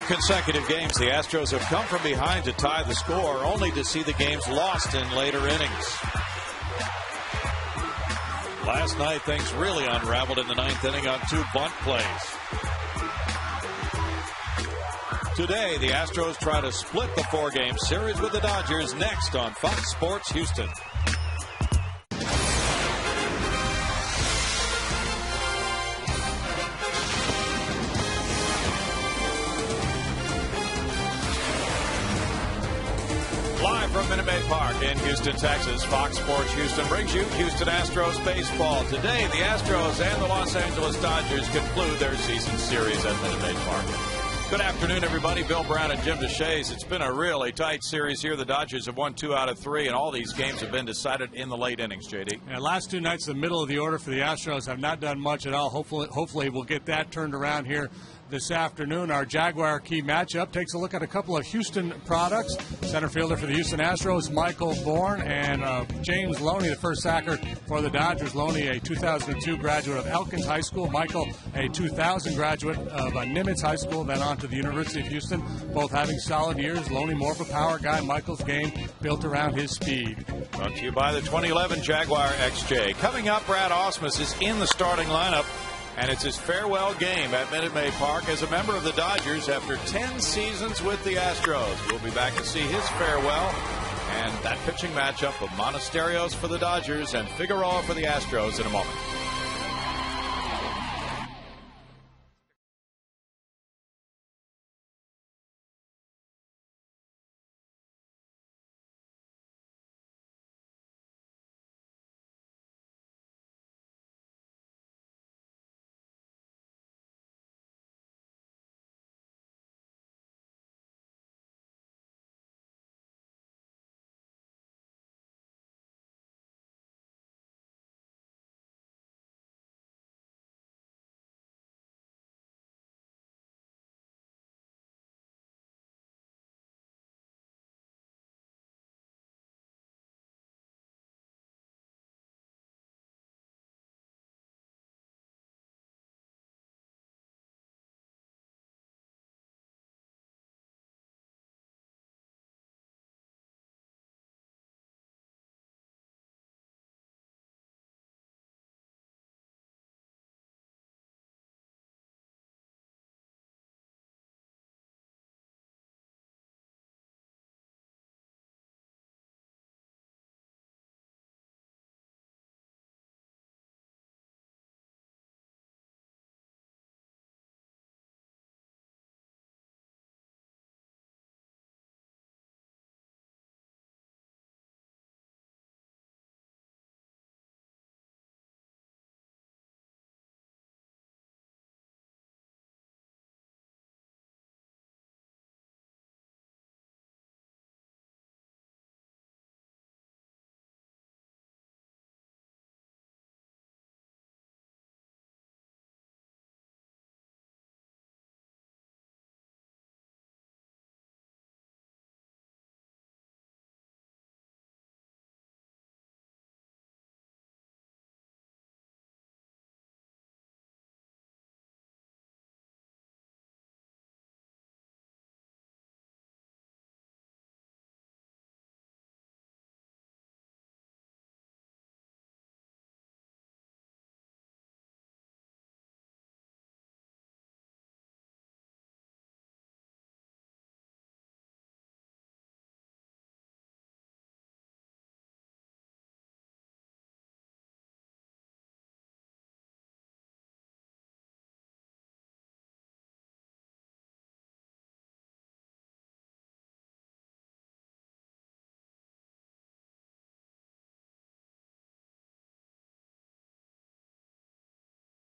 consecutive games, the Astros have come from behind to tie the score, only to see the games lost in later innings. Last night, things really unraveled in the ninth inning on 2 bunt plays. Today, the Astros try to split the 4-game series with the Dodgers next on Fox Sports Houston. Live from Minute Maid Park in Houston, Texas, Fox Sports Houston brings you Houston Astros baseball. Today, the Astros and the Los Angeles Dodgers conclude their season series at Minute Maid Park. Good afternoon, everybody. Bill Brown and Jim DeShays. It's been a really tight series here. The Dodgers have won 2 out of 3, and all these games have been decided in the late innings, JD. Yeah, last 2 nights, the middle of the order for the Astros have not done much at all. Hopefully we'll get that turned around here this afternoon. Our Jaguar key matchup takes a look at a couple of Houston products. Center fielder for the Houston Astros, Michael Bourne, and James Loney, the first sacker for the Dodgers. Loney, a 2002 graduate of Elkins High School. Michael, a 2000 graduate of Nimitz High School, then on to the University of Houston, both having solid years. Loney more of a power guy. Michael's game built around his speed. Brought to you by the 2011 Jaguar XJ. Coming up, Brad Ausmus is in the starting lineup, and it's his farewell game at Minute Maid Park as a member of the Dodgers after 10 seasons with the Astros. We'll be back to see his farewell and that pitching matchup of Monasterios for the Dodgers and Figueroa for the Astros in a moment.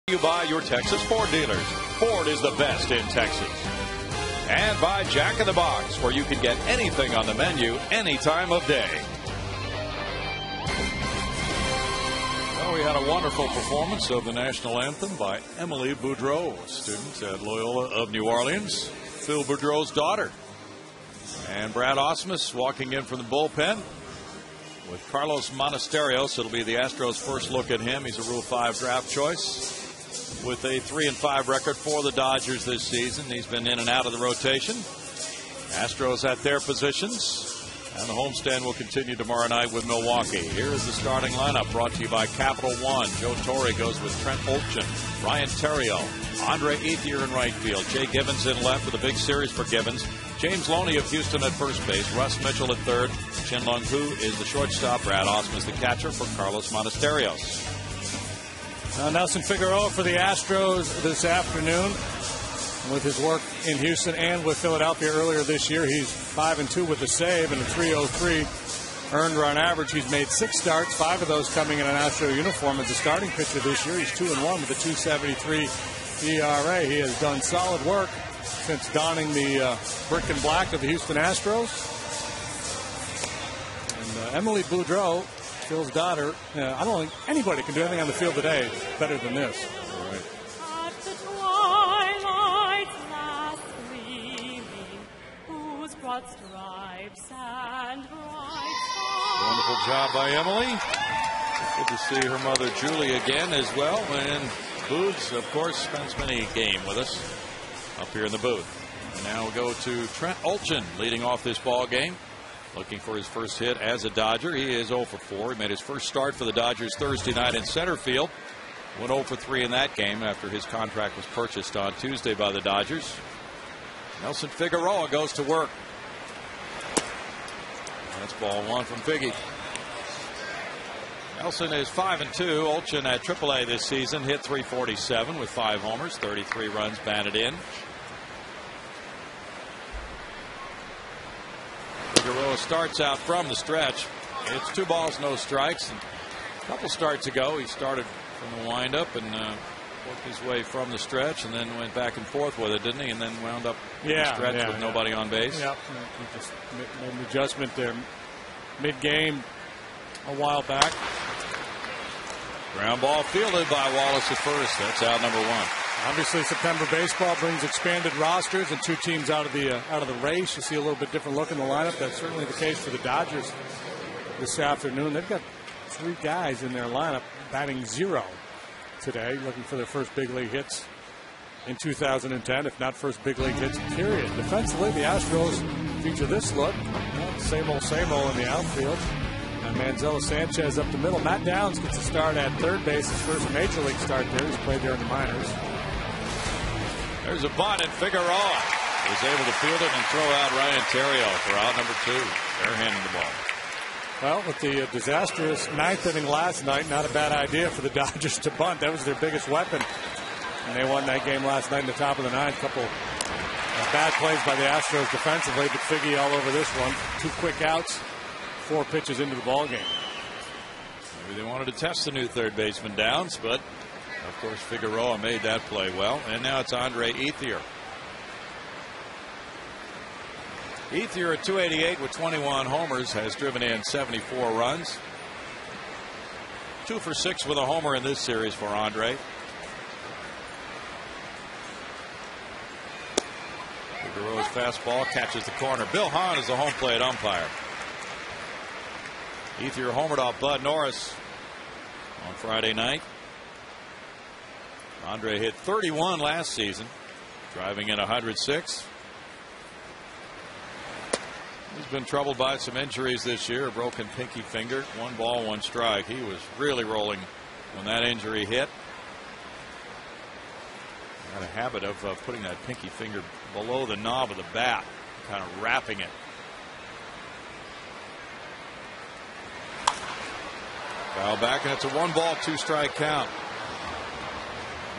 You by your Texas Ford dealers. Ford is the best in Texas. And by Jack in the Box, where you can get anything on the menu any time of day. Well, we had a wonderful performance of the national anthem by Emily Boudreau, a student at Loyola of New Orleans, Phil Boudreau's daughter. And Brad Ausmus walking in from the bullpen with Carlos Monasterios. It'll be the Astros' first look at him. He's a Rule 5 draft choice. with a 3-5 record for the Dodgers this season. He's been in and out of the rotation. Astros at their positions. And the homestand will continue tomorrow night with Milwaukee. Here is the starting lineup brought to you by Capital One. Joe Torre goes with Trent Olchen, Ryan Theriot, Andre Ethier in right field, Jay Gibbons in left with a big series for Gibbons. James Loney of Houston at first base, Russ Mitchell at third, Shin Lung Hu is the shortstop, Brad Austin is the catcher for Carlos Monasterios. Nelson Figueroa for the Astros this afternoon. With his work in Houston and with Philadelphia earlier this year, he's 5-2 with a save and a 3.03 earned run average. He's made 6 starts, 5 of those coming in an Astro uniform as a starting pitcher this year. He's 2-1 with a 2.73 ERA. He has done solid work since donning the brick and black of the Houston Astros. And Emily Boudreau, Phil's daughter, I don't think anybody can do anything on the field today better than this. Stripes and wonderful job by Emily. Good to see her mother Julie again as well. And Booths, of course, spends many game with us up here in the booth. And now we'll go to Trent Olchen leading off this ball game, looking for his first hit as a Dodger. He is 0 for 4. He made his first start for the Dodgers Thursday night in center field. Went 0 for 3 in that game after his contract was purchased on Tuesday by the Dodgers. Nelson Figueroa goes to work. That's ball 1 from Figgy. Nelson is 5-2. Olchen at AAA this season hit .347 with 5 homers, 33 runs batted in. Figueroa starts out from the stretch. It's 2 balls, no strikes. And a couple starts ago, he started from the windup and worked his way from the stretch and then went back and forth with it, didn't he? And then wound up in the stretch with nobody on base. Yep. He just made an adjustment there mid-game a while back. Ground ball fielded by Wallace at first. That's out number 1. Obviously, September baseball brings expanded rosters and 2 teams out of the race. You see a little bit different look in the lineup. That's certainly the case for the Dodgers this afternoon. They've got 3 guys in their lineup batting 0 today, looking for their first big league hits in 2010, if not first big league hits, period. Defensively, the Astros feature this look. Same old in the outfield. And Manzella Sanchez up the middle. Matt Downs gets a start at third base, his first major league start there. He's played there in the minors. There's a bunt, and Figueroa was able to field it and throw out Ryan Theriot for out number 2. Bare-handing the ball. Well, with the disastrous 9th inning last night, not a bad idea for the Dodgers to bunt. That was their biggest weapon. And they won that game last night in the top of the 9th. Couple bad plays by the Astros defensively, but Figgy all over this one. 2 quick outs, 4 pitches into the ball game. Maybe they wanted to test the new third baseman Downs, but of course Figueroa made that play well. And now it's Andre Ethier. Ethier at .288 with 21 homers has driven in 74 runs. 2 for 6 with a homer in this series for Andre. Figueroa's fastball catches the corner. Bill Hahn is the home plate umpire. Ethier homered off Bud Norris on Friday night. Andre hit 31 last season, driving in 106. He's been troubled by some injuries this year. A broken pinky finger, 1 ball, 1 strike. He was really rolling when that injury hit. Got a habit of putting that pinky finger below the knob of the bat, kind of wrapping it. Foul back, and it's a 1 ball, 2 strike count.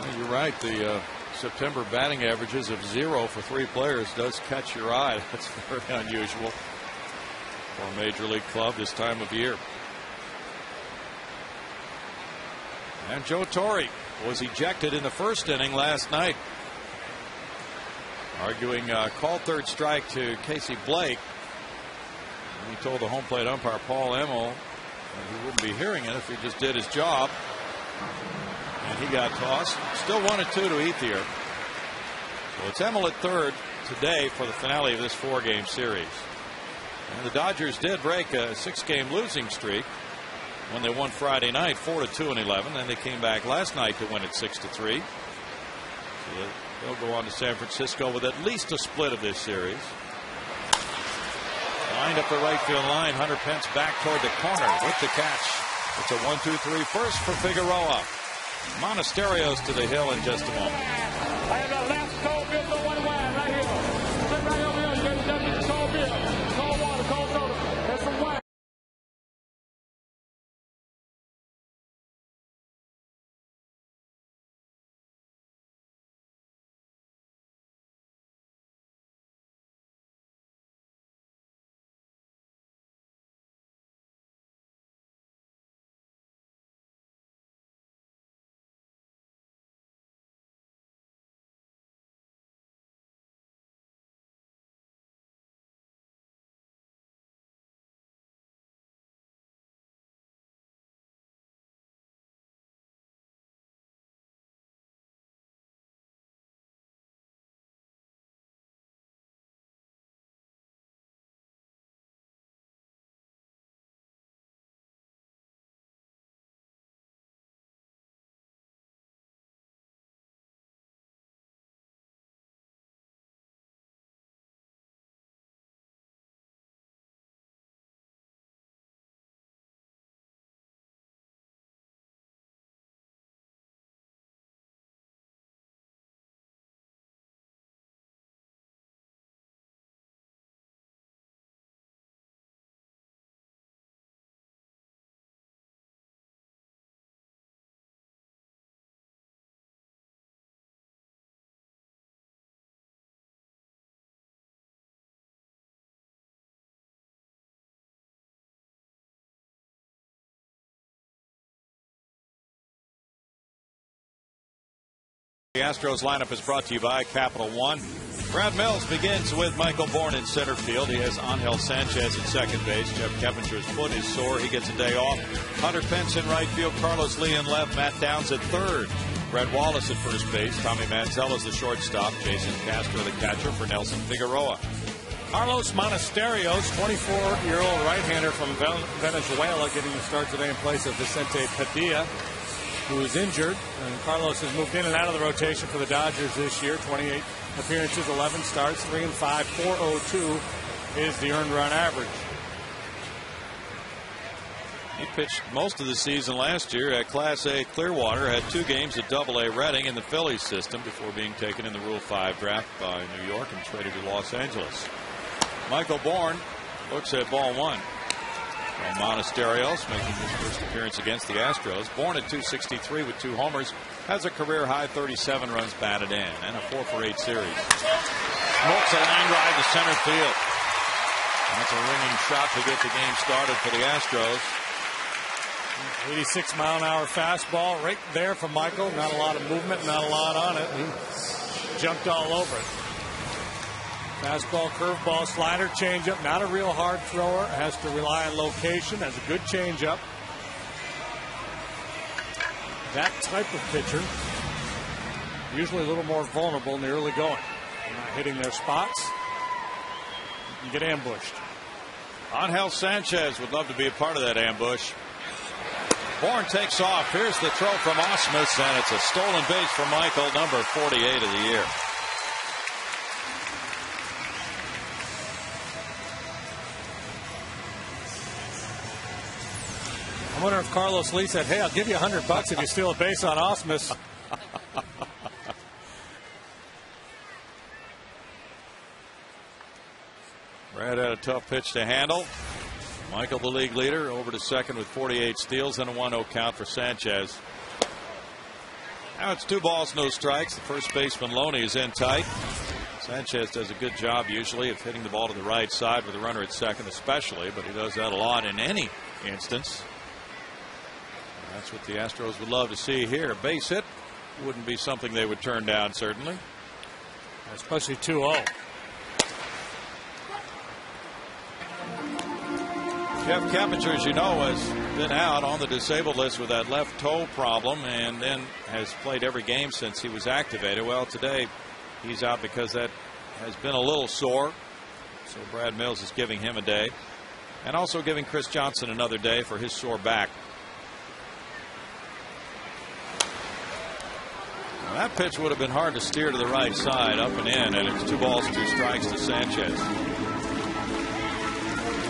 Well, you're right. The September batting averages of 0 for 3 players does catch your eye. That's very unusual for a major league club this time of year. And Joe Torre was ejected in the first inning last night, arguing called third strike to Casey Blake. And he told the home plate umpire Paul Emmel that he wouldn't be hearing it if he just did his job. And he got tossed. Still 1-2 to Ethier. So it's Emmel at third today for the finale of this 4-game series. And the Dodgers did break a 6-game losing streak. when they won Friday night 4-2 in 11. Then they came back last night to win it 6-3. So they'll go on to San Francisco with at least a split of this series. Lined up the right field line. Hunter Pence back toward the corner with the catch. It's a 1-2-3 first for Figueroa. Monasterios to the hill in just a moment. And the left cold beer for one wine right here. Sit right over here. Get the cold beer, cold water, cold soda, and some wine. The Astros lineup is brought to you by Capital One. Brad Mills begins with Michael Bourne in center field. He has Angel Sanchez at second base. Jeff Kevinger's foot is sore. He gets a day off. Hunter Pence in right field. Carlos Lee in left. Matt Downs at third. Brett Wallace at first base. Tommy Manziel is the shortstop. Jason Castro the catcher for Nelson Figueroa. Carlos Monasterios, 24-year-old right-hander from Venezuela, getting the start today in place of Vicente Padilla, who is injured. And Carlos has moved in and out of the rotation for the Dodgers this year. 28 appearances, 11 starts, 3-5, 4.02 is the earned run average. He pitched most of the season last year at Class A Clearwater, had 2 games at Double-A Reading in the Phillies system before being taken in the Rule 5 draft by New York and traded to Los Angeles. Michael Bourne looks at ball one. From Monasterios, making his first appearance against the Astros. Bourne at 263 with 2 homers, has a career high 37 runs batted in and a 4-for-8 series. Smokes a line drive to center field. That's a ringing shot to get the game started for the Astros. 86-mile-an-hour fastball right there from Michael. Not a lot of movement, not a lot on it. He jumped all over it. Fastball, curveball, slider, changeup. Not a real hard thrower. Has to rely on location. Has a good changeup. That type of pitcher, usually a little more vulnerable in the early going. They're not hitting their spots. You can get ambushed. Angel Sanchez would love to be a part of that ambush. Bourne takes off. Here's the throw from Osmus, and it's a stolen base for Michael, number 48 of the year. I wonder if Carlos Lee said, hey, I'll give you $100 if you steal a base on Osmus. Brad had a tough pitch to handle. Michael, the league leader, over to second with 48 steals and a 1-0 count for Sanchez. Now it's 2 balls, no strikes. The first baseman Loney is in tight. Sanchez does a good job usually of hitting the ball to the right side with a runner at second especially, but he does that a lot in any instance. And that's what the Astros would love to see here. A base hit wouldn't be something they would turn down, certainly. Especially 2-0. Jeff Kevinger, as you know, has been out on the disabled list with that left toe problem and then has played every game since he was activated. Well, today he's out because that has been a little sore. So Brad Mills is giving him a day. And also giving Chris Johnson another day for his sore back. Well, that pitch would have been hard to steer to the right side, up and in, and it's 2 balls, 2 strikes to Sanchez. Well,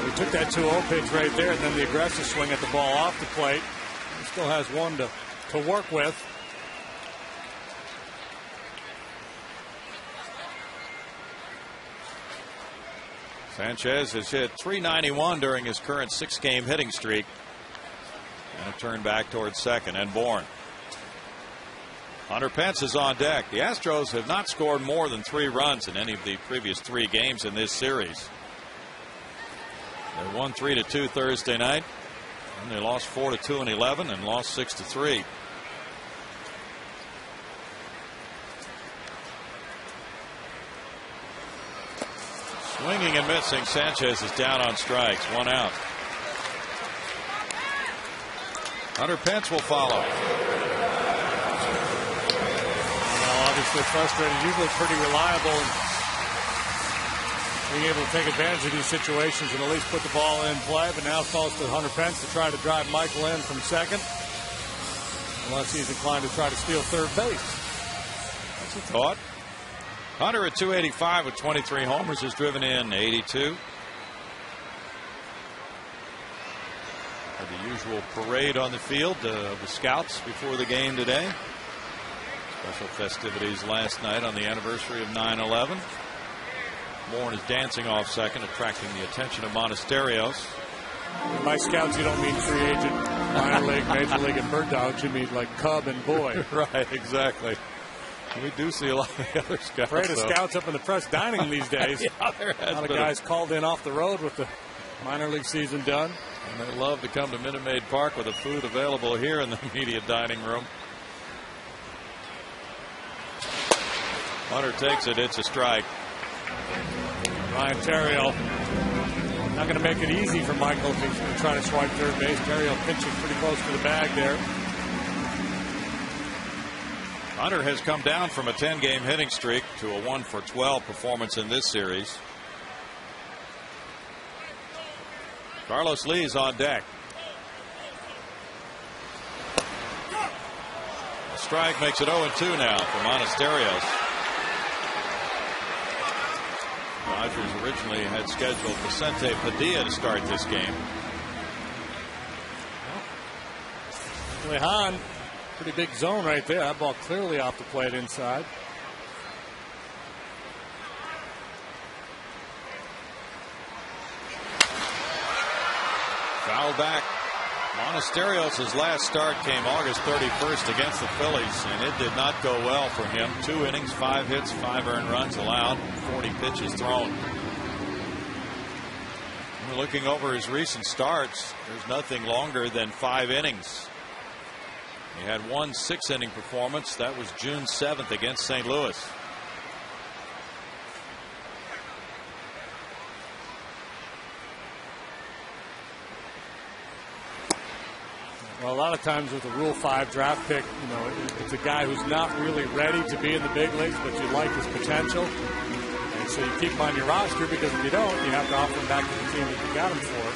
he took that 2-0 pitch right there, and then the aggressive swing at the ball off the plate. He still has one to work with. Sanchez has hit .391 during his current 6-game hitting streak. And a turn back towards second, and Bourne. Hunter Pence is on deck. The Astros have not scored more than 3 runs in any of the previous 3 games in this series. They won 3-2 Thursday night, and they lost 4-2 in 11 and lost 6-3. Swinging and missing. Sanchez is down on strikes. 1 out. Hunter Pence will follow. Well, obviously frustrated. Usually pretty reliable in being able to take advantage of these situations and at least put the ball in play. But now it falls to Hunter Pence to try to drive Michael in from second, unless he's inclined to try to steal third base. That's a thought. Hunter at .285 with 23 homers has driven in 82. The usual parade on the field of the scouts before the game today. Special festivities last night on the anniversary of 9/11. Bourne is dancing off second, attracting the attention of Monasterios. By scouts, you don't mean free agent, minor league, major league, and bird dogs. You mean like cub and boy. Right, exactly. We do see a lot of the other scouts. Afraid of scouts up in the press dining these days. Yeah, there has a lot of guys called in off the road with the minor league season done. And they love to come to Minute Maid Park with the food available here in the media dining room. Hunter takes it. It's a strike. Ryan Theriot not going to make it easy for Michael if he's going to try to swipe third base. Theriot pitching pretty close to the bag there. Hunter has come down from a 10-game hitting streak to a 1-for-12 performance in this series. Carlos Lee's on deck. A strike makes it 0-2 now for Monasterios. Dodgers originally had scheduled Vicente Padilla to start this game. Lehan, pretty big zone right there. That ball clearly off the plate inside. Foul back. Monasterios' last start came August 31st against the Phillies, and it did not go well for him. 2 innings, 5 hits, 5 earned runs allowed, 40 pitches thrown. We're looking over his recent starts. There's nothing longer than 5 innings. He had 1 6-inning performance. That was June 7th against St. Louis. Well, a lot of times with a Rule 5 draft pick, you know, it's a guy who's not really ready to be in the big leagues, but you like his potential. And so you keep him on your roster, because if you don't, you have to offer him back to the team that you got him for.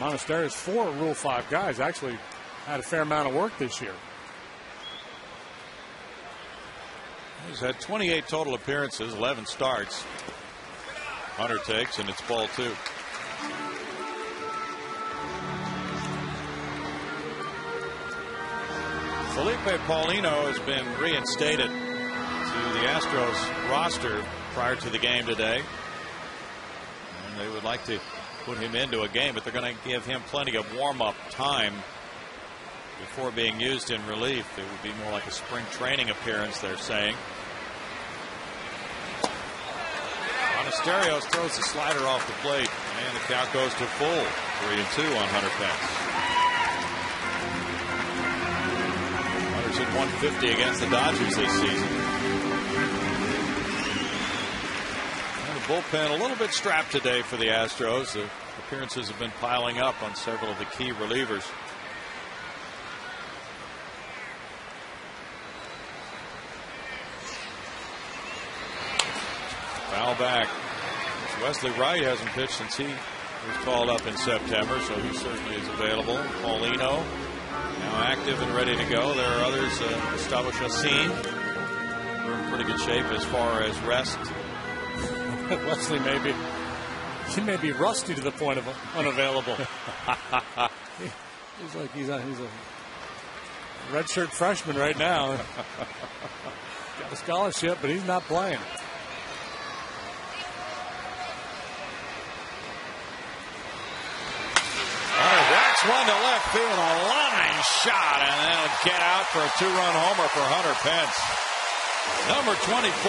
Monasterios, 4 Rule 5 guys, actually had a fair amount of work this year. He's had 28 total appearances, 11 starts. Hunter takes, and it's ball 2. Felipe Paulino has been reinstated to the Astros roster prior to the game today. And they would like to put him into a game, but they're going to give him plenty of warm-up time before being used in relief. It would be more like a spring training appearance, they're saying. Monasterios throws the slider off the plate, and the count goes to full. 3-2 on Hunter Pence. Hunter's hit 150 against the Dodgers this season. And the bullpen a little bit strapped today for the Astros. The appearances have been piling up on several of the key relievers. Foul back. Wesley Wright hasn't pitched since he was called up in September, so he certainly is available. Paulino Now active and ready to go. There are others. Gustavo Chassin. We're in pretty good shape as far as rest. Wesley he may be rusty to the point of unavailable. he's a redshirt freshman right now. Got a scholarship, but he's not playing. One to left field, a line shot, and they'll get out for a 2-run homer for Hunter Pence. Number 24.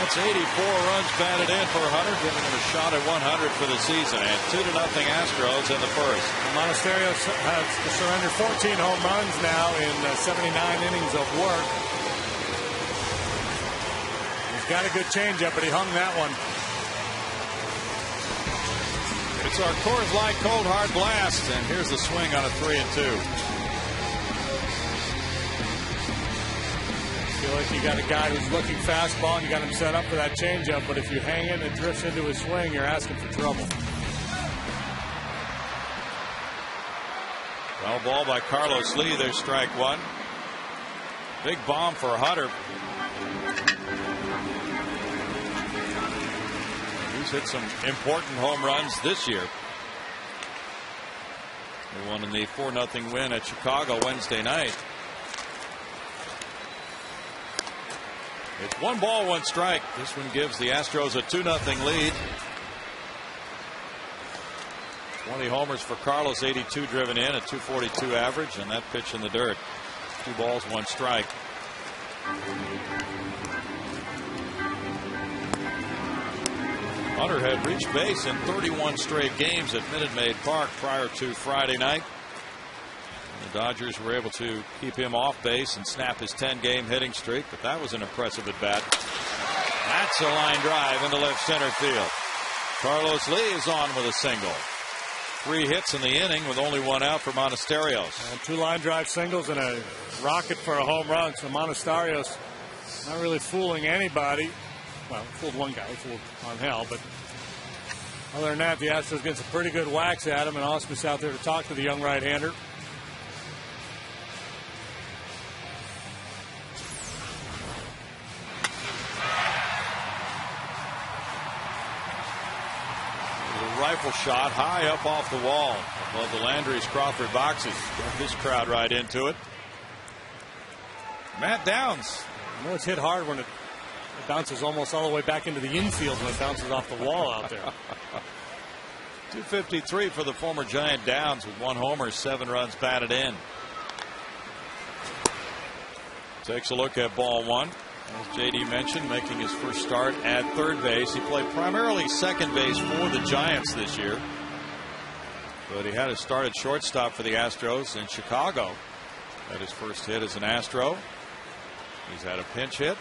That's 84 runs batted in for Hunter, giving him a shot at 100 for the season. And 2-0 Astros in the first. Monasterio has surrendered 14 home runs now in 79 innings of work. He's got a good changeup, but he hung that one. It's our Coors Light Cold Hard Blast, and here's the swing on a 3-2. Feel like you got a guy who's looking fastball and you got him set up for that changeup, but if you hang it and it drifts into his swing, you're asking for trouble. Well, ball by Carlos Lee. There's strike one. Big bomb for Hunter. He's hit some important home runs this year. They won in the 4-0 win at Chicago Wednesday night. It's 1-1 strike. This one gives the Astros a 2-0 lead. 20 homers for Carlos, 82 driven in, a 242 average, and that pitch in the dirt. 2 balls, 1 strike. Hunter had reached base in 31 straight games at Minute Maid Park prior to Friday night. And the Dodgers were able to keep him off base and snap his 10-game hitting streak, but that was an impressive at bat. That's a line drive into left center field. Carlos Lee is on with a single. 3 hits in the inning with only 1 out for Monasterios. And 2 line drive singles and a rocket for a home run. So Monasterios not really fooling anybody. Well, fooled one guy, fooled Angel, but other than that, the Astros get some pretty good whacks at him, and Ausmus out there to talk to the young right-hander. A rifle shot high up off the wall above the Landry's Crawford boxes. Got this crowd right into it. Matt Downs. I know it's hit hard when it bounces almost all the way back into the infield when it bounces off the wall out there. 253 for the former Giant Downs with 1 homer, 7 runs batted in. Takes a look at ball 1. As JD mentioned, making his first start at third base. He played primarily second base for the Giants this year, but he had a start at shortstop for the Astros in Chicago. Had his first hit as an Astro. He's had a pinch hit.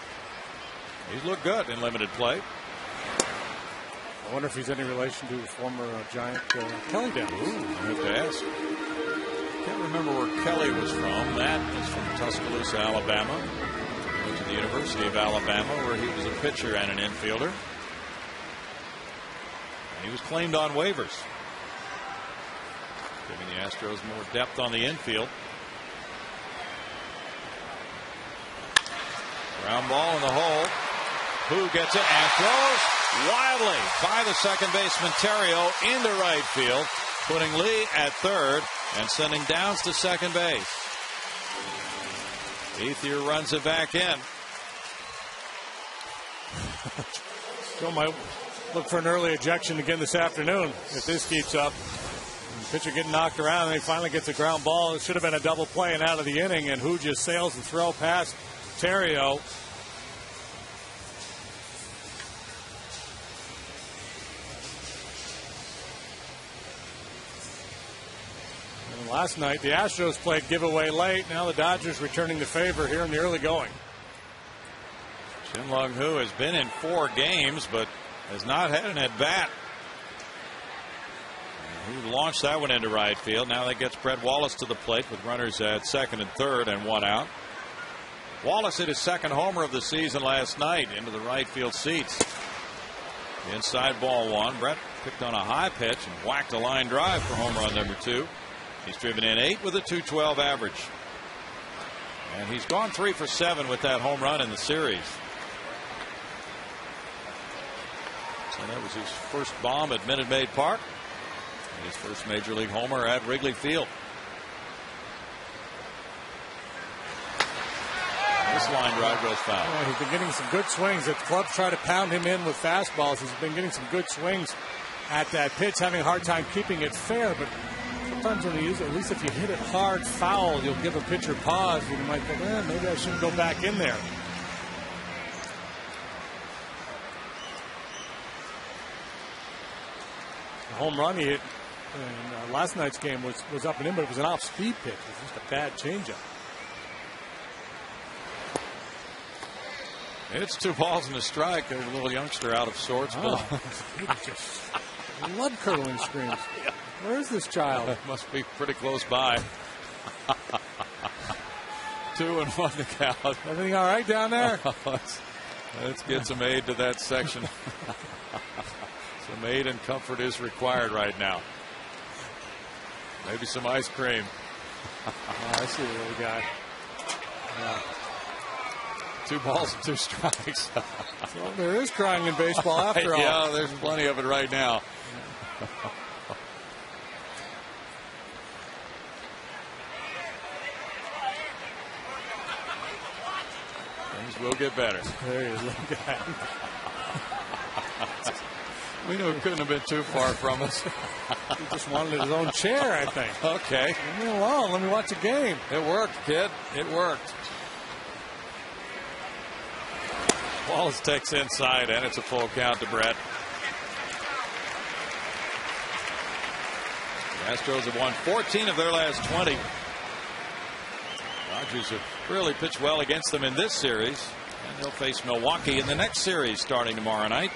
He's looked good in limited play. I wonder if he's any relation to former Giant Kelly Downs. Ooh, I have to ask. Can't remember where Kelly was from. That is from Tuscaloosa, Alabama. Went to the University of Alabama, where he was a pitcher and an infielder. And he was claimed on waivers, giving the Astros more depth on the infield. Ground ball in the hole. Who gets it and throws wildly by the second baseman Terrio into right field, putting Lee at third and sending Downs to second base. Ethier runs it back in. Still might look for an early ejection again this afternoon if this keeps up. The pitcher getting knocked around and he finally gets a ground ball. It should have been a double play and out of the inning, and Who just sails the throw past Terrio. Last night, the Astros played giveaway late. Now the Dodgers returning the favor here in the early going. Shin-Lung Hu has been in 4 games, but has not had an at-bat. He launched that one into right field. Now that gets Brett Wallace to the plate with runners at second and third and 1 out. Wallace hit his second homer of the season last night into the right field seats. Inside ball 1. Brett picked on a high pitch and whacked a line drive for home run number 2. He's driven in 8 with a .212 average. And he's gone 3 for 7 with that home run in the series. So that was his first bomb at Minute Maid Park. And his first major league homer at Wrigley Field. This line drive goes foul. Yeah, he's been getting some good swings. The clubs try to pound him in with fastballs. He's been getting some good swings at that pitch, having a hard time keeping it fair. But sometimes when you use it, at least if you hit it hard foul, you'll give a pitcher pause. You might go, maybe I shouldn't go back in there. The home run he hit in last night's game was up and in, but it was an off-speed pitch. It was just a bad changeup. It's 2 balls and a strike. There's a little youngster out of sorts. Just blood-curdling screams. Where is this child? Must be pretty close by. 2-1 to count. Everything all right down there? Let's get some aid to that section. Some aid and comfort is required right now. Maybe some ice cream. I see the little guy. 2 balls and 2 strikes. Well, there is crying in baseball after all. Yeah, there's plenty of it right now. Things will get better. There he is, little guy. We knew it couldn't have been too far from us. He just wanted his own chair, I think. Okay. Leave me alone. Let me watch a game. It worked, kid. It worked. Wallace takes inside, and it's a full count to Brett. The Astros have won 14 of their last 20. Dodgers have really pitched well against them in this series, and they'll face Milwaukee in the next series starting tomorrow night.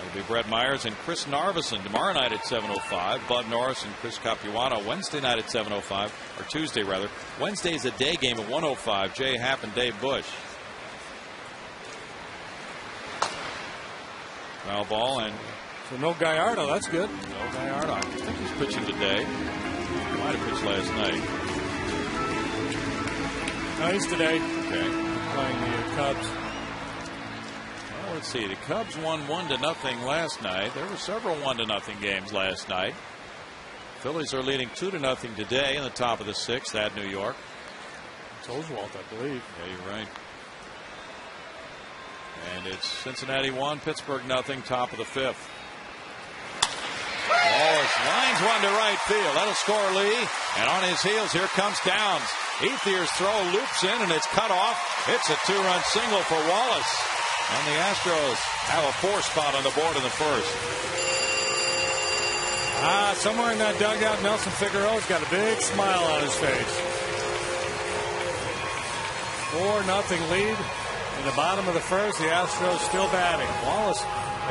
It'll be Brett Myers and Chris Narveson tomorrow night at 7:05. Bud Norris and Chris Capuano Wednesday night at 7:05, or Tuesday rather. Wednesday's a day game at 1:05. Jay Happ and Dave Bush. Foul ball, and so no Gallardo. That's good. No Gallardo. I think he's pitching today. He might have pitched last night. No, he's today. Okay. Playing the Cubs. Well, let's see. The Cubs won 1-0 last night. There were several 1-0 games last night. Phillies are leading 2-0 today in the top of the 6th at New York. It's Oswalt, I believe. Yeah, you're right. And it's Cincinnati 1, Pittsburgh 0, top of the 5th. Wallace lines one to right field. That'll score Lee. And on his heels, here comes Downs. Ethier's throw loops in, and it's cut off. It's a 2-run single for Wallace. And the Astros have a 4 spot on the board in the first. Somewhere in that dugout, Nelson Figueroa's got a big smile on his face. 4-0 lead. In the bottom of the first, the Astros still batting. Wallace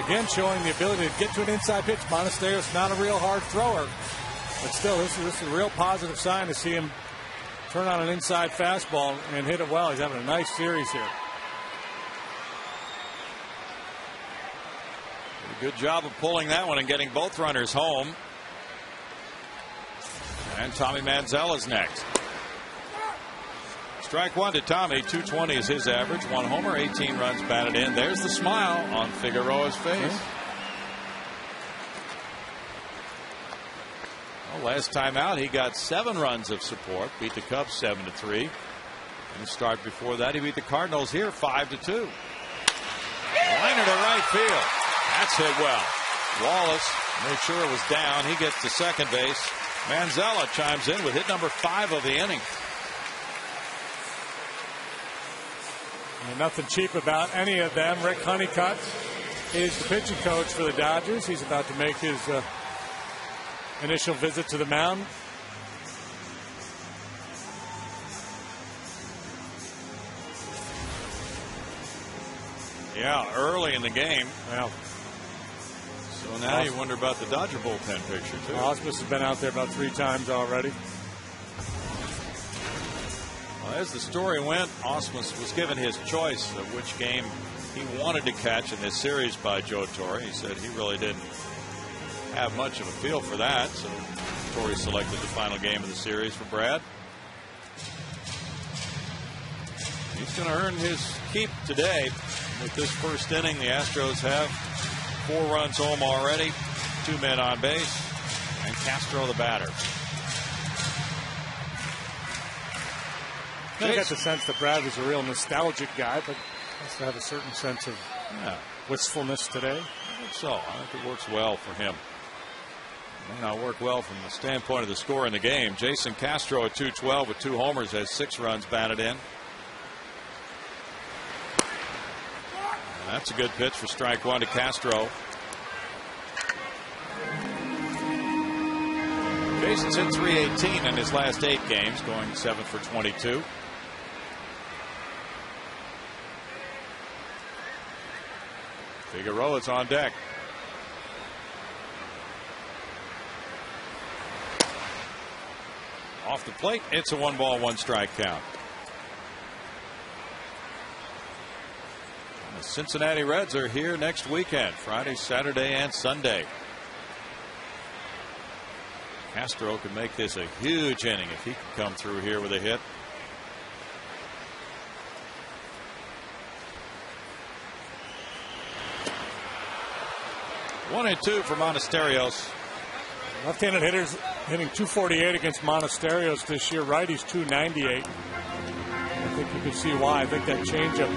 again showing the ability to get to an inside pitch. Monasterio's not a real hard thrower, but still, this is a real positive sign to see him turn on an inside fastball and hit it well. He's having a nice series here. Did a good job of pulling that one and getting both runners home. And Tommy Manziel is next. Strike 1 to Tommy. 220 is his average. 1 homer, 18 runs batted in. There's the smile on Figueroa's face. Well, last time out, he got 7 runs of support. Beat the Cubs 7-3. And the start before that, he beat the Cardinals here 5-2. Liner to right field. That's hit well. Wallace made sure it was down. He gets to second base. Manzella chimes in with hit number 5 of the inning. And nothing cheap about any of them. Rick Honeycutt is the pitching coach for the Dodgers. He's about to make his initial visit to the mound. Yeah, early in the game. Well, so now you wonder about the Dodger bullpen picture, too. Osmus has been out there about 3 times already. Well, as the story went, Osmus was given his choice of which game he wanted to catch in this series by Joe Torre. He said he really didn't have much of a feel for that. So Torrey selected the final game of the series for Brad. He's going to earn his keep today. With this first inning, the Astros have 4 runs home already, 2 men on base, and Castro the batter. I got the sense that Brad was a real nostalgic guy, but has to have a certain sense of wistfulness today. I think so. I think it works well for him. It may not work well from the standpoint of the score in the game. Jason Castro at 212 with 2 homers has 6 runs batted in. And that's a good pitch for strike 1 to Castro. Jason's hit .318 in his last 8 games, going 7 for 22. Figueroa's on deck. Off the plate, it's a 1-ball, 1-strike count. And the Cincinnati Reds are here next weekend, Friday, Saturday, and Sunday. Castro can make this a huge inning if he can come through here with a hit. One and 2 for Monasterios. Left-handed hitters hitting .248 against Monasterios this year. Righties .298. I think you can see why. I think that changeup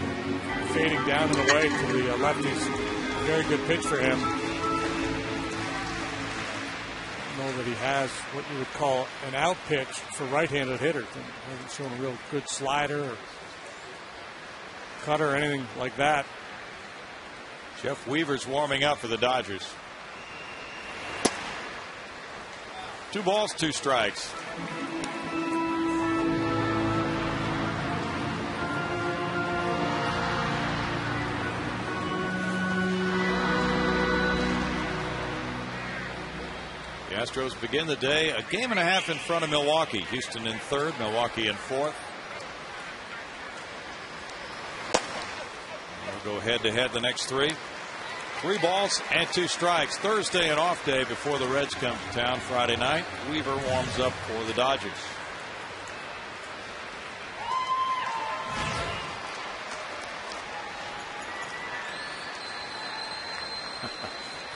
fading down and away to the lefties. Very good pitch for him. I don't know that he has what you would call an out pitch for right-handed hitters. He hasn't shown a real good slider or cutter or anything like that. Jeff Weaver's warming up for the Dodgers. 2 balls, 2 strikes. The Astros begin the day a game and a half in front of Milwaukee. Houston in 3rd, Milwaukee in 4th. They'll go head to head the next 3. 3 balls and 2 strikes. Thursday, an off day before the Reds come to town Friday night. Weaver warms up for the Dodgers.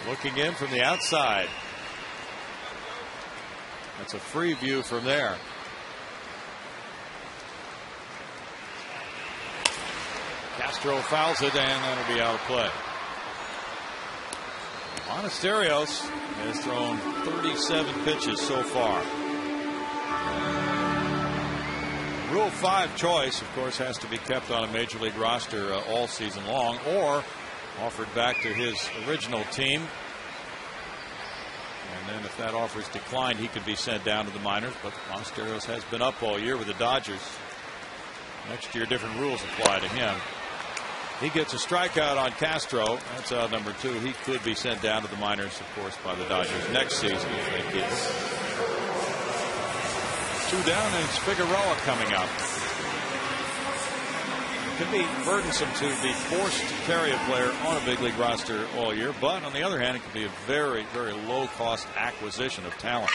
Looking in from the outside. That's a free view from there. Castro fouls it, and that'll be out of play. Monasterios has thrown 37 pitches so far. Rule 5 choice, of course, has to be kept on a major league roster all season long, or offered back to his original team. And then if that offer is declined, he could be sent down to the minors. But Monasterios has been up all year with the Dodgers. Next year, different rules apply to him. He gets a strikeout on Castro. That's out number 2. He could be sent down to the minors, of course, by the Dodgers next season if they get 2 down, and it's Figueroa coming up. It can be burdensome to be forced to carry a player on a big league roster all year, but on the other hand, it can be a very, very low-cost acquisition of talent.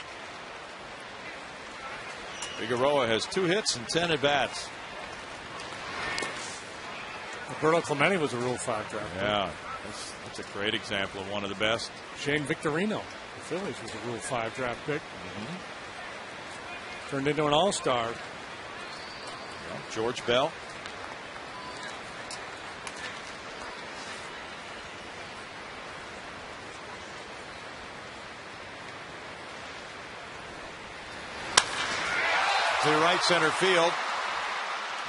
Figueroa has 2 hits and 10 at-bats. Roberto Clemente was a Rule 5 draft. Yeah, that's a great example of one of the best. Shane Victorino, the Phillies, was a Rule 5 draft pick. Turned into an all-star. Well, George Bell. To right center field.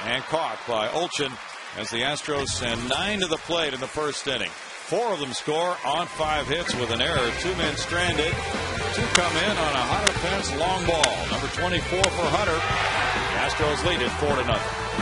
And caught by Olchin as the Astros send 9 to the plate in the first inning. 4 of them score on 5 hits with an error. 2 men stranded. 2 come in on a Hunter Pence long ball. Number 24 for Hunter. The Astros lead it 4-0.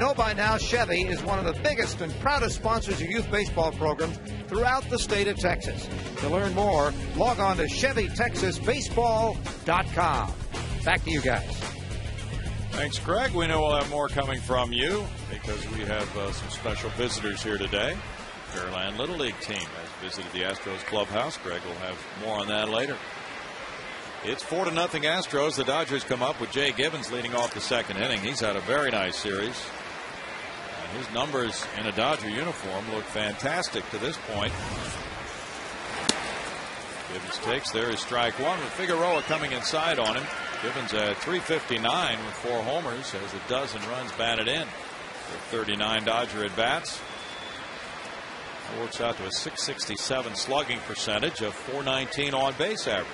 know by now Chevy is one of the biggest and proudest sponsors of youth baseball programs throughout the state of Texas. To learn more, log on to ChevyTexasBaseball.com. Back to you guys. Thanks, Greg. We know we'll have more coming from you because we have some special visitors here today. Fairland Little League team has visited the Astros clubhouse. Greg will have more on that later. It's 4-0 Astros. The Dodgers come up with Jay Gibbons leading off the second inning. He's had a very nice series. And his numbers in a Dodger uniform look fantastic to this point. Gibbons takes. There is strike one with Figueroa coming inside on him. Gibbons at 359 with 4 homers, has a dozen runs batted in for 39 Dodger at bats. That works out to a .667 slugging percentage, of .419 on base average.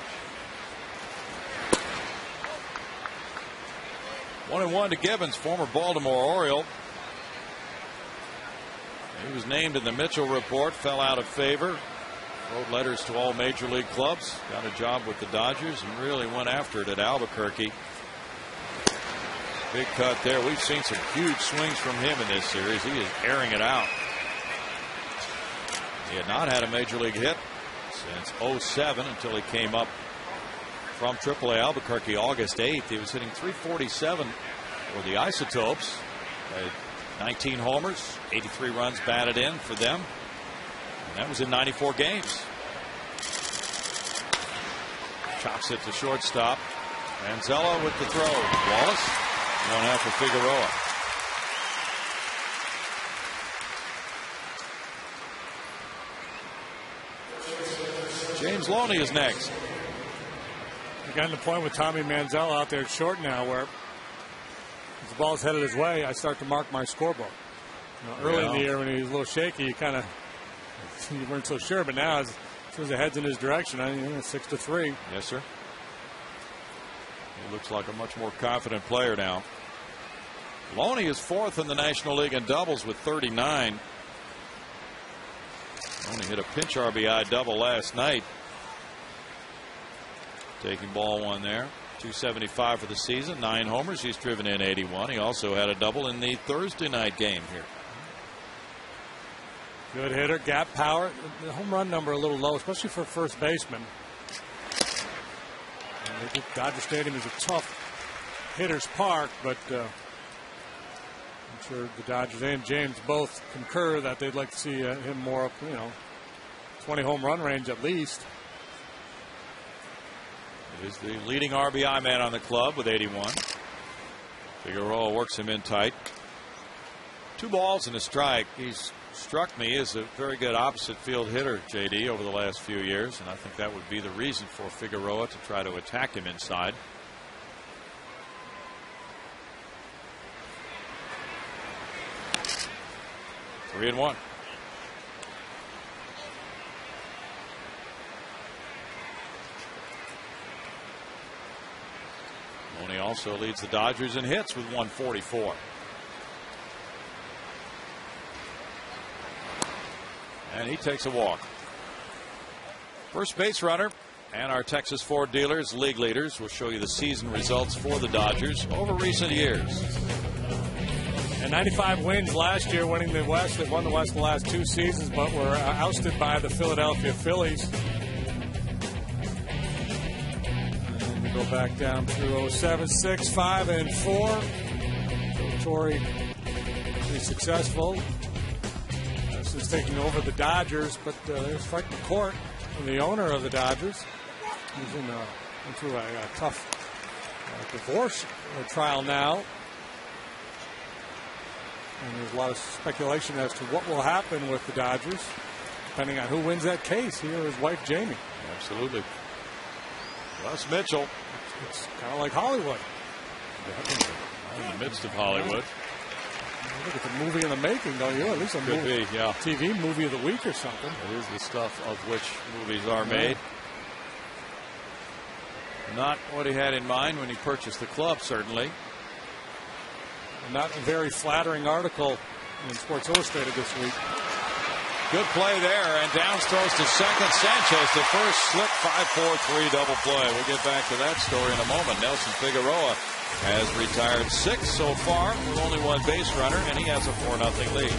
1-1 to Gibbons, former Baltimore Oriole. He was named in the Mitchell report, fell out of favor. Wrote letters to all major league clubs, got a job with the Dodgers, and really went after it at Albuquerque. Big cut there. We've seen some huge swings from him in this series. He is airing it out. He had not had a major league hit since '07 until he came up from AAA Albuquerque August 8th. He was hitting .347 for the Isotopes. Had 19 homers, 83 runs batted in for them. That was in 94 games. Chops it to shortstop. Manzella with the throw. Wallace. 1-out for Figueroa. James Loney is next. We're getting to the point with Tommy Manzella out there at short now where if the ball's headed his way, I start to mark my scorebook. Early in the year when he was a little shaky, you weren't so sure, but now as soon as the head's in his direction, it's 6-3. Yes, sir. He looks like a much more confident player now. Loney is 4th in the National League in doubles with 39. Loney hit a pinch RBI double last night. Taking ball one there. 275 for the season, 9 homers. He's driven in 81. He also had a double in the Thursday night game here. Good hitter, gap power. The home run number a little low, especially for a first baseman. Dodger Stadium is a tough hitter's park, but I'm sure the Dodgers and James both concur that they'd like to see him more up, 20 home run range at least. He is the leading RBI man on the club with 81. Figueroa works him in tight. 2 balls and a strike. He's struck me as a very good opposite field hitter, JD, over the last few years, and I think that would be the reason for Figueroa to try to attack him inside. Three and one. Loney also leads the Dodgers in hits with 144. And he takes a walk. First base runner and our Texas Ford dealers, league leaders, will show you the season results for the Dodgers over recent years. And 95 wins last year, winning the West. They've won the West the last 2 seasons, but were ousted by the Philadelphia Phillies. And we go back down through 07, 6, 5, and 4. Torrey pretty successful. Is taking over the Dodgers, but there's Frank McCourt, the owner of the Dodgers. He's went through a tough divorce trial now, and there's a lot of speculation as to what will happen with the Dodgers, depending on who wins that case. He or his wife Jamie. Absolutely. Russ Mitchell. It's kind of like Hollywood. In the midst of Hollywood. Look at the movie in the making, don't you? At least a movie, TV movie of the week or something. It is the stuff of which movies are made. Not what he had in mind when he purchased the club, certainly. Not a very flattering article in Sports Illustrated this week. Good play there, and Downs throws to second. Sanchez to first. Slick 5-4-3 double play. We'll get back to that story in a moment. Nelson Figueroa has retired 6 so far with only 1 base runner, and he has a 4-0 lead.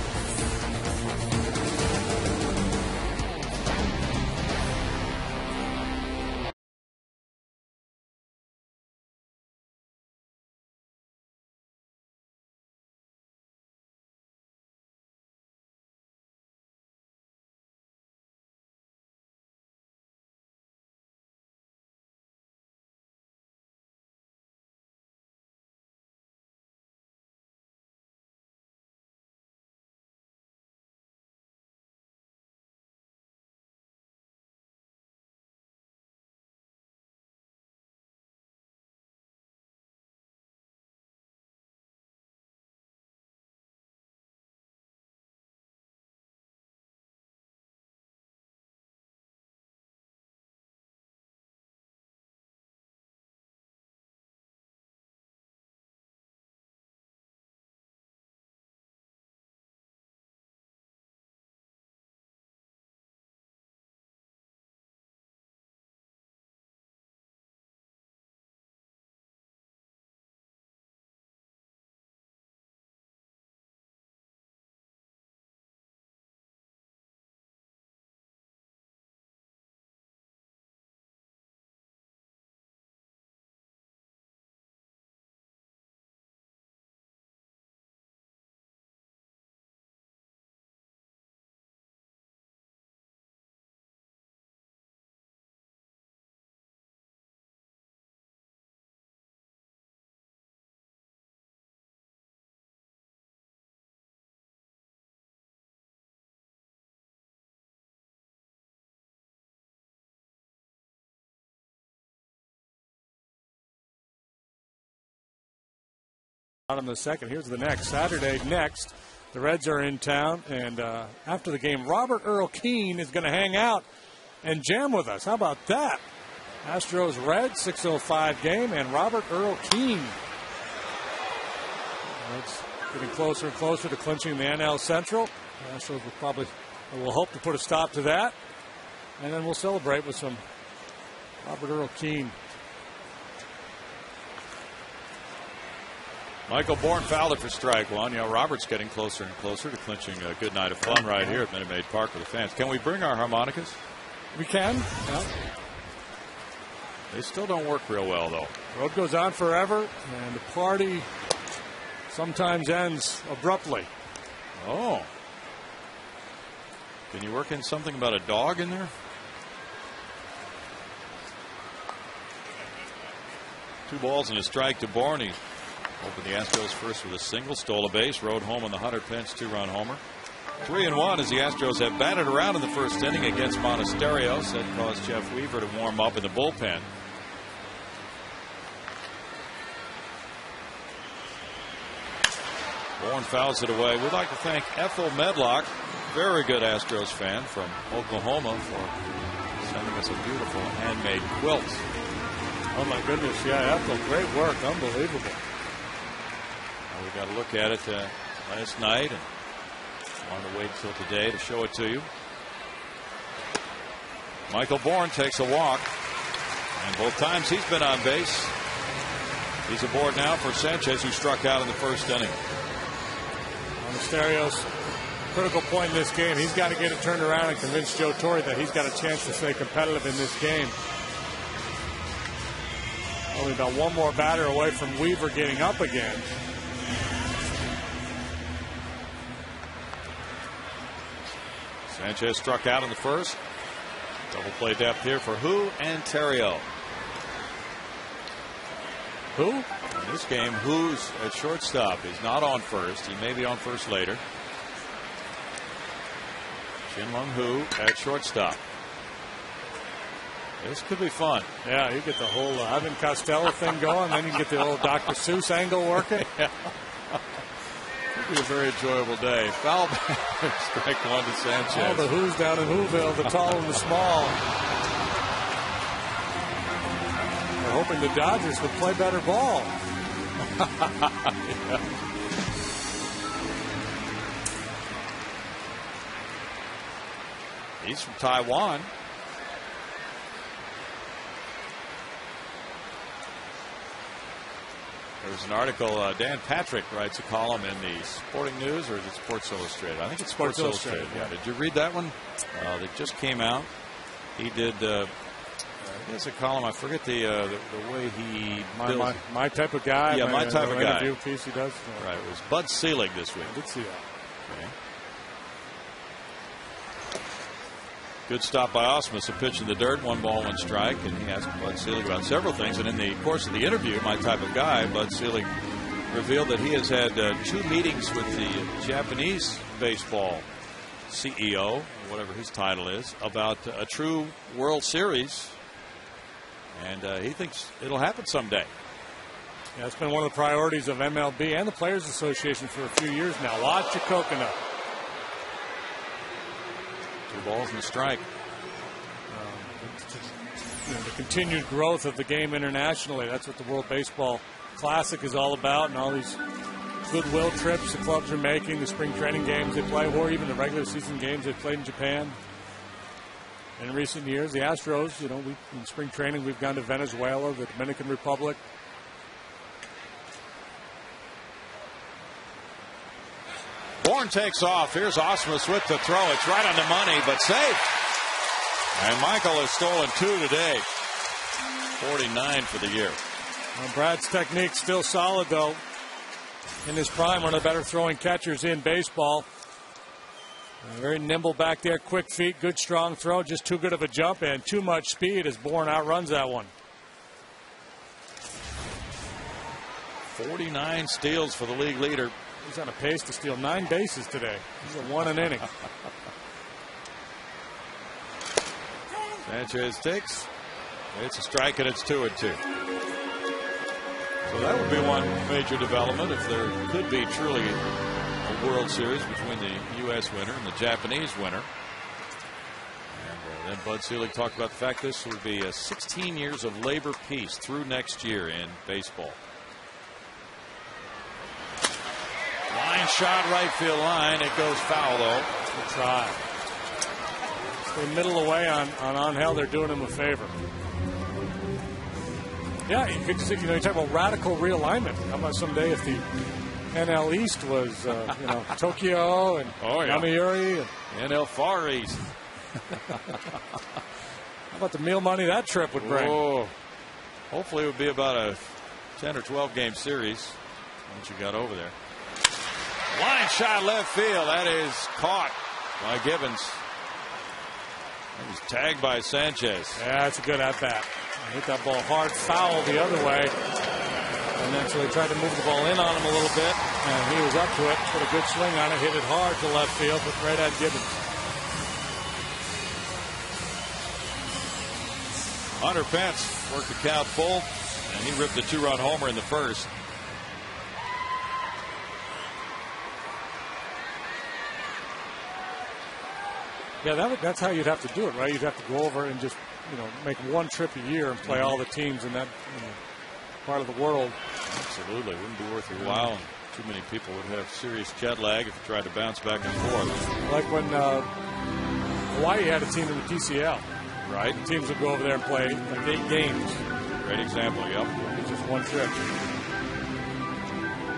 On the second. Here's the next. Saturday next. The Reds are in town, and after the game, Robert Earl Keane is going to hang out and jam with us. How about that? Astros Reds, 6:05 game, and Robert Earl Keane. Reds getting closer and closer to clinching the NL Central. The Astros will hope to put a stop to that, and then we'll celebrate with some Robert Earl Keane. Michael Bourne fouled it for strike 1. You know, Robert's getting closer and closer to clinching a good night of fun right here at Minute Maid Park with the fans. Can we bring our harmonicas? We can. Yeah. They still don't work real well, though. Road goes on forever, and the party sometimes ends abruptly. Oh. Can you work in something about a dog in there? 2 balls and a strike to Bourne. He opened the Astros first with a single, stole a base, rode home on the Hunter pinch 2-run homer. 3-1 as the Astros have batted around in the first inning against Monasterios. That caused Jeff Weaver to warm up in the bullpen. Bourne fouls it away. We'd like to thank Ethel Medlock, very good Astros fan from Oklahoma, for sending us a beautiful handmade quilt. Oh my goodness, yeah, Ethel, great work, unbelievable. We got to look at it last night and wanted to wait until today to show it to you. Michael Bourne takes a walk, and both times he's been on base. He's aboard now for Sanchez, who struck out in the first inning. Monasterios, critical point in this game. He's got to get it turned around and convince Joe Torre that he's got a chance to stay competitive in this game. Only about one more batter away from Weaver getting up again. Sanchez struck out in the first. Double play depth here for Who and Terrio. Who? In this game, Who's at shortstop. He's not on first. He may be on first later. Shin-Lung Who at shortstop. This could be fun. Yeah, you get the whole Ivan Costello thing going, then you get the old Dr. Seuss angle working. Yeah. It'll be a very enjoyable day. Foul batter, strike 1 to Sanchez. All the Who's down in Whoville, the tall and the small. We're hoping the Dodgers would play better ball. Yeah. He's from Taiwan. There's an article. Dan Patrick writes a column in the Sporting News, or is it Sports Illustrated? I think it's Sports Illustrated. Yeah. Did you read that one? That just came out. He did. There's a column. I forget the way he builds. My type of guy. Yeah, my type of guy. Interview piece he does. Right. It was Bud Selig this week. I did see that. Okay. Good stop by Osmus, a pitch in the dirt, 1 ball, 1 strike, and he asked Bud Selig about several things. And in the course of the interview, my type of guy, Bud Selig revealed that he has had 2 meetings with the Japanese baseball CEO, whatever his title is, about a true World Series, and he thinks it'll happen someday. Yeah, it's been one of the priorities of MLB and the Players Association for a few years now. Lots of coconut. 2 balls and a strike. The continued growth of the game internationally. That's what the World Baseball Classic is all about, and all these goodwill trips the clubs are making, the spring training games they play, or even the regular season games they played in Japan. In recent years, the Astros, in spring training, we've gone to Venezuela, the Dominican Republic. Bourne takes off. Here's Osmus with the throw. It's right on the money, but safe. And Michael has stolen 2 today. 49 for the year. Well, Brad's technique still solid, though. In his prime, one of the better throwing catchers in baseball. Very nimble back there, quick feet, good strong throw, just too good of a jump and too much speed as Bourne outruns that one. 49 steals for the league leader. He's on a pace to steal 9 bases today. He's a 1 an inning. Sanchez takes. It's a strike and it's 2-2. So that would be one major development if there could be truly a World Series between the U.S. winner and the Japanese winner. And then Bud Selig talked about the fact this would be 16 years of labor peace through next year in baseball. Line shot, right field line. It goes foul, though. Good try. Stay middle of the way on Angel. They're doing him a favor. Yeah, you could just, you talk about radical realignment. How about someday if the NL East was, Tokyo and Yomiuri and NL Far East. How about the meal money that trip would bring? Oh, hopefully it would be about a 10 or 12 game series once you got over there. Line shot left field. That is caught by Gibbons. That was tagged by Sanchez. Yeah, that's a good at bat. Hit that ball hard, foul the other way. And then so they tried to move the ball in on him a little bit. And he was up to it, put a good swing on it, hit it hard to left field, but right at Gibbons. Hunter Pence worked the count full, and he ripped a 2-run homer in the first. Yeah, that's how you'd have to do it, right? You'd have to go over and just, make one trip a year and play all the teams in that part of the world. Absolutely. It wouldn't be worth your while. And too many people would have serious jet lag if you tried to bounce back and forth. Like when Hawaii had a team in the PCL. Right. The teams would go over there and play like 8 games. Great example, yep. It's just one trip.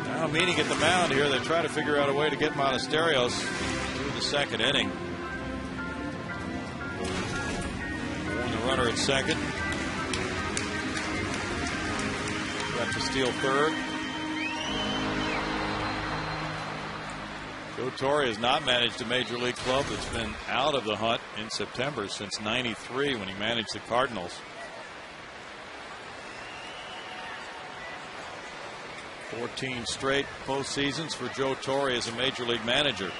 Now meeting at the mound here, they try to figure out a way to get Monasteros through the second inning. Runner at second. Got to steal third. Joe Torre has not managed a major league club that's been out of the hunt in September since '93 when he managed the Cardinals. 14 straight postseasons for Joe Torre as a major league manager.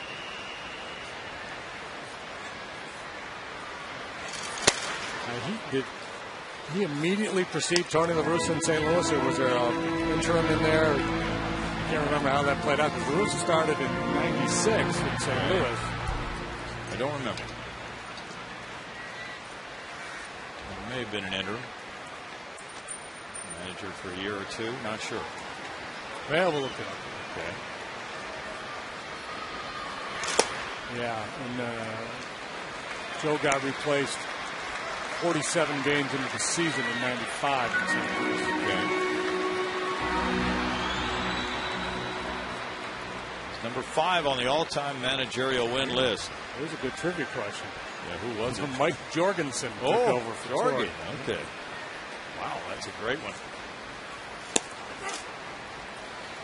He immediately perceived Tony La Russa in St. Louis, or was there an interim in there? I can't remember how that played out, because La Russa started in '96 in St. Louis. I don't remember. It may have been an interim. Manager for a year or two, not sure. Well, we'll look it up. Okay. Yeah, and Joe got replaced 47 games into the season in '95 in St. Louis. Okay. Number 5 on the all-time managerial win list. Here's a good trivia question. Yeah, who was it? Mike Jorgensen took over for Jorgen. Torrey. Okay. Wow, that's a great one.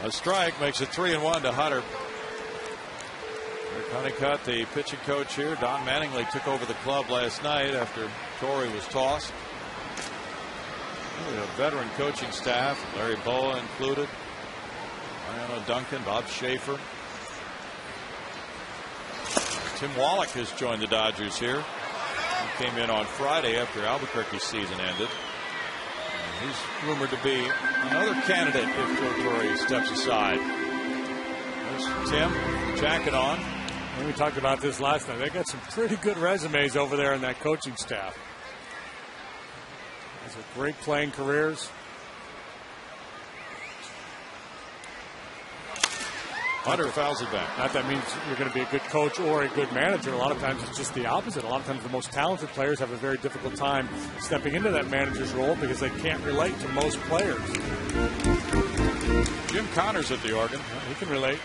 A strike makes it 3-1 to Hutter. Rick Honeycutt, the pitching coach here. Don Mattingly took over the club last night after Torrey was tossed. A veteran coaching staff, Larry Boa included. Mariano Duncan, Bob Schaefer. Tim Wallach has joined the Dodgers here. He came in on Friday after Albuquerque's season ended. And he's rumored to be another candidate if Joe Torre steps aside. There's Tim, jacket on. And we talked about this last night. They got some pretty good resumes over there in that coaching staff. These are great playing careers. Hunter fouls it back. Not that means you're going to be a good coach or a good manager. A lot of times it's just the opposite. A lot of times the most talented players have a very difficult time stepping into that manager's role because they can't relate to most players. Jim Connors at the organ. He can relate.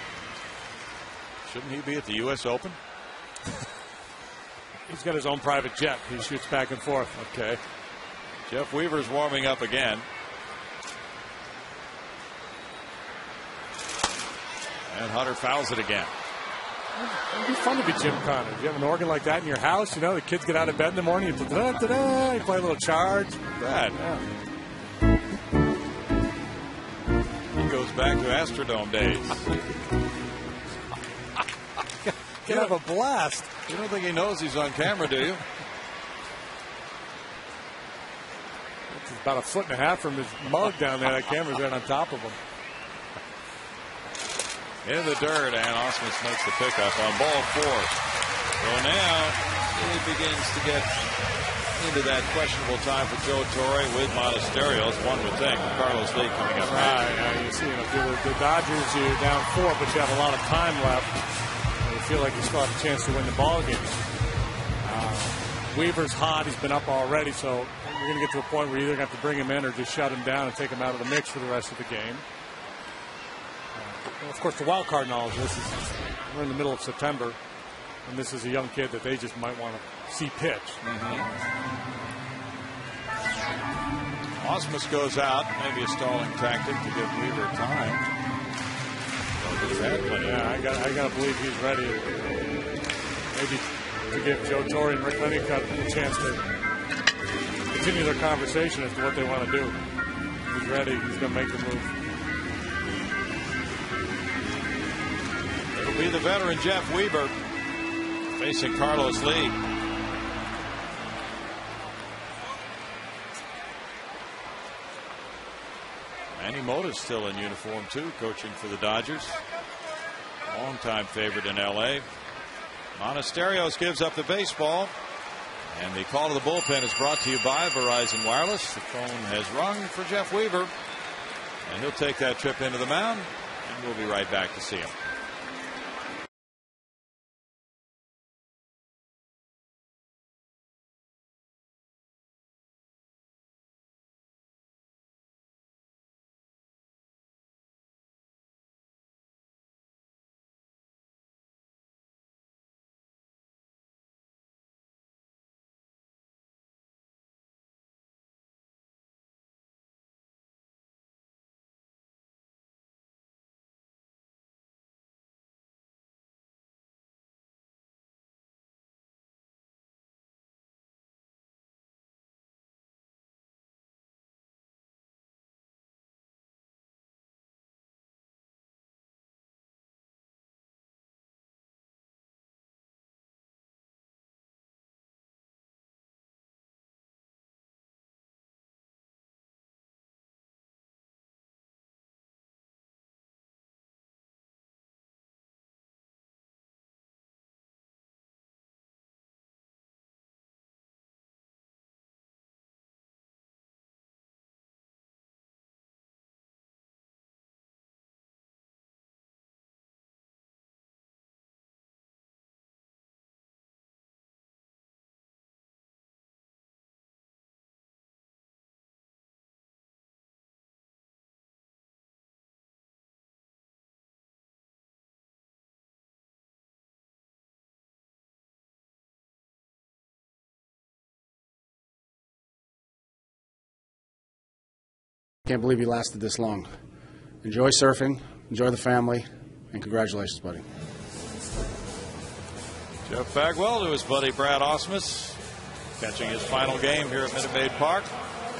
Shouldn't he be at the U.S. Open? He's got his own private jet. He shoots back and forth. Okay. Jeff Weaver's warming up again. And Hunter fouls it again. It'd be fun to be Jim Connors. You have an organ like that in your house, you know, the kids get out of bed in the morning, you play a little charge. Brad. Yeah. He goes back to Astrodome days. Can have a blast. You don't think he knows he's on camera, do you? It's about 1.5 feet from his mug down there. That camera's right on top of him. In the dirt, and Osmus makes the pickup on ball 4. So now it begins to get into that questionable time for Joe Torre with Monasterios. One would think. Carlos Lee coming up. Right. You see, the Dodgers, you're down 4, but you have a lot of time left. You feel like you still have a chance to win the ball game. Weaver's hot. He's been up already, so you're going to get to a point where you're either going to have to bring him in or just shut him down and take him out of the mix for the rest of the game. Of course, the wild card in all of this is we're in the middle of September, and this is a young kid that they just might want to see pitch. Osmus goes out, maybe a stalling tactic to give Weaver time. Yeah, I got to believe he's ready. Maybe to give Joe Torre and Rick Honeycutt a chance to continue their conversation as to what they want to do. He's ready. He's going to make the move. It'll be the veteran Jeff Weaver facing Carlos Lee. Manny Mota's still in uniform too, coaching for the Dodgers. Longtime favorite in LA. Monasterios gives up the baseball. And the call to the bullpen is brought to you by Verizon Wireless. The phone has rung for Jeff Weaver. And he'll take that trip into the mound. And we'll be right back to see him. can't believe you lasted this long. Enjoy surfing, enjoy the family, and congratulations, buddy. Jeff Bagwell to his buddy Brad Ausmus, catching his final game here at Minute Maid Park.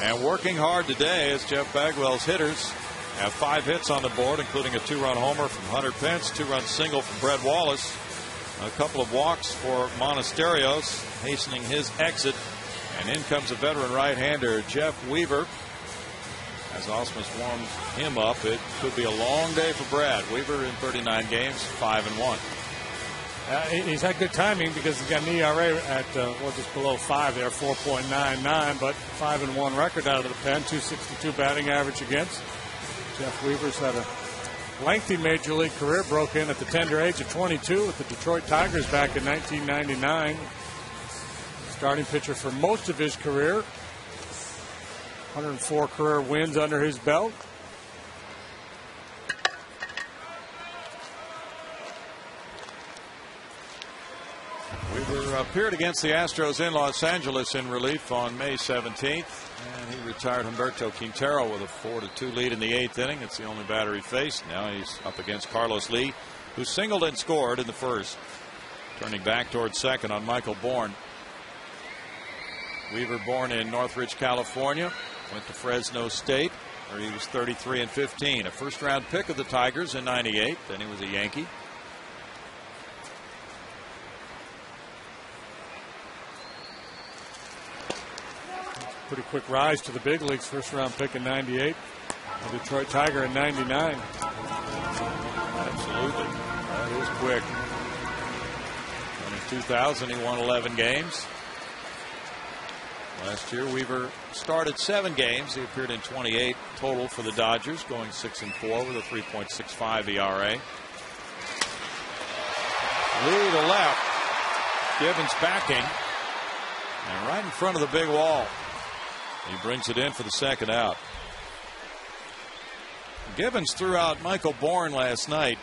And working hard today as Jeff Bagwell's hitters have 5 hits on the board, including a 2-run homer from Hunter Pence, 2-run single from Brett Wallace, a couple of walks for Monasterios, hastening his exit. And in comes a veteran right-hander, Jeff Weaver. As Ausmus warms him up, it could be a long day for Brad. Weaver in 39 games, 5-1. He's had good timing because he's got an ERA at just below 5 there, 4.99, but 5-1 record out of the pen, 262 batting average against. Jeff Weaver's had a lengthy major league career, broke in at the tender age of 22 with the Detroit Tigers back in 1999. Starting pitcher for most of his career, 104 career wins under his belt. Weaver appeared against the Astros in Los Angeles in relief on May 17th, and he retired Humberto Quintero with a 4-2 lead in the 8th inning. It's the only batter he faced. Now he's up against Carlos Lee, who singled and scored in the first, turning back towards second on Michael Bourne. Weaver, born in Northridge, California, went to Fresno State, where he was 33-15, a first-round pick of the Tigers in '98. Then he was a Yankee. Pretty quick rise to the big leagues, first-round pick in '98, a Detroit Tiger in '99. Absolutely, that is quick. And in 2000, he won 11 games. Last year, Weaver started 7 games. He appeared in 28 total for the Dodgers, going 6-4 with a 3.65 ERA. Lee to left. Gibbons backing. And right in front of the big wall. He brings it in for the second out. Gibbons threw out Michael Bourne last night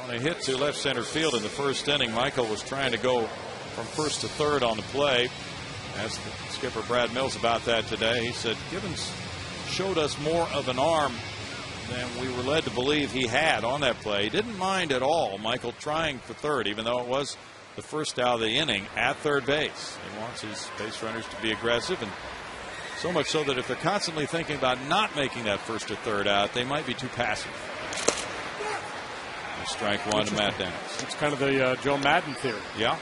on a hit to left center field in the first inning. Michael was trying to go from first to third on the play. Asked skipper Brad Mills about that today. He said Gibbons showed us more of an arm than we were led to believe he had on that play. He didn't mind at all Michael trying for third, even though it was the first out of the inning at third base. He wants his base runners to be aggressive, and so much so that if they're constantly thinking about not making that first or third out, they might be too passive. Strike one to Matt Downs. It's kind of the Joe Madden theory. Yeah.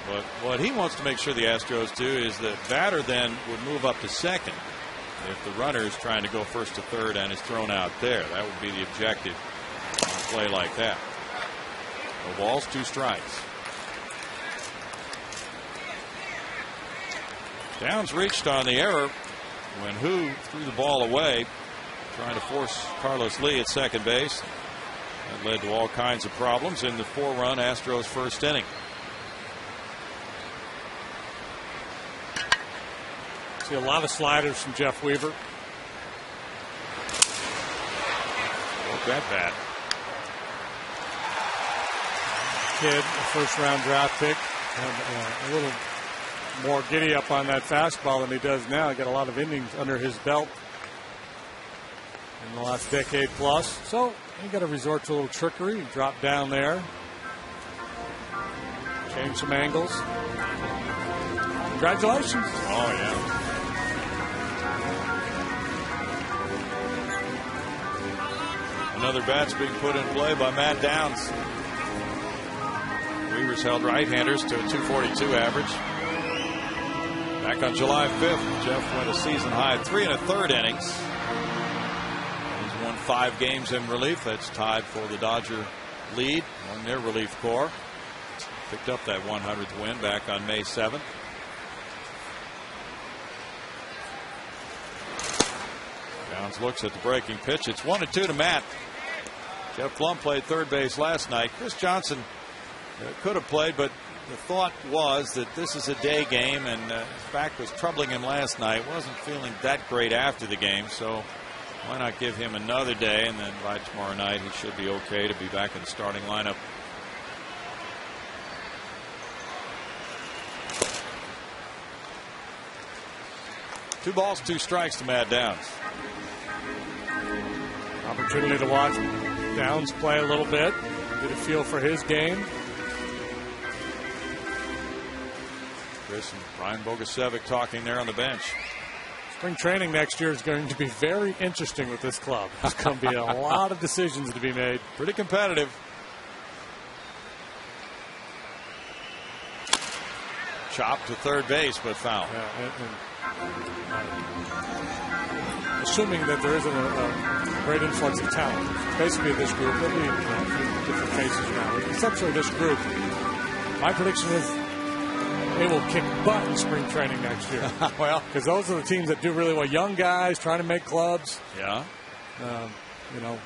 But what he wants to make sure the Astros do is that batter then would move up to second if the runner is trying to go first to third and is thrown out there. That would be the objective on a play like that. No balls, 2 strikes. Downs reached on the error when Hu threw the ball away, trying to force Carlos Lee at second base. That led to all kinds of problems in the 4-run Astros first inning. See a lot of sliders from Jeff Weaver. Broke that bat. Kid, a first-round draft pick, and a little more giddy up on that fastball than he does now. He got a lot of innings under his belt in the last decade plus. So he got to resort to a little trickery. He dropped down there, change some angles. Congratulations. Oh, yeah. Another bat's being put in play by Matt Downs. Weaver's held right-handers to a 242 average. Back on July 5th, Jeff went a season-high 3 1/3 innings. He's won 5 games in relief. That's tied for the Dodger lead on their relief corps. Picked up that 100th win back on May 7th. Downs looks at the breaking pitch. It's 1-2 to Matt. Jeff Blum played third base last night. Chris Johnson could have played, but the thought was that this is a day game, and his back was troubling him last night. Wasn't feeling that great after the game, so why not give him another day, and then by tomorrow night he should be okay to be back in the starting lineup. 2 balls, 2 strikes to Matt Downs. Opportunity to watch Downs play a little bit, get a feel for his game. Chris and Brian Bogusevic talking there on the bench. Spring training next year is going to be very interesting with this club. There's going to be a lot of decisions to be made. Pretty competitive. Chop to third base, but foul. Yeah, assuming that there isn't a great influx of talent, basically this group, there'll be a few different faces around. Essentially this group, my prediction is they will kick butt in spring training next year. Well, because those are the teams that do really well. Young guys trying to make clubs. Yeah. You know,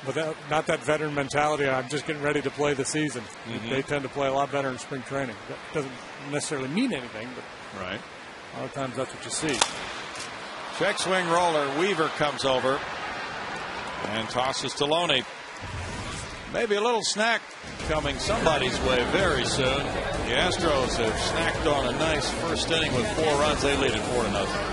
but not that veteran mentality. I'm just getting ready to play the season. Mm-hmm. They tend to play a lot better in spring training. That doesn't necessarily mean anything, but right. A lot of times that's what you see. Check swing roller. Weaver comes over and tosses to Loney. Maybe a little snack coming somebody's way very soon. The Astros have snacked on a nice first inning with 4 runs. They lead it 4-0.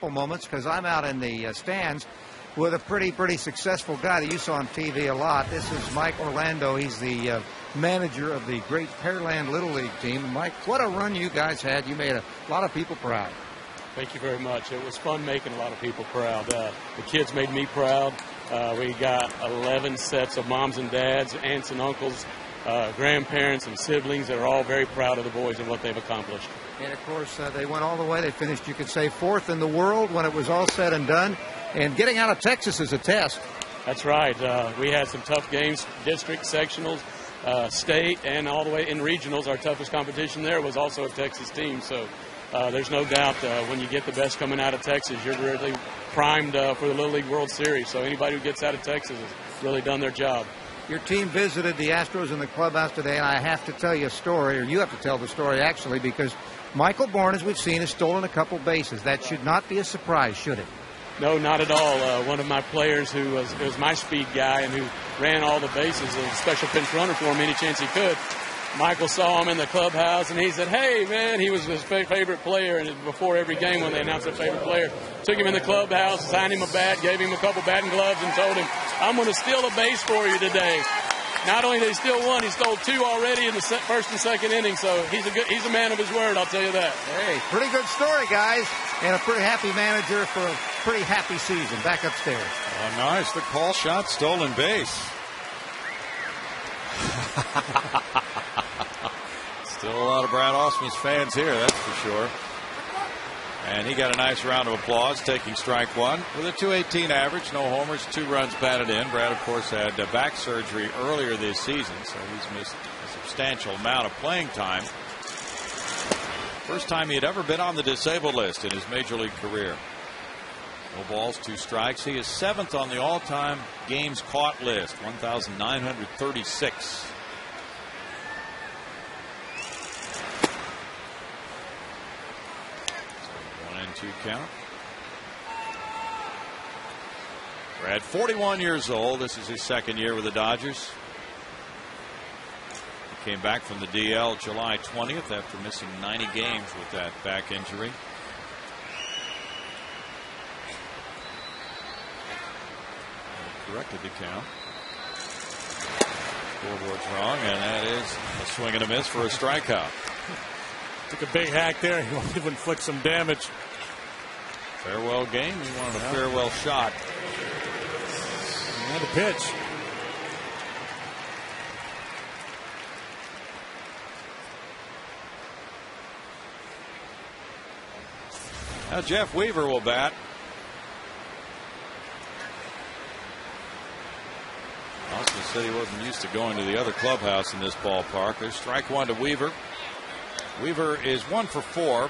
Moments because I'm out in the stands with a pretty successful guy that you saw on TV a lot. This is Mike Orlando. He's the manager of the great Pearland Little League team. Mike, what a run you guys had. You made a lot of people proud. Thank you very much. It was fun making a lot of people proud. The kids made me proud. We got 11 sets of moms and dads, aunts and uncles, grandparents and siblings that are all very proud of the boys and what they've accomplished. And, of course, they went all the way. They finished, you could say, 4th in the world when it was all said and done. And getting out of Texas is a test. That's right. We had some tough games, district, sectionals, state, and all the way in regionals. Our toughest competition there was also a Texas team. So there's no doubt when you get the best coming out of Texas, you're really primed for the Little League World Series. So anybody who gets out of Texas has really done their job. Your team visited the Astros in the clubhouse today, and I have to tell you a story, or you have to tell the story, actually, because Michael Bourne, as we've seen, has stolen a couple bases. That should not be a surprise, should it? No, not at all. One of my players who was my speed guy and who ran all the bases, a special pinch runner for him any chance he could. Michael saw him in the clubhouse, and he said, hey, man, he was his favorite player. And before every game when they announced their favorite player, took him in the clubhouse, signed him a bat, gave him a couple batting gloves, and told him, I'm going to steal a base for you today. Not only did he steal one, he stole 2 already in the first and second inning. So he's a man of his word, I'll tell you that. Hey, pretty good story, guys, and a pretty happy manager for a pretty happy season. Back upstairs. Oh, nice. The call shot, stolen base. Still a lot of Brad Osmus fans here, that's for sure. And he got a nice round of applause, taking strike one with a .218 average, no homers, 2 runs batted in. Brad, of course, had back surgery earlier this season, so he's missed a substantial amount of playing time. First time he had ever been on the disabled list in his major league career. No balls, 2 strikes. He is 7th on the all-time games caught list, 1,936. 1-2 count. Brad, 41 years old. This is his second year with the Dodgers. He came back from the DL July 20th after missing 90 games with that back injury. Corrected the count. Scoreboard's wrong, and that is a swing and a miss for a strikeout. Took a big hack there. He wanted to inflict some damage. Farewell game. He wanted a farewell shot. And a pitch. Now Jeff Weaver will bat. Austin said he wasn't used to going to the other clubhouse in this ballpark. There's strike one to Weaver. Weaver is 1 for 4.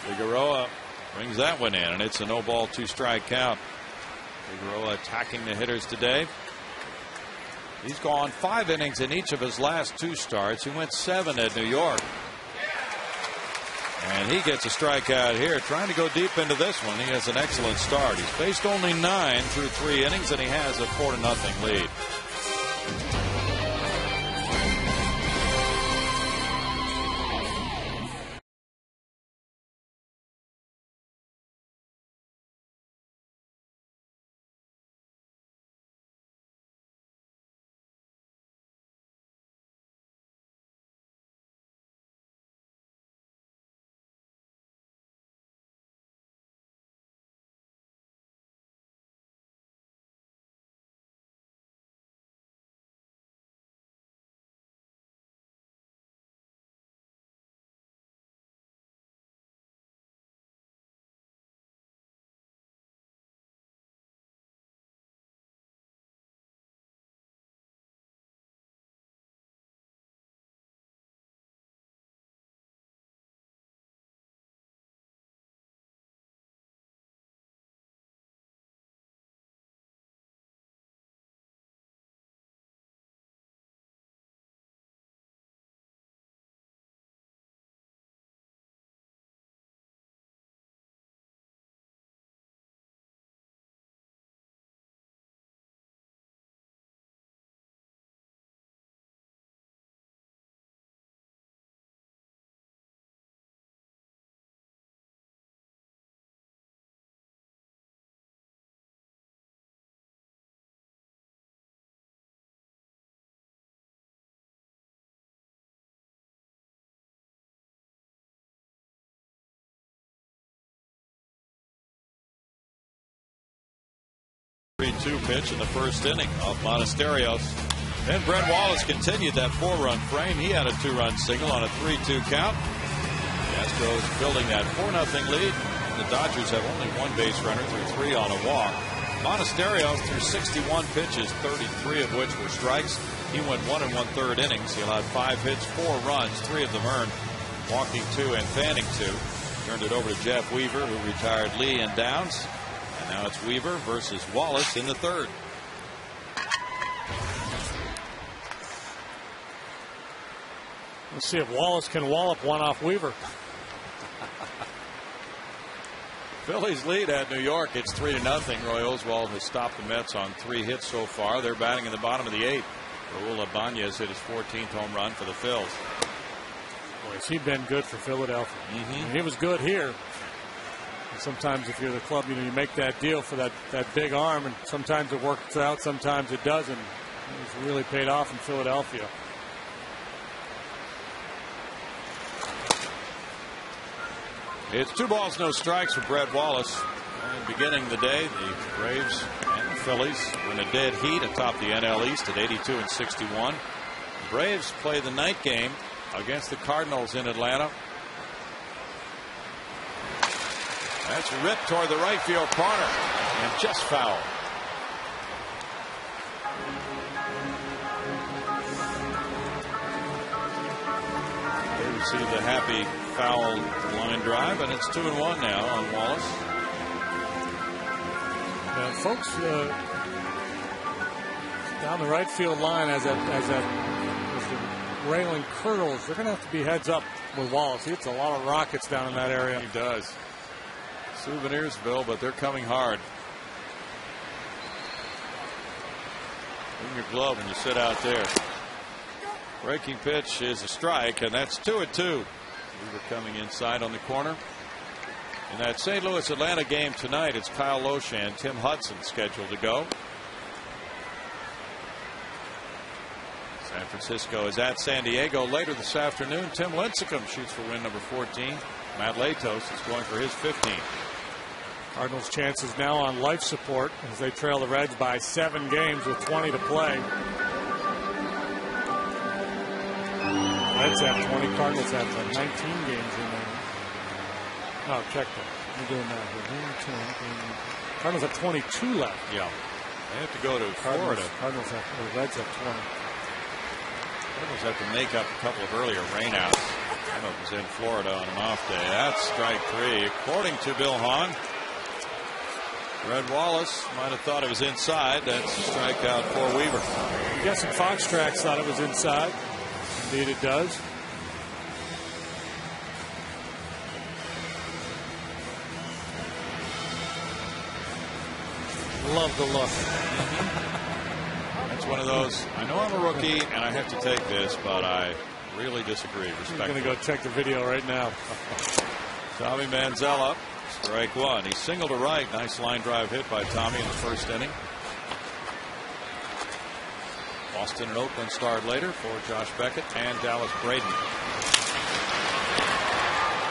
Figueroa brings that one in, and it's a no ball, 2 strike count. Figueroa attacking the hitters today. He's gone 5 innings in each of his last 2 starts. He went 7 at New York. And he gets a strikeout here, trying to go deep into this one. He has an excellent start. He's faced only 9 through 3 innings, and he has a 4-0 lead. Two pitch in the first inning of Monasterio. Then Brett Wallace continued that 4-run frame. He had a 2-run single on a 3-2 count. The Astros building that 4-0 lead. The Dodgers have only 1 base runner through 3 on a walk. Monasterio threw 61 pitches, 33 of which were strikes. He went 1 1/3 innings. He allowed 5 hits, 4 runs, 3 of them earned, walking 2 and fanning 2. Turned it over to Jeff Weaver, who retired Lee and Downs. And now it's Weaver versus Wallace in the 3rd. Let's see if Wallace can wallop one off Weaver. Phillies lead at New York. It's 3-0. Roy Oswalt has stopped the Mets on 3 hits so far. They're batting in the bottom of the 8th. Raul Ibanez hit his 14th home run for the Phils. Boy, has he been good for Philadelphia. He was good here. And sometimes if you're the club, you make that deal for that big arm, and sometimes it works out, sometimes it doesn't. It's really paid off in Philadelphia. It's 2 balls, no strikes for Brett Wallace. And beginning the day, the Braves and the Phillies win a dead heat atop the NL East at 82-61. Braves play the night game against the Cardinals in Atlanta. That's ripped toward the right field corner and just foul. They receive the happy foul line drive, and it's 2-1 now on Wallace. Now, folks, down the right field line as the railing curls, they're going to have to be heads up with Wallace. He hits a lot of rockets down in that area. He does. Souvenirsville, but they're coming hard. Bring your glove when you sit out there. Breaking pitch is a strike, and that's 2-2. We were coming inside on the corner. In that St. Louis Atlanta game tonight, it's Kyle Loshan, Tim Hudson scheduled to go. San Francisco is at San Diego later this afternoon. Tim Lincecum shoots for win number 14. Matt Latos is going for his 15th. Cardinals' chances now on life support as they trail the Reds by 7 games with 20 to play. Reds have 20. Cardinals have 19 games in there. No, check that. I'm doing that here. Cardinals have 22 left. Yeah. They have to go to Florida. Cardinals have, the Reds have 20. Cardinals have to make up a couple of earlier rainouts. One of them was in Florida on an off day. That's strike 3. According to Bill Hahn, Red Wallace might have thought it was inside. That's strikeout for Weaver. I'm guessing Fox Tracks thought it was inside. Indeed it does. Love the look. That's one of those, I know I'm a rookie and I have to take this, but I really disagree. I'm going to go check the video right now. Tommy Manzella, strike 1. He singled to right. Nice line drive hit by Tommy in the first inning. Boston and Oakland starred later for Josh Beckett and Dallas Braden.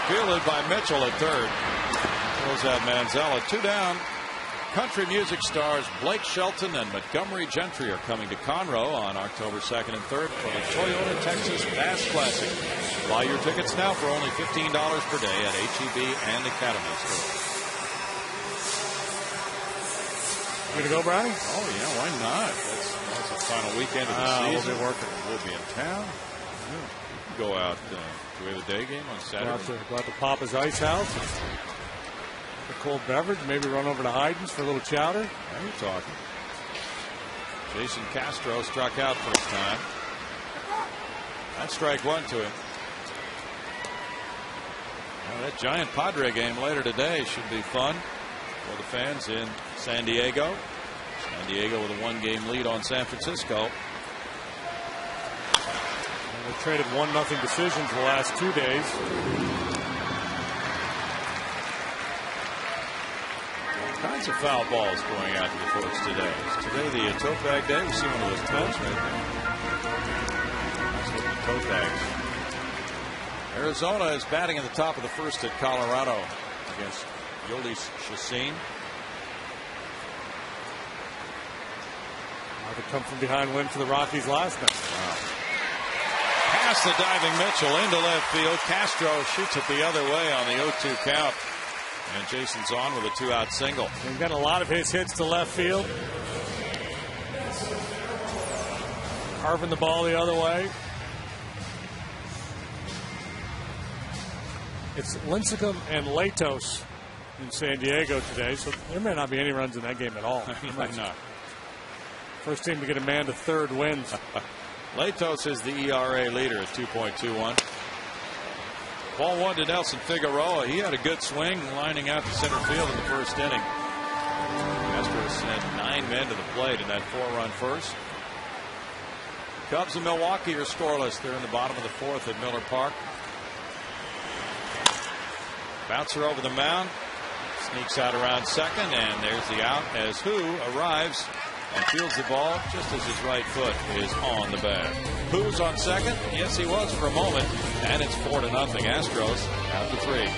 Fielded by Mitchell at third. Throws out Manzella. 2 down. Country music stars Blake Shelton and Montgomery Gentry are coming to Conroe on October 2nd and 3rd for the Toyota Texas Bass Classic. Buy your tickets now for only $15 per day at H-E-B and Academy stores. You gonna go, Brownie? Oh yeah, why not? That's the final weekend of the season. We'll be working. We'll be in town. Yeah. You can go out. Do we have a day game on Saturday? Go out to Papa's Ice House. A cold beverage, maybe run over to Hayden's for a little chowder. Now you're talking. Jason Castro struck out first time. That's strike 1 to him. Well, that giant Padre game later today should be fun for the fans in San Diego. San Diego with a 1-game lead on San Francisco. And they traded 1-0 decisions the last 2 days. Kinds of foul balls going out to the courts today. Is today the toe bag day? We see one of those toes right there. That's what the toe bags. Arizona is batting in the top of the first at Colorado against Yolis Chassin. The come from behind win for the Rockies last night. Wow. Past the diving Mitchell into left field. Castro shoots it the other way on the 0-2 count. And Jason's on with a 2-out single. He got a lot of his hits to left field. Carving the ball the other way. It's Lincecum and Latos in San Diego today, so there may not be any runs in that game at all. Might not. First team to get a man to third wins. Latos is the ERA leader at 2.21. Ball 1 to Nelson Figueroa. He had a good swing lining out to center field in the first inning. Astros sent 9 men to the plate in that 4-run first. Cubs and Milwaukee are scoreless. They're in the bottom of the 4th at Miller Park. Bouncer over the mound. Sneaks out around second, and there's the out as Who arrives and fields the ball just as his right foot is on the bag. Who's on second? Yes, he was for a moment. And it's 4-0. Astros out to 3.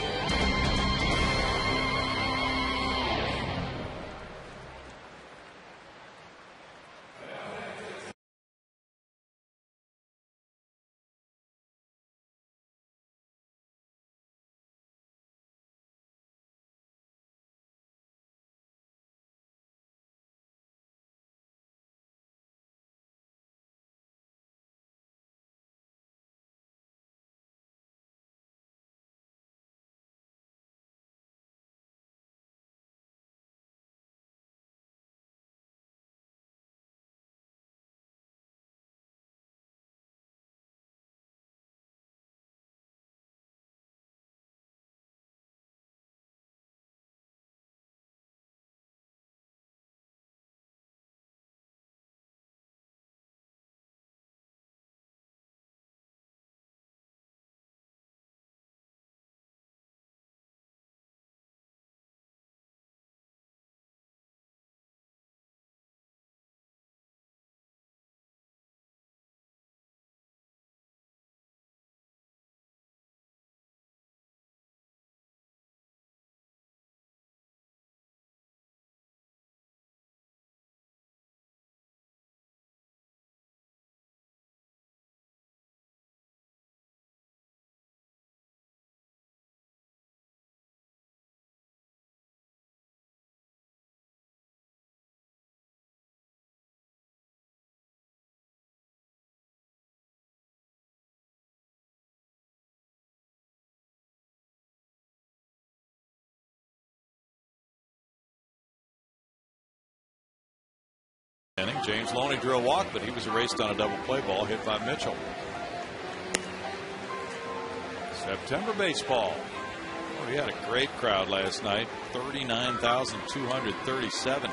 inning. James Loney drew a walk, but he was erased on a double play ball hit by Mitchell. September baseball. Oh, we had a great crowd last night. 39,237.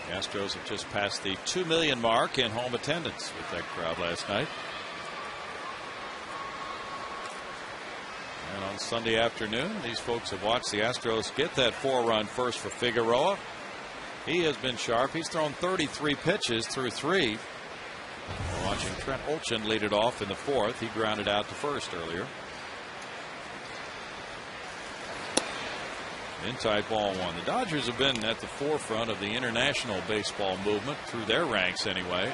The Astros have just passed the 2 million mark in home attendance with that crowd last night. And on Sunday afternoon, these folks have watched the Astros get that 4-run first for Figueroa. He has been sharp. He's thrown 33 pitches through 3. We're watching Trent Olchen lead it off in the 4th. He grounded out to first earlier. In tight ball 1. The Dodgers have been at the forefront of the international baseball movement through their ranks anyway.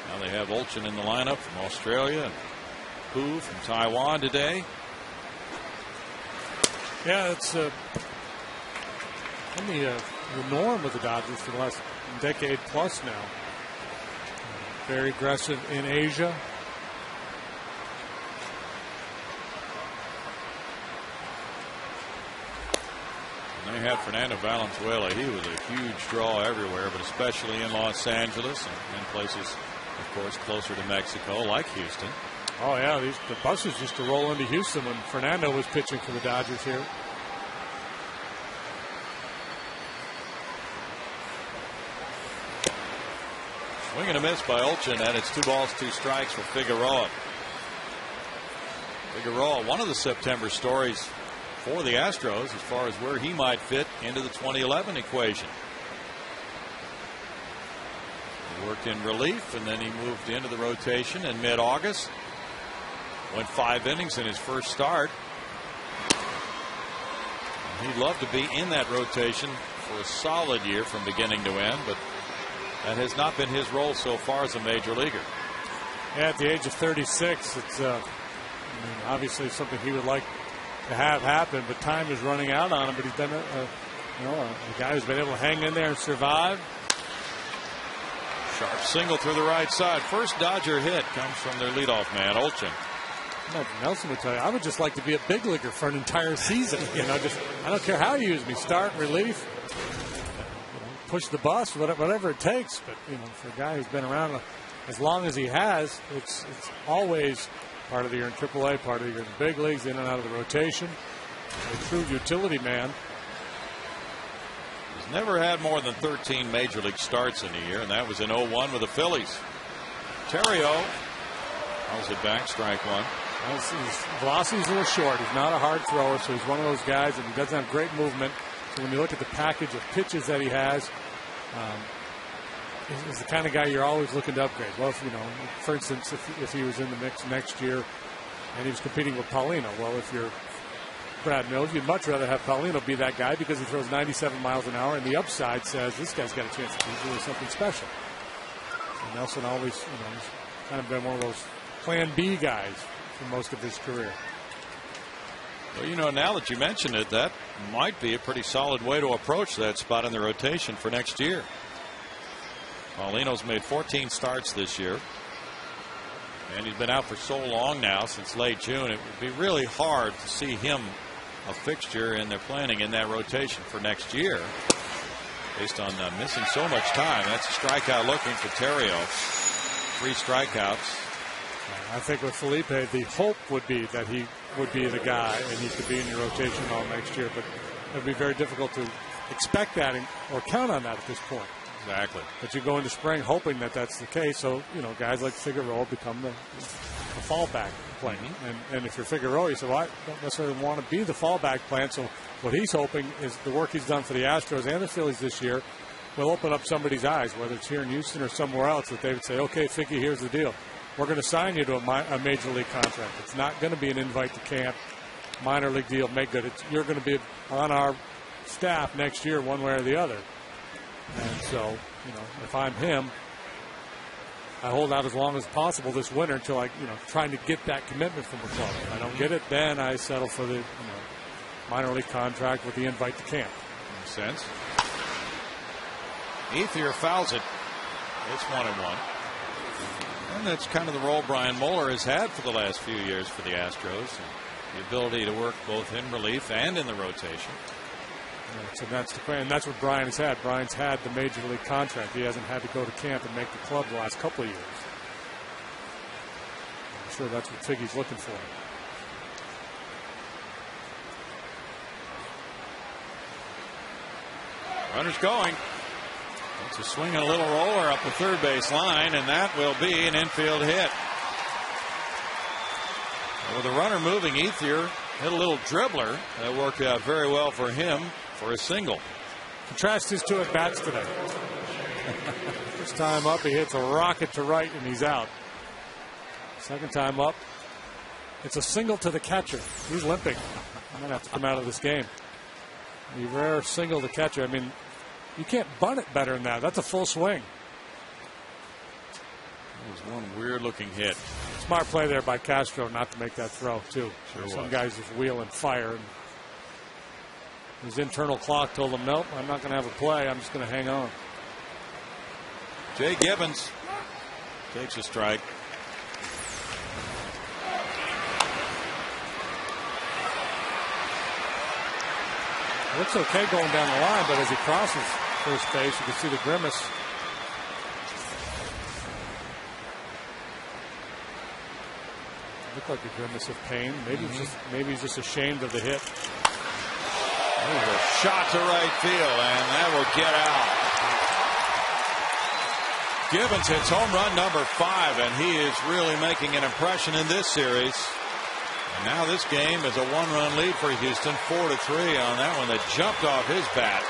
Now they have Olchen in the lineup from Australia and Hu from Taiwan today. Yeah, it's the norm with the Dodgers for the last decade plus now. Very aggressive in Asia. And they had Fernando Valenzuela. He was a huge draw everywhere, but especially in Los Angeles and places, of course, closer to Mexico, like Houston. Oh, yeah, the buses used to roll into Houston when Fernando was pitching for the Dodgers here. Swing and a miss by Olchen, and it's 2 balls, 2 strikes for Figueroa. Figueroa, one of the September stories for the Astros as far as where he might fit into the 2011 equation. He worked in relief, and then he moved into the rotation in mid-August. Went 5 innings in his first start. He'd love to be in that rotation for a solid year from beginning to end, but that has not been his role so far as a major leaguer. Yeah, at the age of 36, it's obviously something he would like to have happen, but time is running out on him. But he's been a guy who's been able to hang in there and survive. Sharp single through the right side. First Dodger hit comes from their leadoff man, Olchen. Nelson would tell you, I would just like to be a big leaguer for an entire season. I don't care how you use me, start, relief, push the bus, whatever it takes. But for a guy who's been around as long as he has, it's always part of the year in AAA, part of the year in the big leagues, in and out of the rotation. A true utility man. He's never had more than 13 major league starts in a year, and that was in 01 with the Phillies. Terrio how's it back, strike 1. His velocity's a little short. He's not a hard thrower, so he's one of those guys, and he doesn't have great movement. So when you look at the package of pitches that he has, he's the kind of guy you're always looking to upgrade. Well, for instance, if he was in the mix next year and he was competing with Paulino, well, if you're Brad Mills, you'd much rather have Paulino be that guy because he throws 97 miles an hour, and the upside says this guy's got a chance to be doing something special. And Nelson always, he's kind of been one of those Plan B guys for most of his career. Well, now that you mention it, that might be a pretty solid way to approach that spot in the rotation for next year. Paulino's made 14 starts this year, and he's been out for so long now, since late June. It would be really hard to see him a fixture in their planning in that rotation for next year, based on missing so much time. That's a strikeout looking for Terrio. 3 strikeouts. I think with Felipe, the hope would be that he would be the guy and he could be in your rotation all next year, but it would be very difficult to expect that or count on that at this point. Exactly. But you go into spring hoping that that's the case, so guys like Figueroa become the fallback plan. Mm-hmm. And if you're Figueroa, you say, well, I don't necessarily want to be the fallback plan. So what he's hoping is the work he's done for the Astros and the Phillies this year will open up somebody's eyes, whether it's here in Houston or somewhere else, that they would say, okay, Figgy, here's the deal. We're going to sign you to a major league contract. It's not going to be an invite to camp, minor league deal, make good. You're going to be on our staff next year one way or the other. And so, if I'm him, I hold out as long as possible this winter until trying to get that commitment from the club. If I don't get it, then I settle for the minor league contract with the invite to camp. Makes sense. Ethier fouls it. It's 1-1. And that's kind of the role Brian Moeller has had for the last few years for the Astros. The ability to work both in relief and in the rotation. So that's what Brian has had. Brian's had the major league contract. He hasn't had to go to camp and make the club the last couple of years. I'm sure that's what Figgy's looking for. Runner's going. It's a swing and a little roller up the third base line, and that will be an infield hit. With the runner moving, Ethier hit a little dribbler. That worked out very well for him for a single. Contrast his two at-bats today. First time up, he hits a rocket to right, and he's out. Second time up, it's a single to the catcher. He's limping. I'm going to have to come out of this game. A rare single to catcher. I mean, you can't bunt it better than that. That's a full swing. That was one weird-looking hit. Smart play there by Castro not to make that throw, too. Sure Some was. guys just wheel and fire. And his internal clock told him, nope, I'm not going to have a play. I'm just going to hang on. Jay Gibbons takes a strike. Looks okay going down the line, but as he crosses first base, you can see the grimace. Looked like a grimace of pain. Maybe he's just ashamed of the hit. There's a shot to right field, and that will get out. Gibbons hits home run number 5, and he is really making an impression in this series. And now this game is a 1-run lead for Houston, 4-3 on that one that jumped off his bat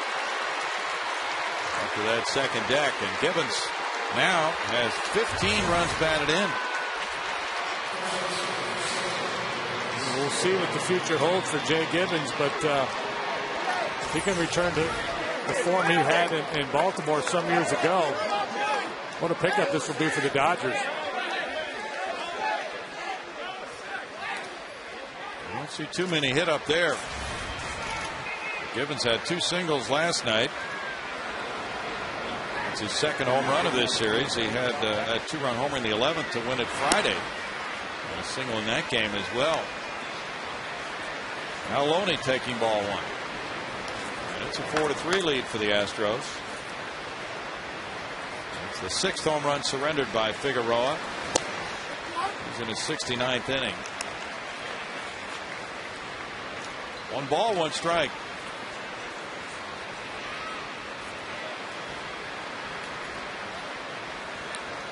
after that second deck. And Gibbons now has 15 runs batted in. We'll see what the future holds for Jay Gibbons, but if he can return to the form he had in Baltimore some years ago, what a pickup this will be for the Dodgers. I don't see too many hit up there. Gibbons had 2 singles last night. It's his second home run of this series. He had a 2-run homer in the 11th to win it Friday. And a single in that game as well. Now Loney taking ball 1. And it's a 4-3 lead for the Astros. It's the 6th home run surrendered by Figueroa. He's in his 69th inning. 1 ball, 1 strike.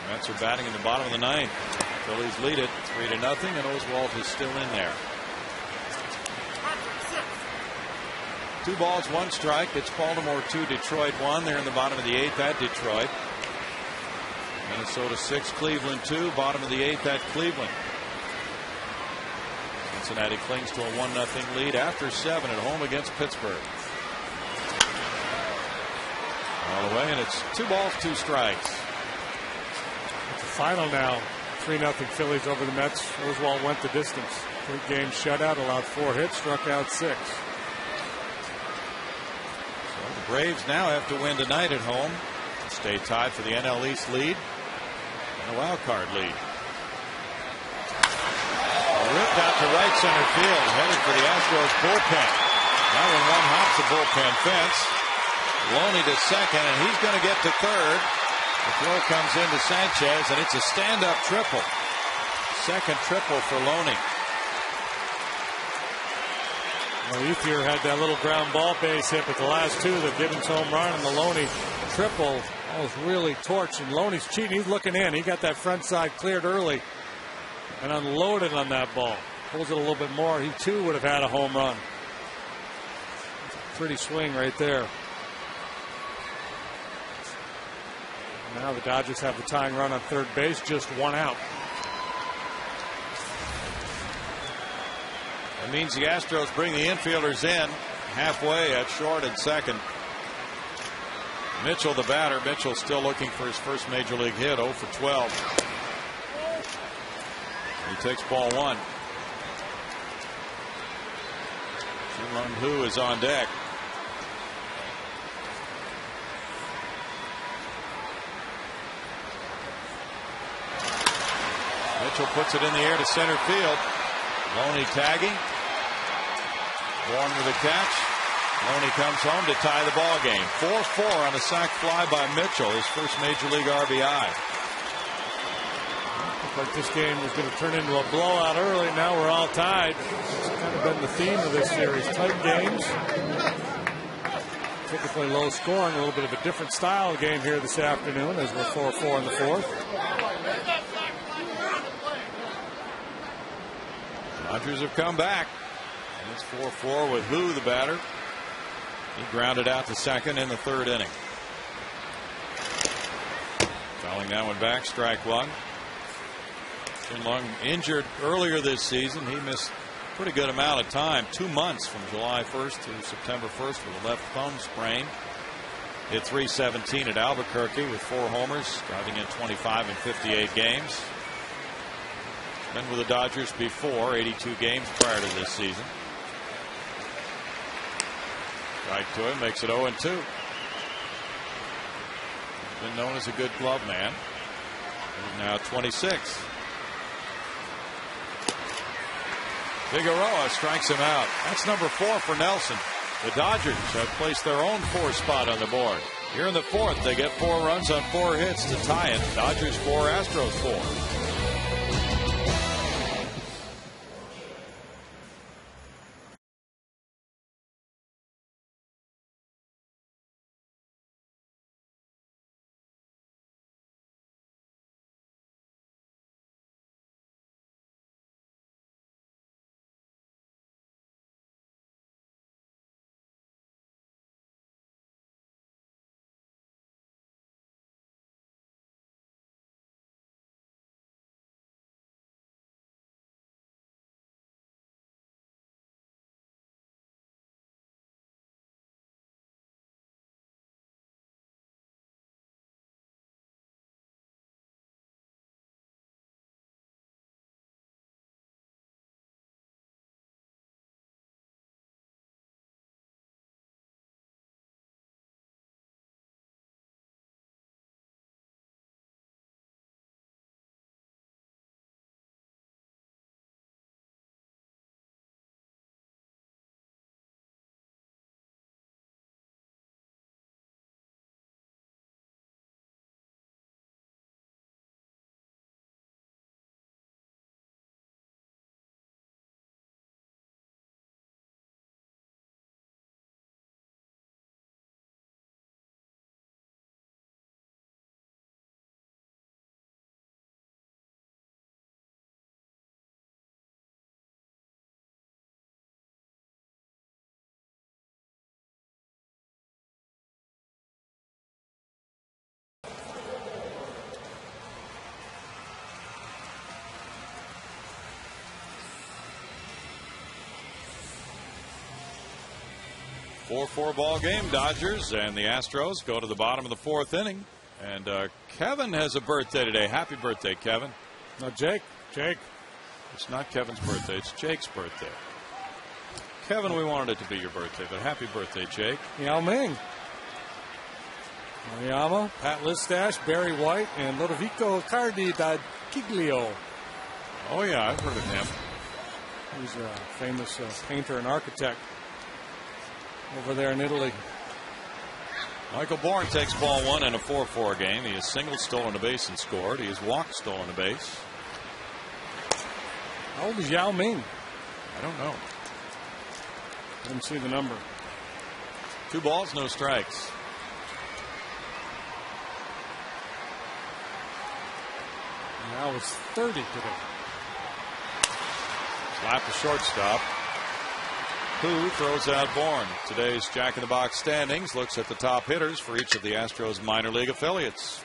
Mets are batting in the bottom of the 9th. Phillies lead it 3-0, and Oswalt is still in there. 2 balls, 1 strike. It's Baltimore 2, Detroit 1. They're in the bottom of the 8th at Detroit. Minnesota 6, Cleveland 2. Bottom of the 8th at Cleveland. Cincinnati clings to a 1-0 lead after 7 at home against Pittsburgh. All the way, and it's 2 balls, 2 strikes. It's the final now. 3-0 Phillies over the Mets. Oswalt went the distance. 3-game shutout, allowed 4 hits, struck out 6. So the Braves now have to win tonight at home to stay tied for the NL East lead and a wild card lead. Ripped out to right center field, headed for the Astros bullpen. That one hops the bullpen fence. Loney to second, and he's going to get to third. The throw comes into Sanchez, and it's a stand-up triple. Second triple for Loney. Well, Ethier had that little ground ball base hit, but the last 2, the Gibbons home run and the Loney triple, was really torched. And Loney's cheating. He's looking in. He got that front side cleared early and unloaded on that ball. Pulls it a little bit more. He too would have had a home run. Pretty swing right there. Now the Dodgers have the tying run on third base, just 1 out. That means the Astros bring the infielders in halfway at short and second. Mitchell the batter. Mitchell still looking for his first major league hit, 0 for 12. He takes ball 1. LAN AT HOU is on deck. Mitchell puts it in the air to center field. Loney tagging. Bourne with a catch. Loney comes home to tie the ball game. 4-4 on a sac fly by Mitchell, his first major league RBI. Looked like this game was going to turn into a blowout early. Now we're all tied. It's kind of been the theme of this series. Tight games. Typically low scoring. A little bit of a different style of game here this afternoon as we're 4-4 in the fourth. Dodgers have come back. And it's 4-4 with Hu, the batter. He grounded out to second in the third inning. Fouling that one back, strike one. Jin Lung injured earlier this season. He missed a pretty good amount of time, 2 months from July 1st to September 1st with a left thumb sprain. Hit .317 at Albuquerque with 4 homers, driving in 25 in 58 games. Been with the Dodgers before, 82 games prior to this season. Right to him, makes it 0-2. He's been known as a good glove man. He's now 26. Figueroa strikes him out. That's number 4 for Nelson. The Dodgers have placed their own 4th spot on the board. Here in the fourth, they get 4 runs on 4 hits to tie it. Dodgers 4, Astros 4. A 4-4 ball game. Dodgers and the Astros go to the bottom of the 4th inning. And Kevin has a birthday today. Happy birthday, Kevin. No, Jake. It's not Kevin's birthday. It's Jake's birthday. Kevin, we wanted it to be your birthday, but happy birthday, Jake. Yao Ming. Mariyama, Pat Listash, Barry White, and Ludovico Cardi da Giglio. Oh, yeah, I've heard of him. He's a famous painter and architect over there in Italy. Michael Bourne takes ball 1 in a 4-4 game. He has singled, stolen a base, and scored. He has walked, stolen a base. How old is Yao Ming? I don't know. Didn't see the number. 2 balls, no strikes. Now it's 30 today. Slap the shortstop. Who throws out Bourne. Today's Jack in the Box standings looks at the top hitters for each of the Astros minor league affiliates.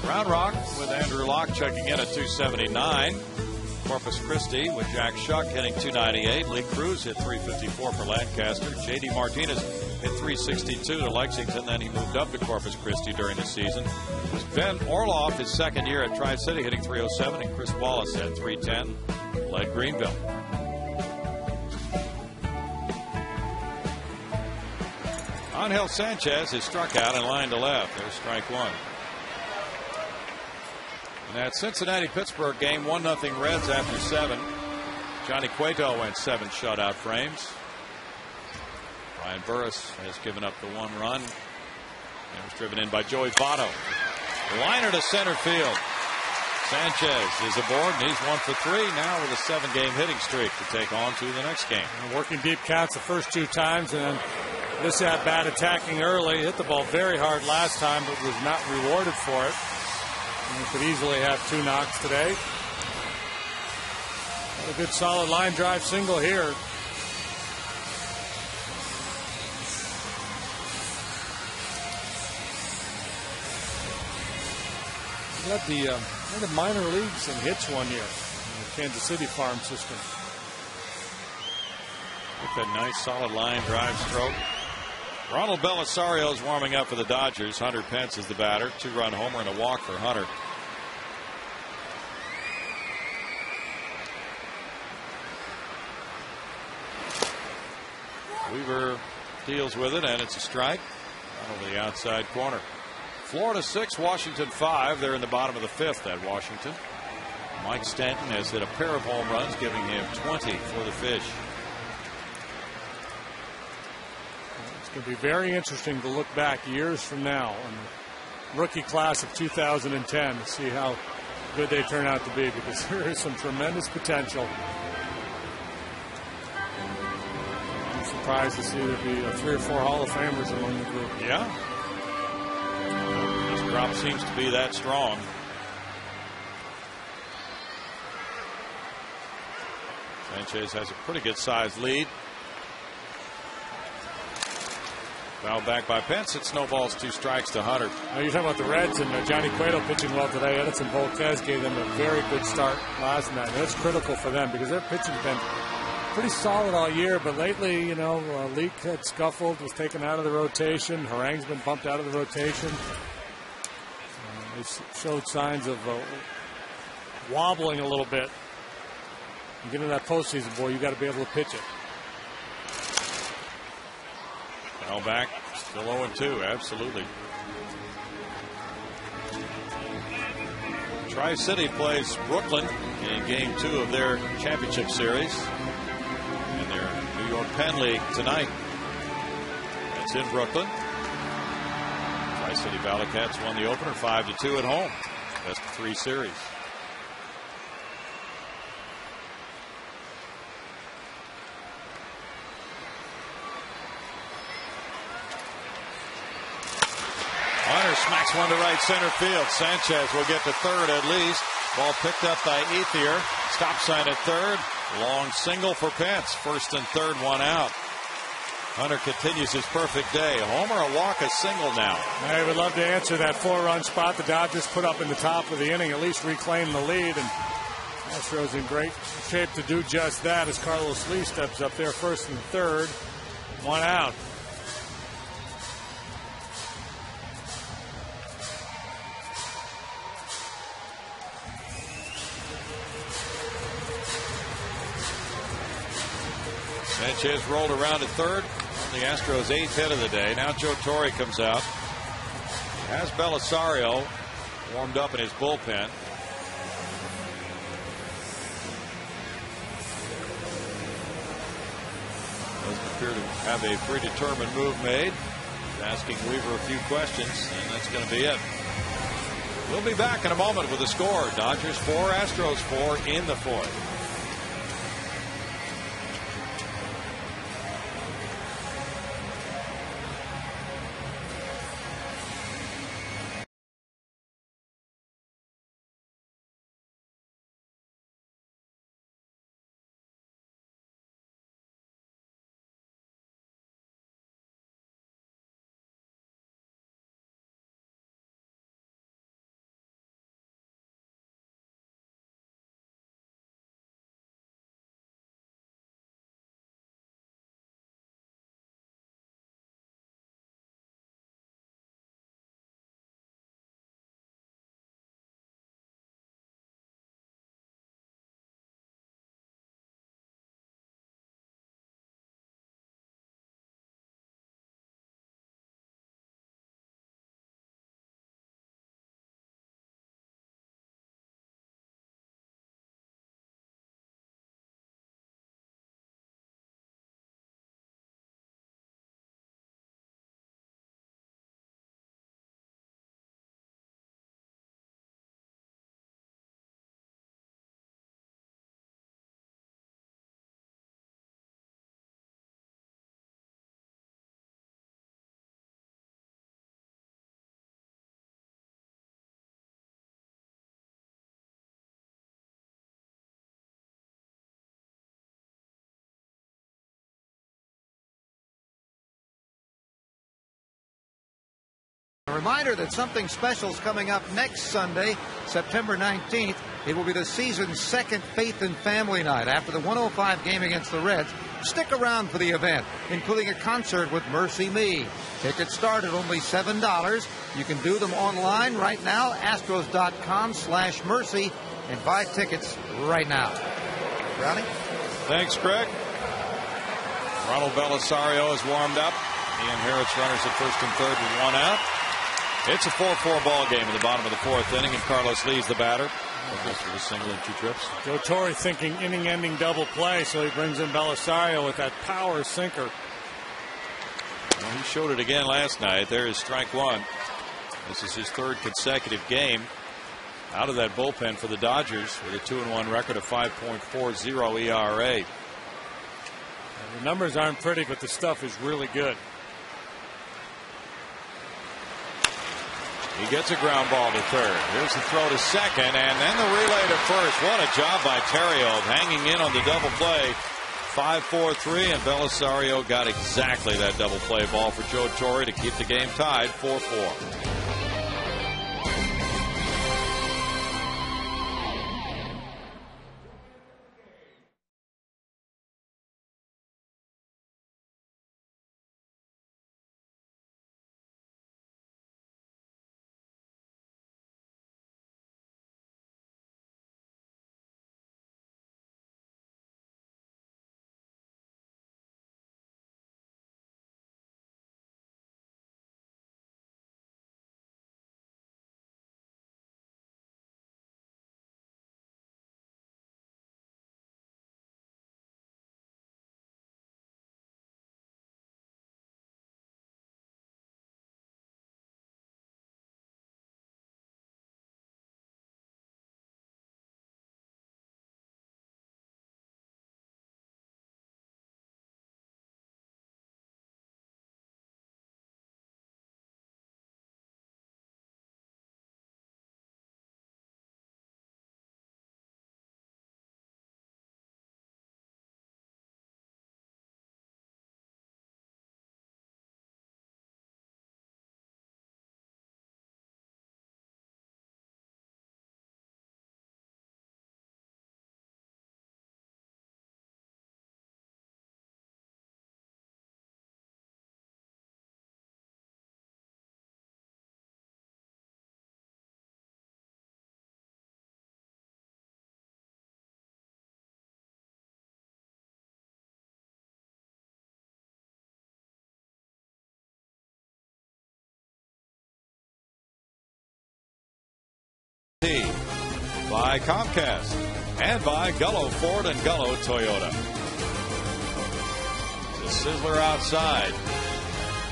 Round Rock with Andrew Locke checking in at 279. Corpus Christi with Jack Shuck hitting 298. Lee Cruz hit 354 for Lancaster. J.D. Martinez hit 362 to Lexington. Then he moved up to Corpus Christi during the season. It was Ben Orloff, his second year at Tri-City, hitting 307. And Chris Wallace at 310. Led Greenville. Angel Sanchez is struck out and line to left. There's strike 1. In that Cincinnati-Pittsburgh game, 1-0 Reds after 7. Johnny Cueto went 7 shutout frames. Ryan Burris has given up the 1 run. It was driven in by Joey Votto. Liner to center field. Sanchez is aboard, and he's 1 for 3 now with a 7-game hitting streak to take on to the next game. Working deep counts the first 2 times, and then this at-bat attacking early. Hit the ball very hard last time, but was not rewarded for it. And he could easily have 2 knocks today. A good solid line drive single here. He led the minor leagues in hits one year in the Kansas City farm system. With a nice solid line drive stroke. Ronald Belisario is warming up for the Dodgers. Hunter Pence is the batter. 2-run homer and a walk for Hunter. Weaver deals with it, and it's a strike. Right over the outside corner. Florida 6, Washington 5. They're in the bottom of the 5th at Washington. Mike Stanton has hit a pair of home runs, giving him 20 for the Fish. It's going to be very interesting to look back years from now on the rookie class of 2010 to see how good they turn out to be, because there is some tremendous potential. I'm surprised to see there be 3 or 4 Hall of Famers among the group. Yeah. This crop seems to be that strong. Sanchez has a pretty good sized lead. Foul back by Pence. It snowballs 2 strikes to Hunter. Now you're talking about the Reds and Johnny Cueto pitching well today. Edison Volquez gave them a very good start last night. And that's critical for them because their pitching's been pretty solid all year. But lately, Leak had scuffled, was taken out of the rotation. Harang's been bumped out of the rotation. They showed signs of wobbling a little bit. You get into that postseason, boy, you got to be able to pitch it. Foul back, still 0-2, absolutely. Tri-City plays Brooklyn in Game 2 of their championship series in their New York Penn League tonight. That's in Brooklyn. Tri-City Valley Cats won the opener 5-2 at home. Best of 3 series. Hunter smacks one to right center field. Sanchez will get to third at least. Ball picked up by Ethier. Stop sign at third. Long single for Pence. First and third, 1 out. Hunter continues his perfect day. A homer, a walk, a single now. I would love to answer that 4-run spot the Dodgers put up in the top of the inning, at least reclaim the lead. And Astros in great shape to do just that as Carlos Lee steps up there first and third. 1 out. Sanchez rolled around at third. The Astros' 8th hit of the day. Now Joe Torre comes out. Has Belisario warmed up in his bullpen. Doesn't appear to have a predetermined move made. Asking Weaver a few questions, and that's going to be it. We'll be back in a moment with the score. Dodgers 4, Astros 4 in the 4th. A reminder that something special is coming up next Sunday, September 19th. It will be the season's second Faith and Family Night after the 105 game against the Reds. Stick around for the event, including a concert with Mercy Me. Tickets start at only $7. You can do them online right now, astros.com/mercy, and buy tickets right now. Brownie? Thanks, Craig. Ronald Belisario is warmed up. He inherits runners at first and third with one out. It's a 4-4 ball game in the bottom of the fourth inning, and Carlos Lee's the batter. This was a single and 2 trips. Joe Torre thinking inning-ending double play, so he brings in Belisario with that power sinker. Well, he showed it again last night. There is strike one. This is his third consecutive game out of that bullpen for the Dodgers with a 2-1 record of 5.40 ERA. The numbers aren't pretty, but the stuff is really good. He gets a ground ball to third. Here's the throw to second, and then the relay to first. What a job by Theriot, hanging in on the double play. 5-4-3, and Belisario got exactly that double play ball for Joe Torre to keep the game tied 4-4. By Comcast and by Gullo Ford and Gullo Toyota. The sizzler outside.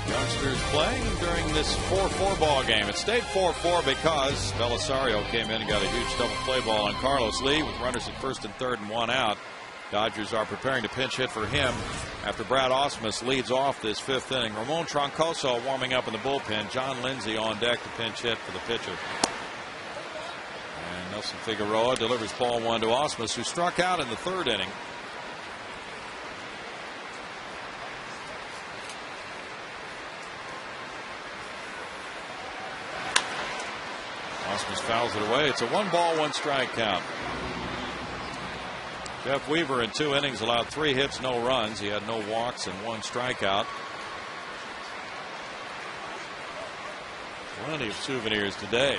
Youngsters playing during this 4-4 ball game. It stayed 4-4 because Belisario came in and got a huge double play ball on Carlos Lee with runners at first and third and one out. Dodgers are preparing to pinch hit for him after Brad Ausmus leads off this fifth inning. Ramon Troncoso warming up in the bullpen. John Lindsay on deck to pinch hit for the pitcher. Nelson Figueroa delivers ball one to Ausmus, who struck out in the third inning. Ausmus fouls it away. It's a 1-ball, 1-strike count. Jeff Weaver in 2 innings allowed 3 hits, no runs. He had no walks and 1 strikeout. Plenty of souvenirs today.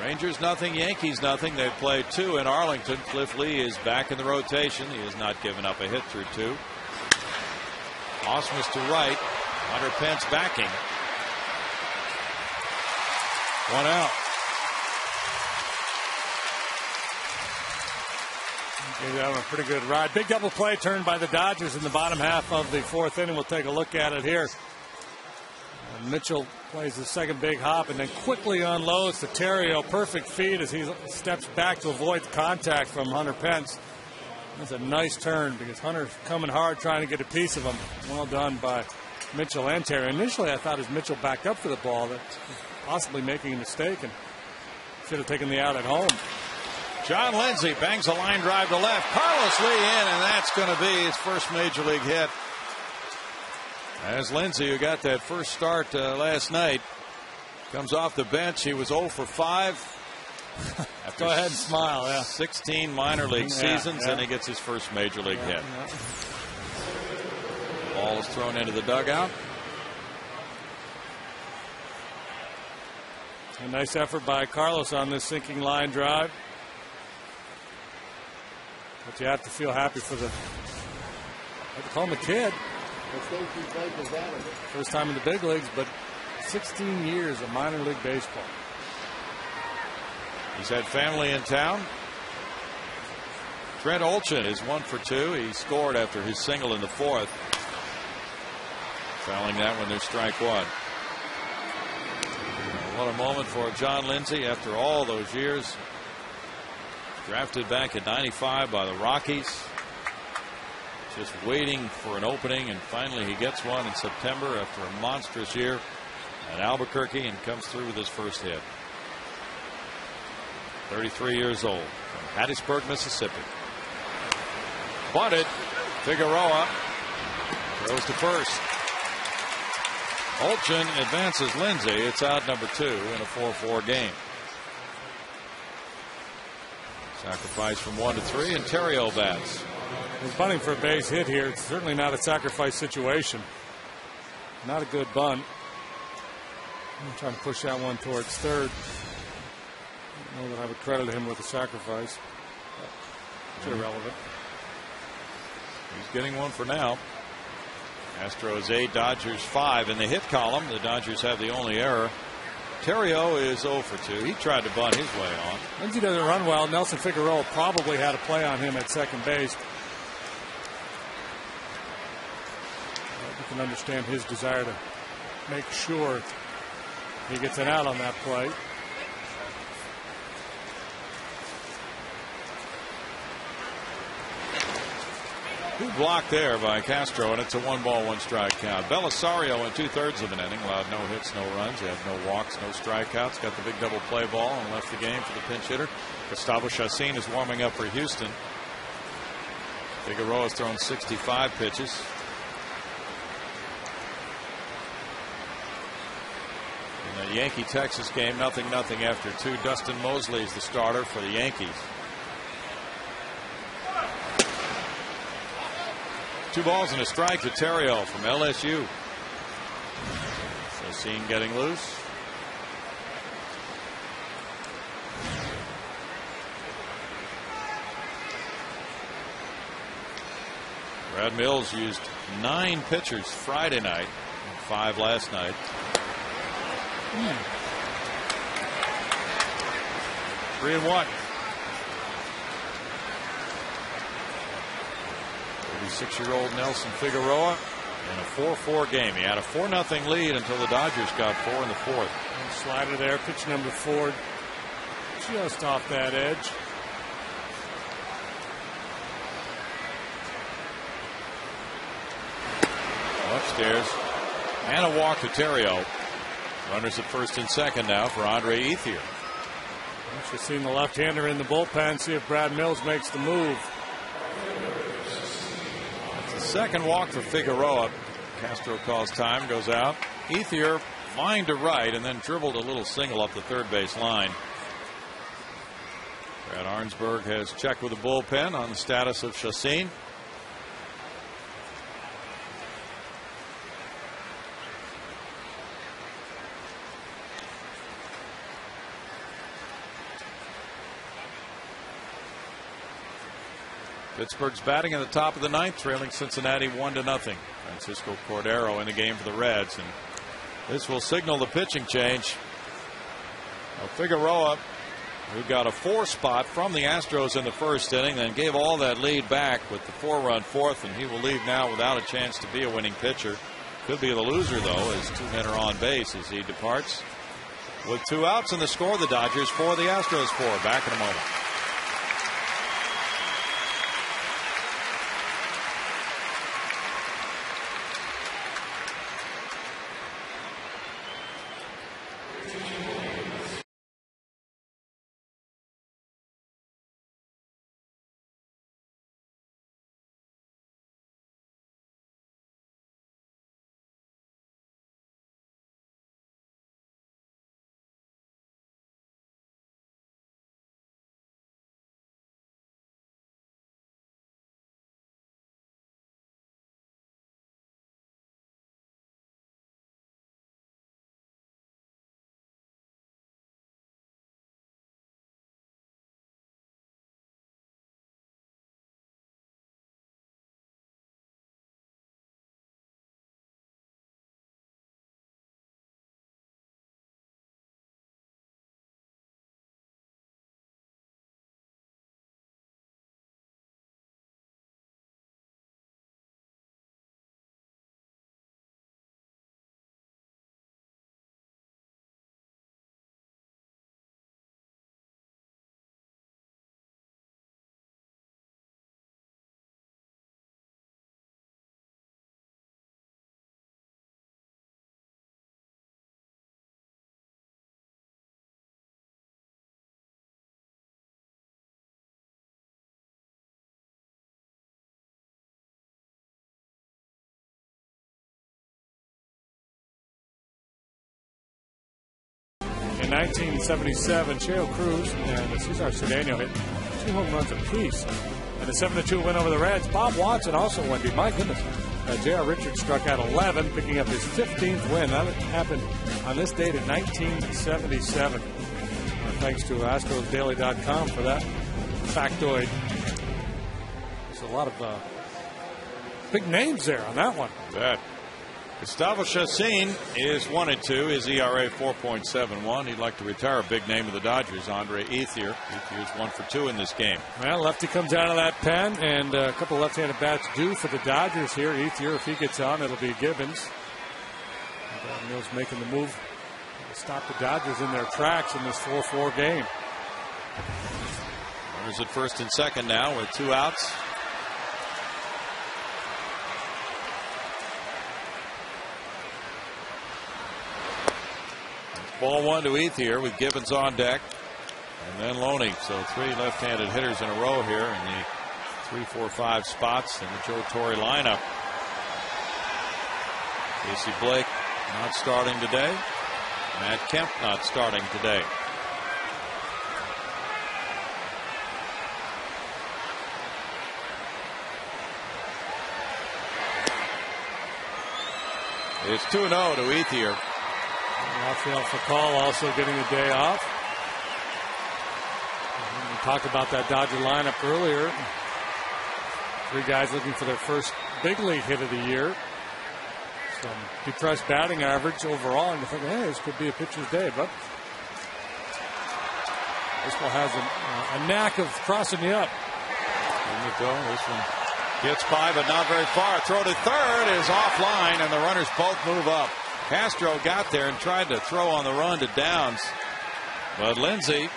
Rangers nothing, Yankees nothing. They've played 2 in Arlington. Cliff Lee is back in the rotation. He has not given up a hit through 2. Ausmus to right. Hunter Pence backing. 1 out. Gave that one a pretty good ride. Big double play turned by the Dodgers in the bottom half of the fourth inning. We'll take a look at it here. Mitchell plays the second big hop and then quickly unloads to Theriot. Perfect feed as he steps back to avoid contact from Hunter Pence. That's a nice turn because Hunter's coming hard trying to get a piece of him. Well done by Mitchell and Theriot. Initially, I thought as Mitchell backed up for the ball that possibly making a mistake and should have taken the out at home. John Lindsay bangs a line drive to left. Carlos Lee in, and that's going to be his first major league hit. As Lindsay, who got that first start last night, comes off the bench. He was 0 for 5. Go ahead and smile. Yeah. 16 minor league seasons, and he gets his first major league hit. Ball is thrown into the dugout. A nice effort by Carlos on this sinking line drive. But you have to feel happy for the Oklahoma kid. First time in the big leagues, but 16 years of minor league baseball. He's had family in town. Trent Olchin is 1 for 2. He scored after his single in the 4th. Fouling that when there's strike 1. What a moment for John Lindsay after all those years. Drafted back in '95 by the Rockies. Just waiting for an opening, and finally he gets one in September after a monstrous year at Albuquerque, and comes through with his first hit. 33 years old from Hattiesburg, Mississippi. Bunted. Figueroa throws to first. Olchin advances Lindsay. It's out number 2 in a 4-4 game. Sacrifice from 1 to 3, and Terrio bats. He's bunting for a base hit here. It's certainly not a sacrifice situation. Not a good bunt. I'm trying to push that one towards third. I don't know that I would credit him with a sacrifice. It's irrelevant. He's getting one for now. Astros 8, Dodgers 5 in the hit column. The Dodgers have the only error. Terrio is 0 for 2. He tried to bunt his way on. Lindsay doesn't run well. Nelson Figueroa probably had a play on him at second base. You can understand his desire to make sure he gets an out on that play. Good block there by Castro, and it's a 1-ball, 1-strike count. Belisario in 2/3 of an inning allowed no hits, no runs. He had no walks, no strikeouts. Got the big double play ball and left the game for the pinch hitter. Gustavo Chacín is warming up for Houston. Figueroa has thrown 65 pitches. In the Yankee-Texas game, 0-0 after 2. Dustin Mosley is the starter for the Yankees. 2 balls and a strike to Terrio from LSU. Chacín getting loose. Brad Mills used 9 pitchers Friday night, 5 last night. 3-1. 36-year-old Nelson Figueroa in a 4-4 game. He had a 4-0 lead until the Dodgers got 4 in the 4th. Slider there, pitch number 4, just off that edge. Upstairs, and a walk to Terrio. Runners at first and second now for Andre Ethier. Just seen the left-hander in the bullpen. See if Brad Mills makes the move. Second walk for Figueroa. Castro calls time, goes out. Ethier lined to right and then dribbled a little single up the third base line. Brad Arnsberg has checked with the bullpen on the status of Chacín. Pittsburgh's batting in the top of the 9th, trailing Cincinnati 1-0. Francisco Cordero in the game for the Reds, and this will signal the pitching change. Now Figueroa, who got a 4 spot from the Astros in the first inning, then gave all that lead back with the 4-run 4th, and he will leave now without a chance to be a winning pitcher. Could be the loser, though, as 2 men are on base as he departs. With 2 outs in the score, the Dodgers 4, the Astros 4. Back in a moment. 1977, Cheo Cruz and Cesar Cedeno hit 2 home runs apiece. And a 7-2 win over the Reds. Bob Watson also won. My goodness. J.R. Richards struck out 11, picking up his 15th win. That happened on this date in 1977. Thanks to AstrosDaily.com for that factoid. There's a lot of big names there on that one. Bet. Gustavo Chacin is 1-2. His ERA 4.71. He'd like to retire a big name of the Dodgers, Andre Ethier. Ethier's 1 for 2 in this game. Well, lefty comes out of that pen, and a couple left-handed bats due for the Dodgers here. Ethier, if he gets on, it'll be Gibbons. Mills making the move to stop the Dodgers in their tracks in this 4-4 game. Runners at first and second now with 2 outs. Ball 1 to Ethier with Gibbons on deck. And then Loney. So 3 left-handed hitters in a row here in the 3, 4, 5 spots in the Joe Torre lineup. Casey Blake not starting today. Matt Kemp not starting today. It's 2-0 to Ethier. Rafael Fakal also getting a day off. We talked about that Dodger lineup earlier. 3 guys looking for their first big league hit of the year. Some depressed batting average overall, and you think, hey, this could be a pitcher's day, but this one has a knack of crossing you up. There you go. This one gets by, but not very far. Throw to third is offline, and the runners both move up. Castro got there and tried to throw on the run to Downs, but Lindsay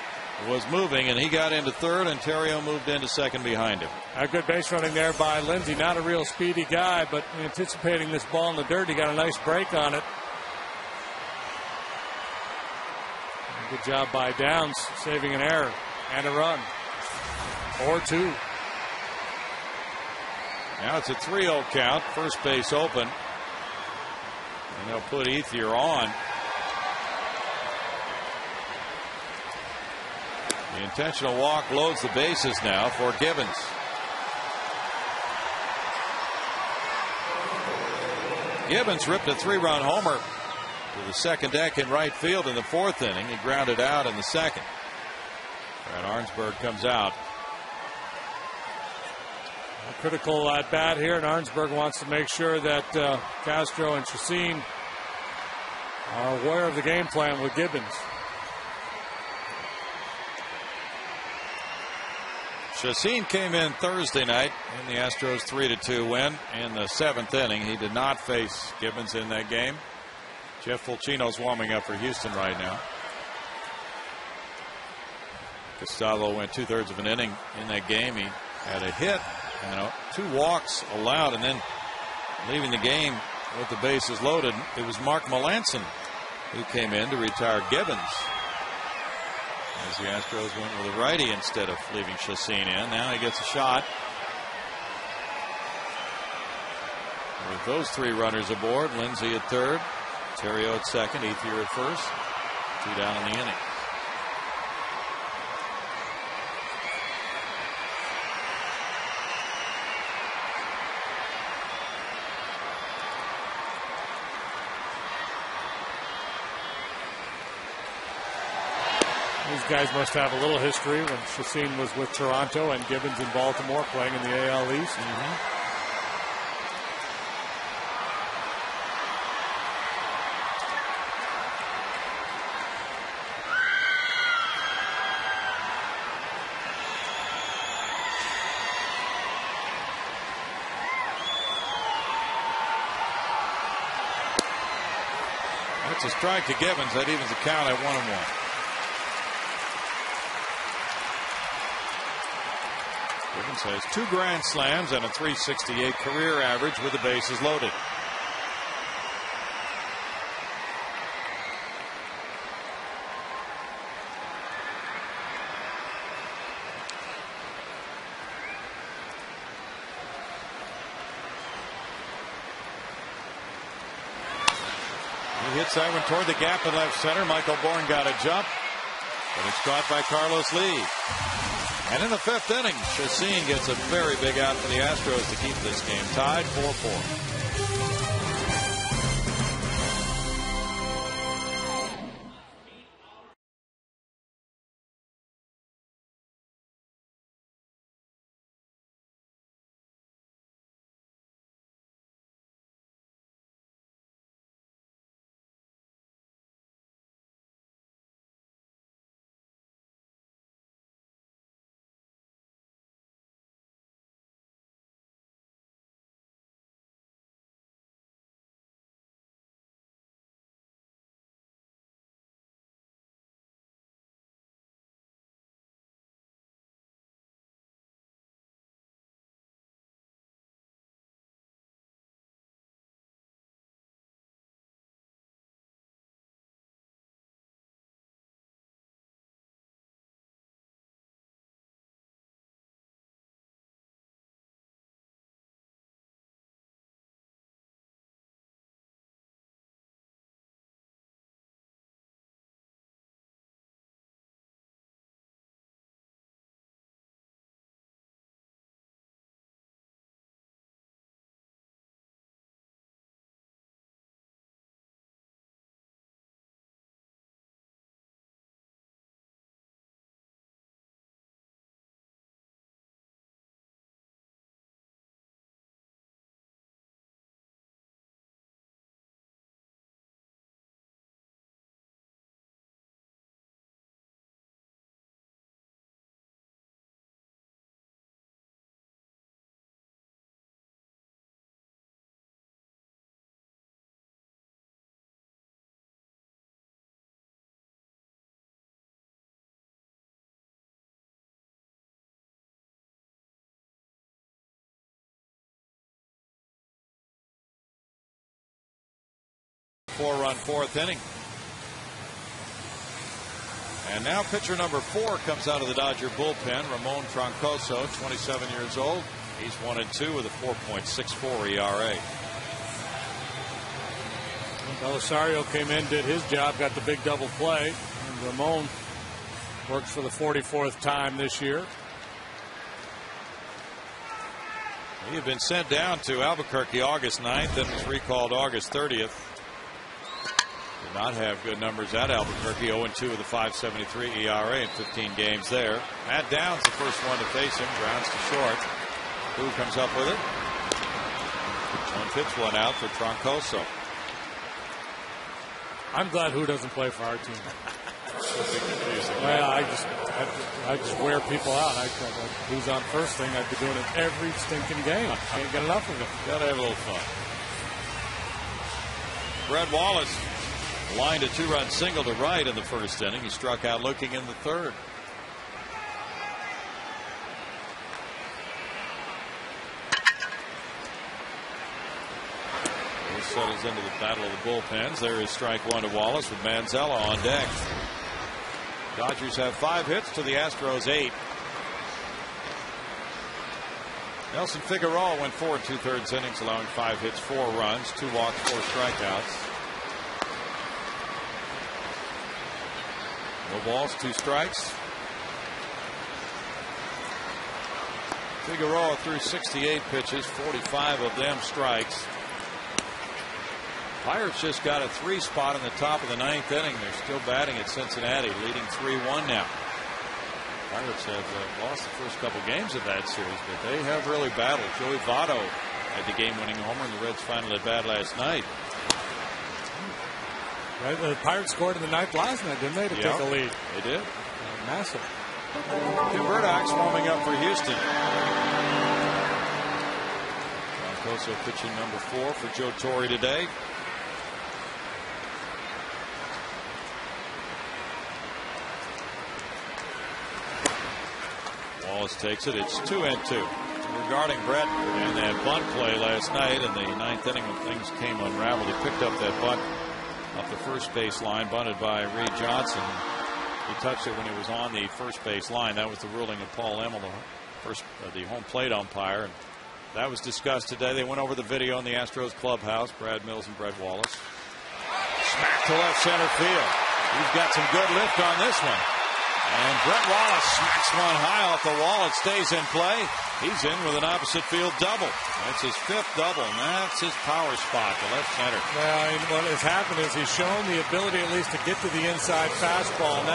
was moving, and he got into third, and Terrio moved into second behind him. A good base running there by Lindsay. Not a real speedy guy, but anticipating this ball in the dirt, he got a nice break on it. Good job by Downs, saving an error and a run. Or 2. Now it's a 3-0 count. First base open. And they'll put Ethier on. The intentional walk loads the bases now for Gibbons. Gibbons ripped a 3-run homer to the second deck in right field in the 4th inning. He grounded out in the 2nd. Brad Arnsberg comes out. A critical at bat here, and Arnsberg wants to make sure that Castro and Chacin are aware of the game plan with Gibbons. Chacin came in Thursday night in the Astros 3-2 win in the 7th inning. He did not face Gibbons in that game. Jeff Fulcino's warming up for Houston right now. Gustavo went 2/3 of an inning in that game. He had a hit, 2 walks allowed, and then leaving the game with the bases loaded. It was Mark Melanson who came in to retire Gibbons, as the Astros went with a righty instead of leaving Chacin in. Now he gets a shot. With those 3 runners aboard, Lindsay at third, Terrio at second, Ethier at first. 2 down in the inning. These guys must have a little history when Chacin was with Toronto and Gibbons in Baltimore playing in the AL East. That's a strike to Gibbons. That evens the count at 1-1. Gibbons has 2 grand slams and a .368 career average with the bases loaded. He hits that one toward the gap in left center. Michael Bourne got a jump, but it's caught by Carlos Lee. And in the 5th inning, Chacin gets a very big out for the Astros to keep this game tied 4-4. Four-run 4th inning. And now pitcher number 4 comes out of the Dodger bullpen, Ramon Troncoso, 27 years old. He's 1-2 with a 4.64 ERA. Belisario came in, did his job, got the big double play. And Ramon works for the 44th time this year. He had been sent down to Albuquerque August 9th, then was recalled August 30th. Did not have good numbers at Albuquerque. 0-2 with a 5.73 ERA in 15 games there. Matt Downs, the first one to face him, grounds to short. Who comes up with it? One pitch, one out for Troncoso. I'm glad Who doesn't play for our team. Well, I just wear people out. Who's on first thing? I'd be doing it every stinking game. Can't get enough of it. Gotta have a little fun. Brett Wallace lined a 2-run single to right in the 1st inning. He struck out looking in the 3rd. He settles into the battle of the bullpens. There is strike 1 to Wallace with Manzella on deck. Dodgers have 5 hits to the Astros 8. Nelson Figueroa went 4 2/3 innings, allowing 5 hits, 4 runs, 2 walks, 4 strikeouts. No balls, 2 strikes. Figueroa threw 68 pitches, 45 of them strikes. Pirates just got a 3 spot in the top of the 9th inning. They're still batting at Cincinnati, leading 3-1 now. Pirates have lost the first couple games of that series, but they have really battled. Joey Votto had the game-winning homer, and the Reds finally at bat last night. Right, the Pirates scored in the 9th last night, didn't they, to take a lead? They did. Massive. Tim Murdocks warming up for Houston. Troncoso pitching number 4 for Joe Torre today. Wallace takes it. It's 2-2. Regarding Brett and that bunt play last night in the 9th inning when things came unraveled, he picked up that bunt up the first base line, bunted by Reed Johnson. He touched it when he was on the first base line. That was the ruling of Paul Emmel, the home plate umpire. And that was discussed today. They went over the video in the Astros clubhouse, Brad Mills and Brett Wallace. to left center field. He's got some good lift on this one. And Brett Wallace smacks one high off the wall. It stays in play. He's in with an opposite field double. That's his 5th double, and that's his power spot to left center. Well, what has happened is he's shown the ability at least to get to the inside fastball, and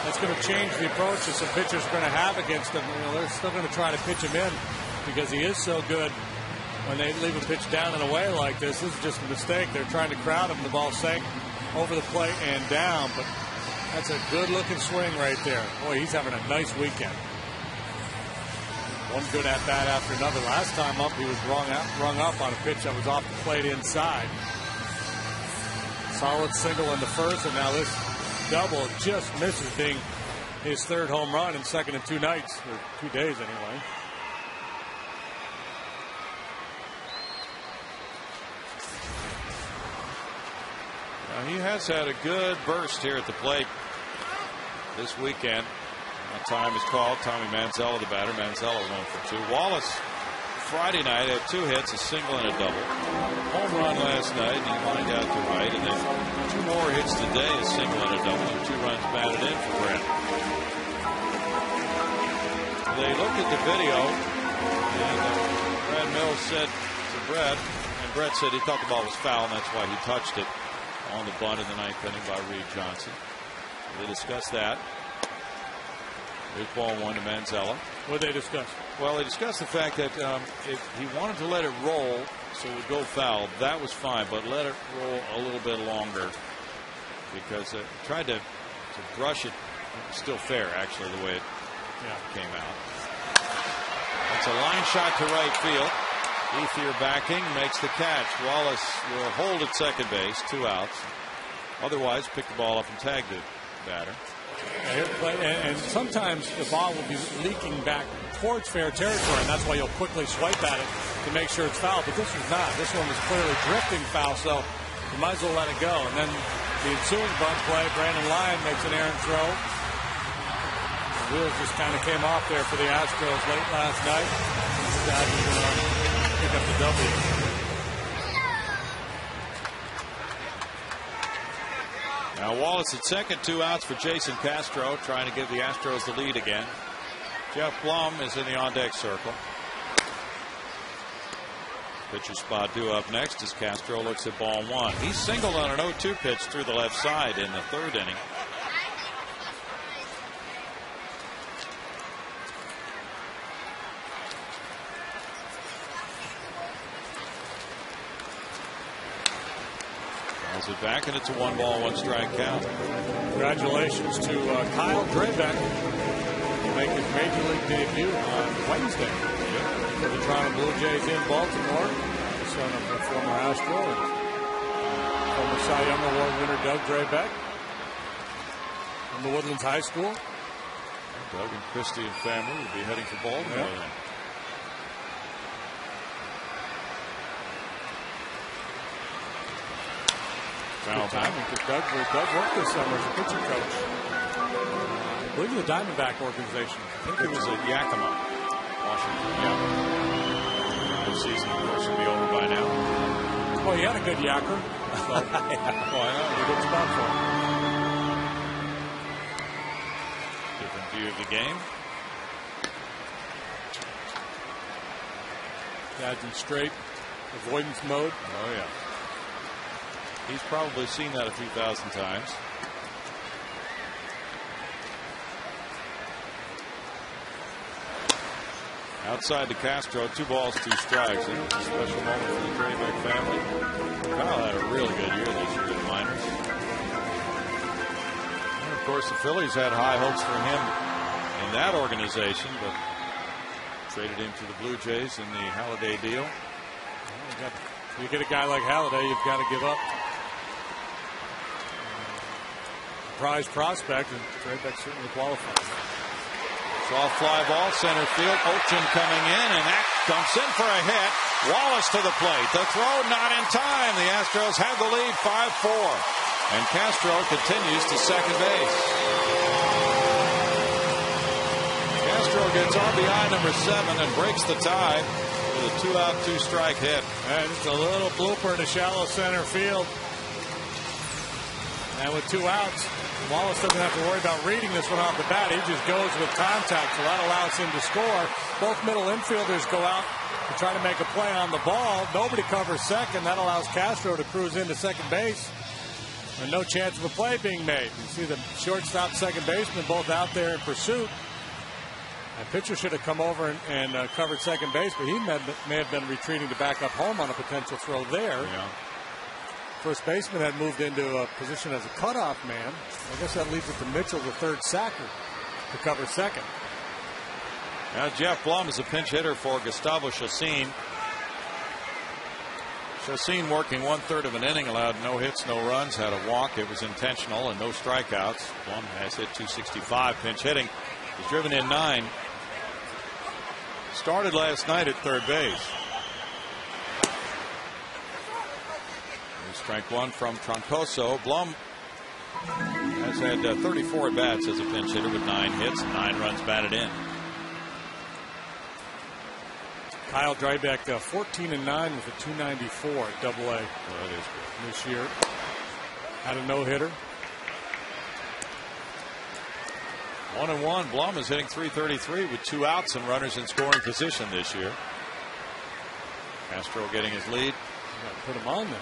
that's going to change the approach that some pitchers are going to have against him. They're still going to try to pitch him in because he is so good. When they leave a pitch down and away like this is just a mistake. They're trying to crowd him. The ball sank over the plate and down, but that's a good-looking swing right there. Boy, he's having a nice weekend. One good at-bat after another. Last time up, he was rung up on a pitch that was off the plate inside. Solid single in the first, and now this double just misses, being his 3rd home run and 2nd in 2 nights, or 2 days anyway. He has had a good burst here at the plate this weekend. That time is called. Tommy Manzella, the batter. Manzella 1 for 2. Wallace, Friday night, had 2 hits, a single and a double. Home run last night, and he lined out to right. And then 2 more hits today, a single and a double, and 2 runs batted in for Brett. They looked at the video, and Brad Mills said to Brett, and Brett said he thought the ball was foul, and that's why he touched it on the bunt in the 9th inning by Reed Johnson. They discussed that. There's ball 1 to Manzella. What did they discuss? Well, they discussed the fact that if he wanted to let it roll so it would go foul, that was fine, but let it roll a little bit longer because it tried to brush it. It was still fair, actually, the way it came out. That's a line shot to right field. Ethier backing, makes the catch. Wallace will hold at second base, 2 outs. Otherwise, pick the ball up and tag the batter. And sometimes the ball will be leaking back towards fair territory, and that's why you'll quickly swipe at it to make sure it's foul. But this was not. This one was clearly drifting foul, so you might as well let it go. And then the ensuing bunt play, Brandon Lyon makes an errant throw. The wheels just kind of came off there for the Astros late last night. Pick up the W. Now Wallace at second, 2 outs for Jason Castro, trying to give the Astros the lead again. Jeff Blum is in the on-deck circle. Pitcher spot due up next as Castro looks at ball 1. He singled on an 0-2 pitch through the left side in the 3rd inning. It back, and it's a 1-1 strike count. Congratulations to Kyle Draybeck, making his major league debut on Wednesday for the Toronto Blue Jays in Baltimore. The son of a former Astro and former Cy Young Award winner Doug Draybeck from the Woodlands High School. Doug and Christy and family will be heading for Baltimore. Yeah. Foul time because Doug worked this summer as a pitching coach. I believe the Diamondback organization. I think it was at Yakima, Washington. Yeah. The season, of course, will be over by now. Well, he had a good yacker. So, well, I know. A good spot for him. Different view of the game. Dad's in straight avoidance mode. Oh, yeah. He's probably seen that a few thousand times. Outside to Castro, 2 balls, 2 strikes. It was a special moment for the Draybeck family. Kyle had a really good year this year in the minors. And of course, the Phillies had high hopes for him in that organization, but traded him to the Blue Jays in the Halladay deal. Well, you get a guy like Halladay, you've got to give up. Prize prospect, and Draybeck certainly qualifies. Soft fly ball, center field. Ochin coming in, and that dumps in for a hit. Wallace to the plate. The throw not in time. The Astros have the lead 5-4. And Castro continues to second base. Castro gets RBI number 7 and breaks the tie with a 2-out, 2-strike hit. And just a little blooper to shallow center field. And with 2 outs, Wallace doesn't have to worry about reading this one off the bat. He just goes with contact, so that allows him to score. Both middle infielders go out to try to make a play on the ball. Nobody covers second. That allows Castro to cruise into second base. And no chance of a play being made. You see the shortstop, second baseman both out there in pursuit. And pitcher should have come over and covered second base, but he may have been retreating to back up home on a potential throw there. Yeah. First baseman had moved into a position as a cutoff man. I guess that leaves it to Mitchell, the third sacker, to cover second. Now Jeff Blum is a pinch hitter for Gustavo Chacin. Chacin working 1/3 of an inning, allowed no hits, no runs, had a walk. It was intentional and no strikeouts. Blum has hit .265 pinch hitting. He's driven in 9. Started last night at third base. Strike 1 from Troncoso. Blum has had 34 at bats as a pinch hitter with 9 hits and 9 runs batted in. Kyle Drybeck 14-9 with a .294 at Double-A. Well, that is good. This year. Had a no-hitter. 1-1. Blum is hitting .333 with 2 outs and runners in scoring position this year. Castro getting his lead. You got to put him on there.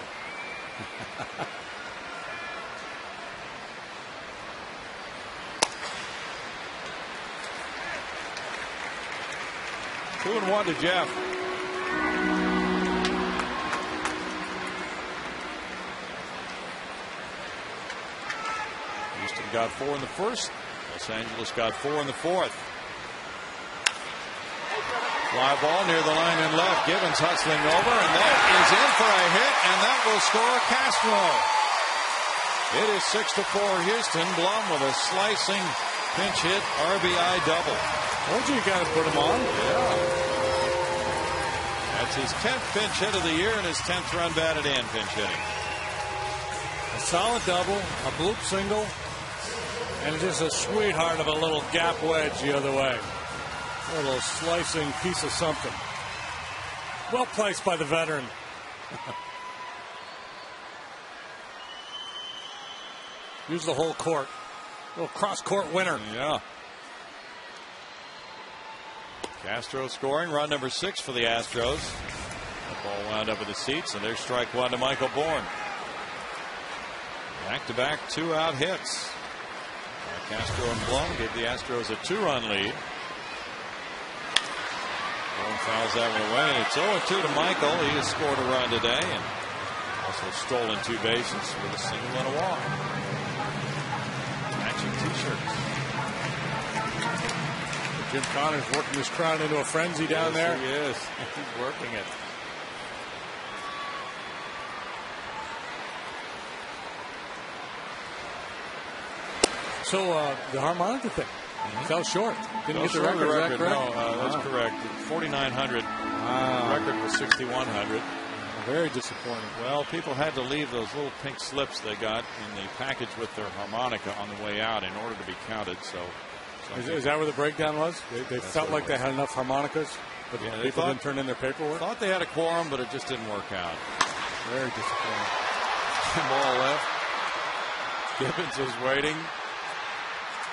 2-1 to Jeff. Houston got 4 in the first. Los Angeles got 4 in the fourth. Fly ball near the line and left. Gibbons hustling over, and that is in for a hit, and that will score Castro. It is 6-4 Houston. Blum with a slicing pinch hit RBI double. Told you got to put him on. Yeah. That's his 10th pinch hit of the year and his 10th run batted in pinch hitting. A solid double, a bloop single, and just a sweetheart of a little gap wedge the other way. A little slicing piece of something. Well placed by the veteran. Use the whole court. A little cross-court winner. Yeah. Castro scoring run number 6 for the Astros. The ball wound up with the seats, and there's strike 1 to Michael Bourne. Back-to-back 2-out hits. Castro and Blum gave the Astros a 2-run lead. Bourne fouls that one away, and it's 0-2 to Michael. He has scored a run today and also stolen 2 bases with a single and a walk. Matching T-shirts. Jim Connors working this crowd into a frenzy down there. He is. He's working it. So the harmonica thing fell short. Didn't get the record. Is that correct? No, that's correct. 4,900. Record was 6,100. Very disappointing. Well, people had to leave those little pink slips they got in the package with their harmonica on the way out in order to be counted. So is that where the breakdown was? They felt like they had enough harmonicas, but yeah, people didn't turn in their paperwork. Thought they had a quorum, but it just didn't work out. Very disappointing. Ball left. Gibbons is waiting.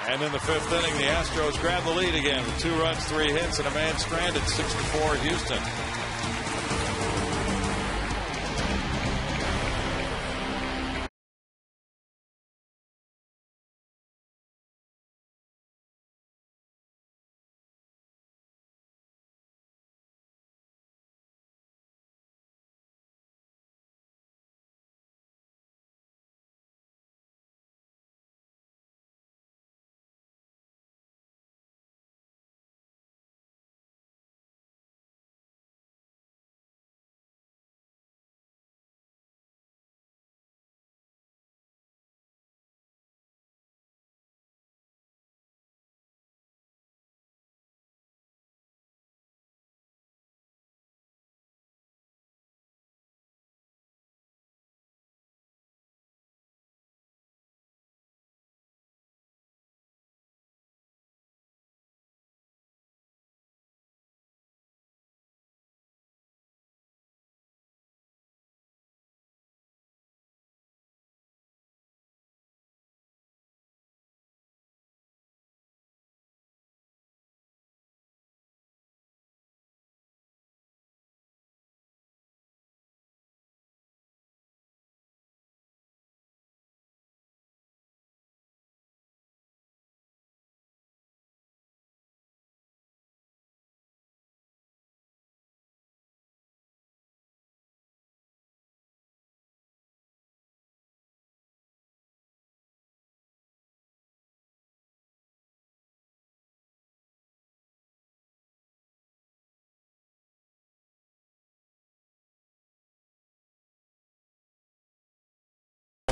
And in the 5th inning, the Astros grab the lead again with 2 runs, 3 hits, and a man stranded. 6-4 Houston.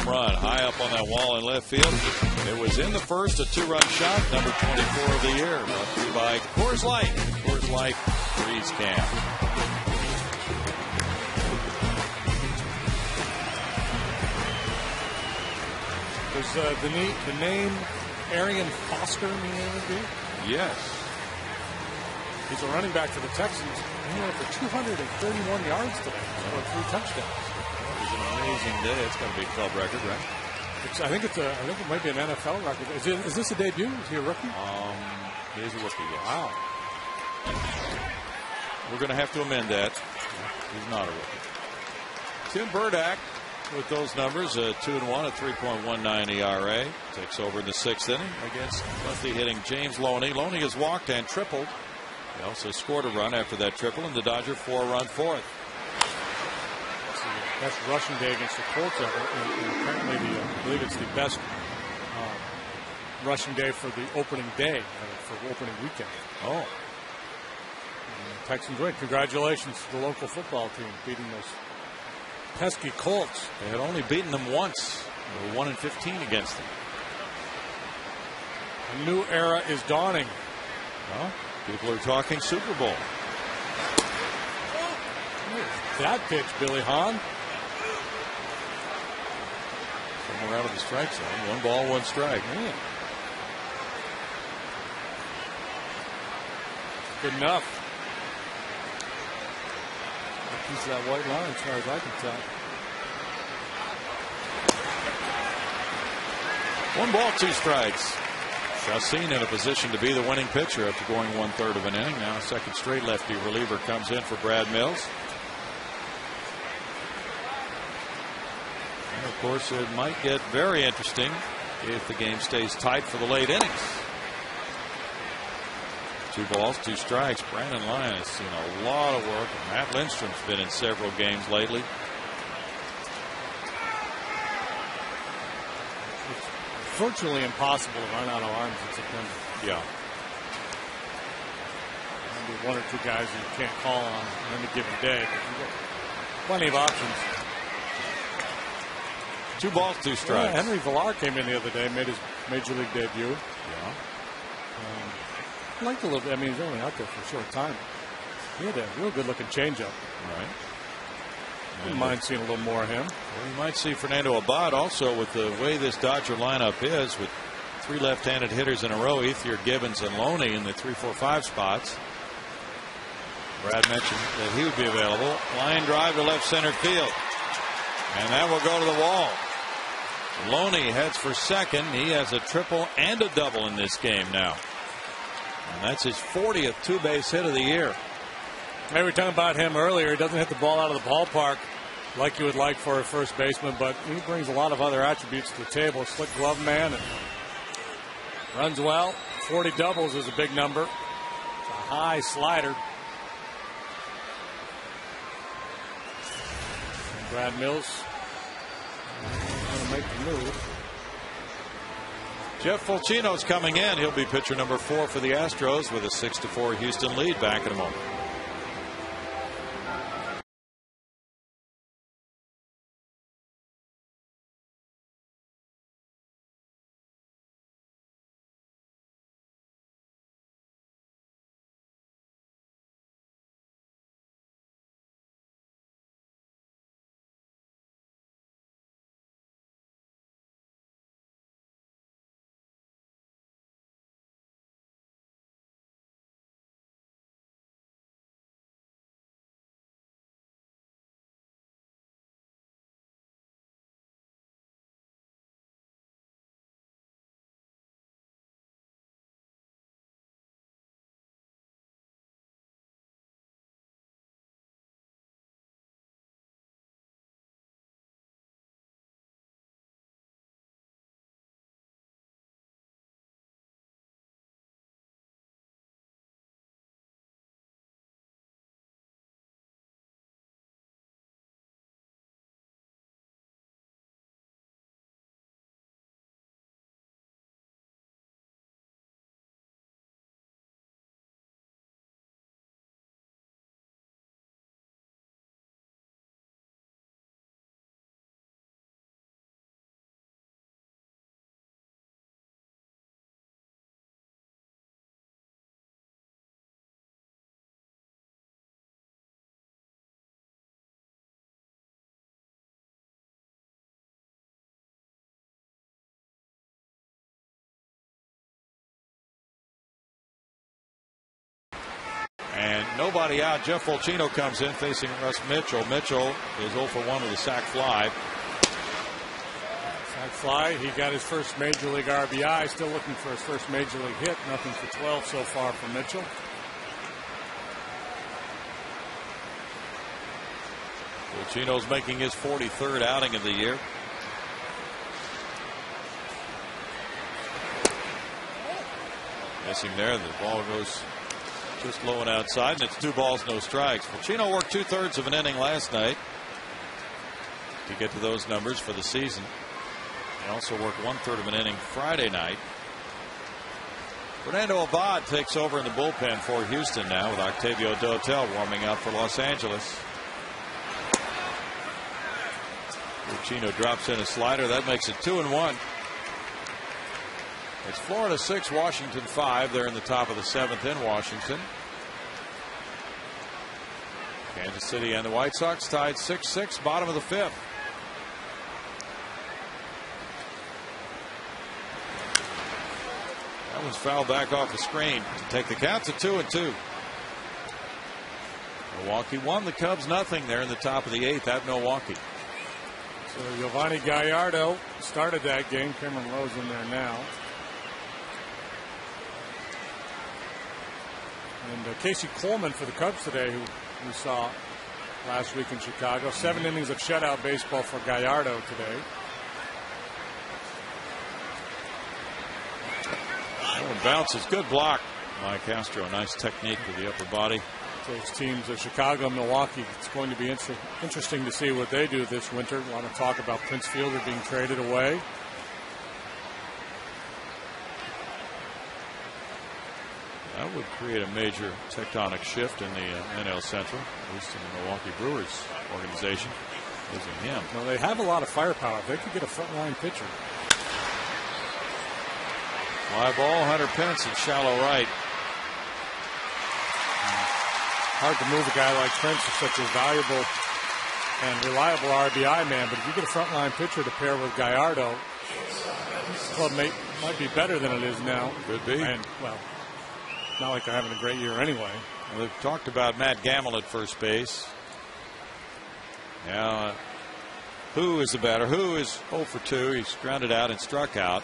run high up on that wall in left field. It was in the first, a 2-run shot, number 24 of the year. Brought to you by Coors Light. Coors Light Freeze Can. Does the name Arian Foster mean anything? Yes. He's a running back for the Texans. He went for 231 yards today. Scored 3 touchdowns. It was an amazing day. It's going to be a club record, right? I think it might be an NFL record. Is this a debut? Is he a rookie? He is a rookie, yes. Wow. We're going to have to amend that. He's not a rookie. Tim Burdack with those numbers, 2-1, a 3.19 ERA. Takes over in the 6th inning against lefty hitting James Loney. Loney has walked and tripled. He also scored a run after that triple in the Dodger 4-run fourth. Best rushing day against the Colts ever. And apparently, I believe it's the best rushing day for the opening day, for opening weekend. Oh. And Texans win. Congratulations to the local football team beating those pesky Colts. They had only beaten them once. They were 1-15 against them. A new era is dawning. Well, people are talking Super Bowl. That pitch, Billy Hahn. Somewhere out of the strike zone. 1 ball, 1 strike. Man. Good enough. A piece of that white line as far as I can tell. 1 ball, 2 strikes. Chassin in a position to be the winning pitcher after going 1/3 of an inning. Now a second straight lefty reliever comes in for Brad Mills. And of course, it might get very interesting if the game stays tight for the late innings. 2 balls, 2 strikes. Brandon Lyon has seen a lot of work. Matt Lindstrom's been in several games lately. It's virtually impossible to run out of arms in September. Yeah. Maybe 1 or 2 guys you can't call on any given day, but you get plenty of options. 2 balls, 2 strikes. Yeah, Henry Villar came in the other day, made his major league debut. Yeah. I liked a little bit. I mean, he's only out there for a short time. He had a real good-looking changeup. Right. Wouldn't mind seeing a little more of him. Well, you might see Fernando Abad also with the way this Dodger lineup is, with 3 left-handed hitters in a row, Ethier, Gibbons, and Loney in the 3, 4, 5 spots. Brad mentioned that he would be available. Line drive to left center field. And that will go to the wall. Loney heads for second. He has a triple and a double in this game now. And that's his 40th 2-base hit of the year. We were talking about him earlier. He doesn't hit the ball out of the ballpark like you would like for a first baseman, but he brings a lot of other attributes to the table. Slick glove man and runs well. 40 doubles is a big number. It's a high slider. And Brad Mills going to make the move. Jeff Fulcino's coming in. He'll be pitcher number 4 for the Astros with a 6-4 Houston lead. Back in a moment. nobody out. Jeff Fulcino comes in facing Russ Mitchell. Mitchell is 0 for 1 with a sac fly. Sac fly. He got his first Major League RBI. Still looking for his first Major League hit. Nothing for 12 so far from Mitchell. Fulcino's making his 43rd outing of the year. Missing there. The ball goes just low and outside, and it's 2 balls, no strikes. Fulcino worked 2/3 of an inning last night to get to those numbers for the season. He also worked 1/3 of an inning Friday night. Fernando Abad takes over in the bullpen for Houston now, with Octavio Dotel warming up for Los Angeles. Fulcino drops in a slider. That makes it 2-1. It's Florida 6, Washington 5. They're in the top of the 7th in Washington. Kansas City and the White Sox tied 6-6, bottom of the 5th. That one's fouled back off the screen to take the count to 2-2. Milwaukee won, the Cubs nothing. They're in the top of the 8th at Milwaukee. So Giovanni Gallardo started that game. Cameron Lowe's in there now. And Casey Coleman for the Cubs today, who we saw last week in Chicago. 7 innings of shutout baseball for Gallardo today. That one bounces. Good block. Mike Castro. Nice technique with the upper body. Those teams of Chicago and Milwaukee, it's going to be interesting to see what they do this winter. A lot of talk about Prince Fielder being traded away. That would create a major tectonic shift in the NL Central, at least in the Milwaukee Brewers organization, losing him. Well, they have a lot of firepower. They could get a frontline pitcher. Fly ball, Hunter Pence at shallow right. Hard to move a guy like Prince, who's such a valuable and reliable RBI man. But if you get a frontline pitcher to pair with Gallardo, the club might be better than it is now. Could be. And, well, not like they're having a great year anyway. Well, they've talked about Matt Gamble at first base. Now, Who is the batter? Who is 0 for 2. He's grounded out and struck out.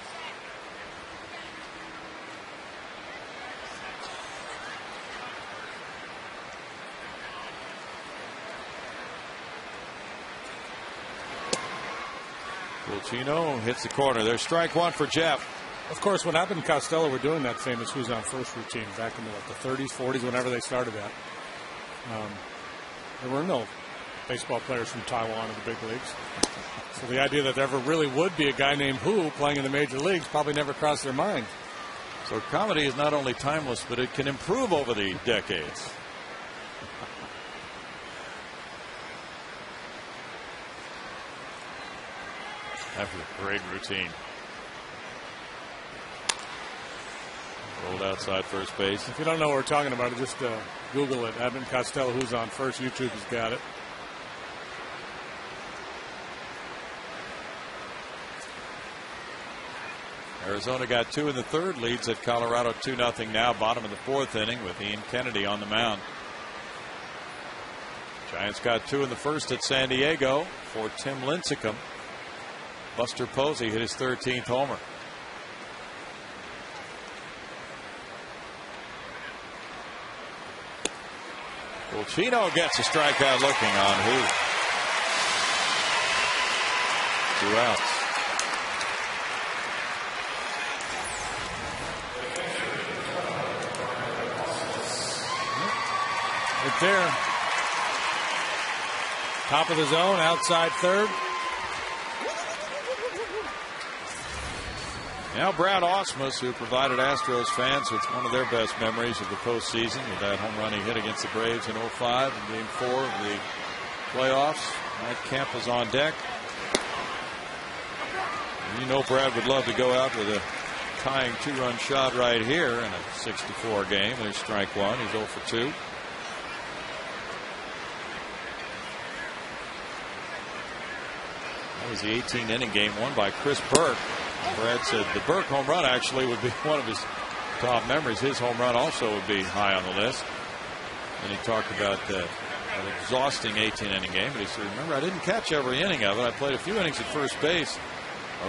Fulcino hits the corner. There's strike one for Jeff. Of course, when Abbott and Costello were doing that famous who's on first routine back in the 30s, 40s, whenever they started that, there were no baseball players from Taiwan in the big leagues. So the idea that there ever really would be a guy named Who playing in the major leagues probably never crossed their mind. So comedy is not only timeless, but it can improve over the decades. After the great routine. Rolled outside first base. If you don't know what we're talking about, just Google it. Abbott and Costello, who's on first. YouTube has got it. Arizona got 2 in the third, leads at Colorado 2-0 now, bottom of the 4th inning with Ian Kennedy on the mound. Giants got 2 in the first at San Diego for Tim Lincecum. Buster Posey hit his 13th homer. Fulcino gets a strikeout looking on Who. 2 outs. Right there. Top of the zone, outside third. Now Brad Ausmus, who provided Astros fans with one of their best memories of the postseason with that home run he hit against the Braves in 05 in Game 4 of the playoffs. Matt Kemp was on deck. And you know Brad would love to go out with a tying 2-run shot right here in a 6-4 game. There's strike one. He's 0 for 2. That was the 18-inning game won by Chris Burke. Brad said the Burke home run actually would be one of his top memories. His home run also would be high on the list. And he talked about an exhausting 18-inning game. But he said, remember, I didn't catch every inning of it. I played a few innings at first base.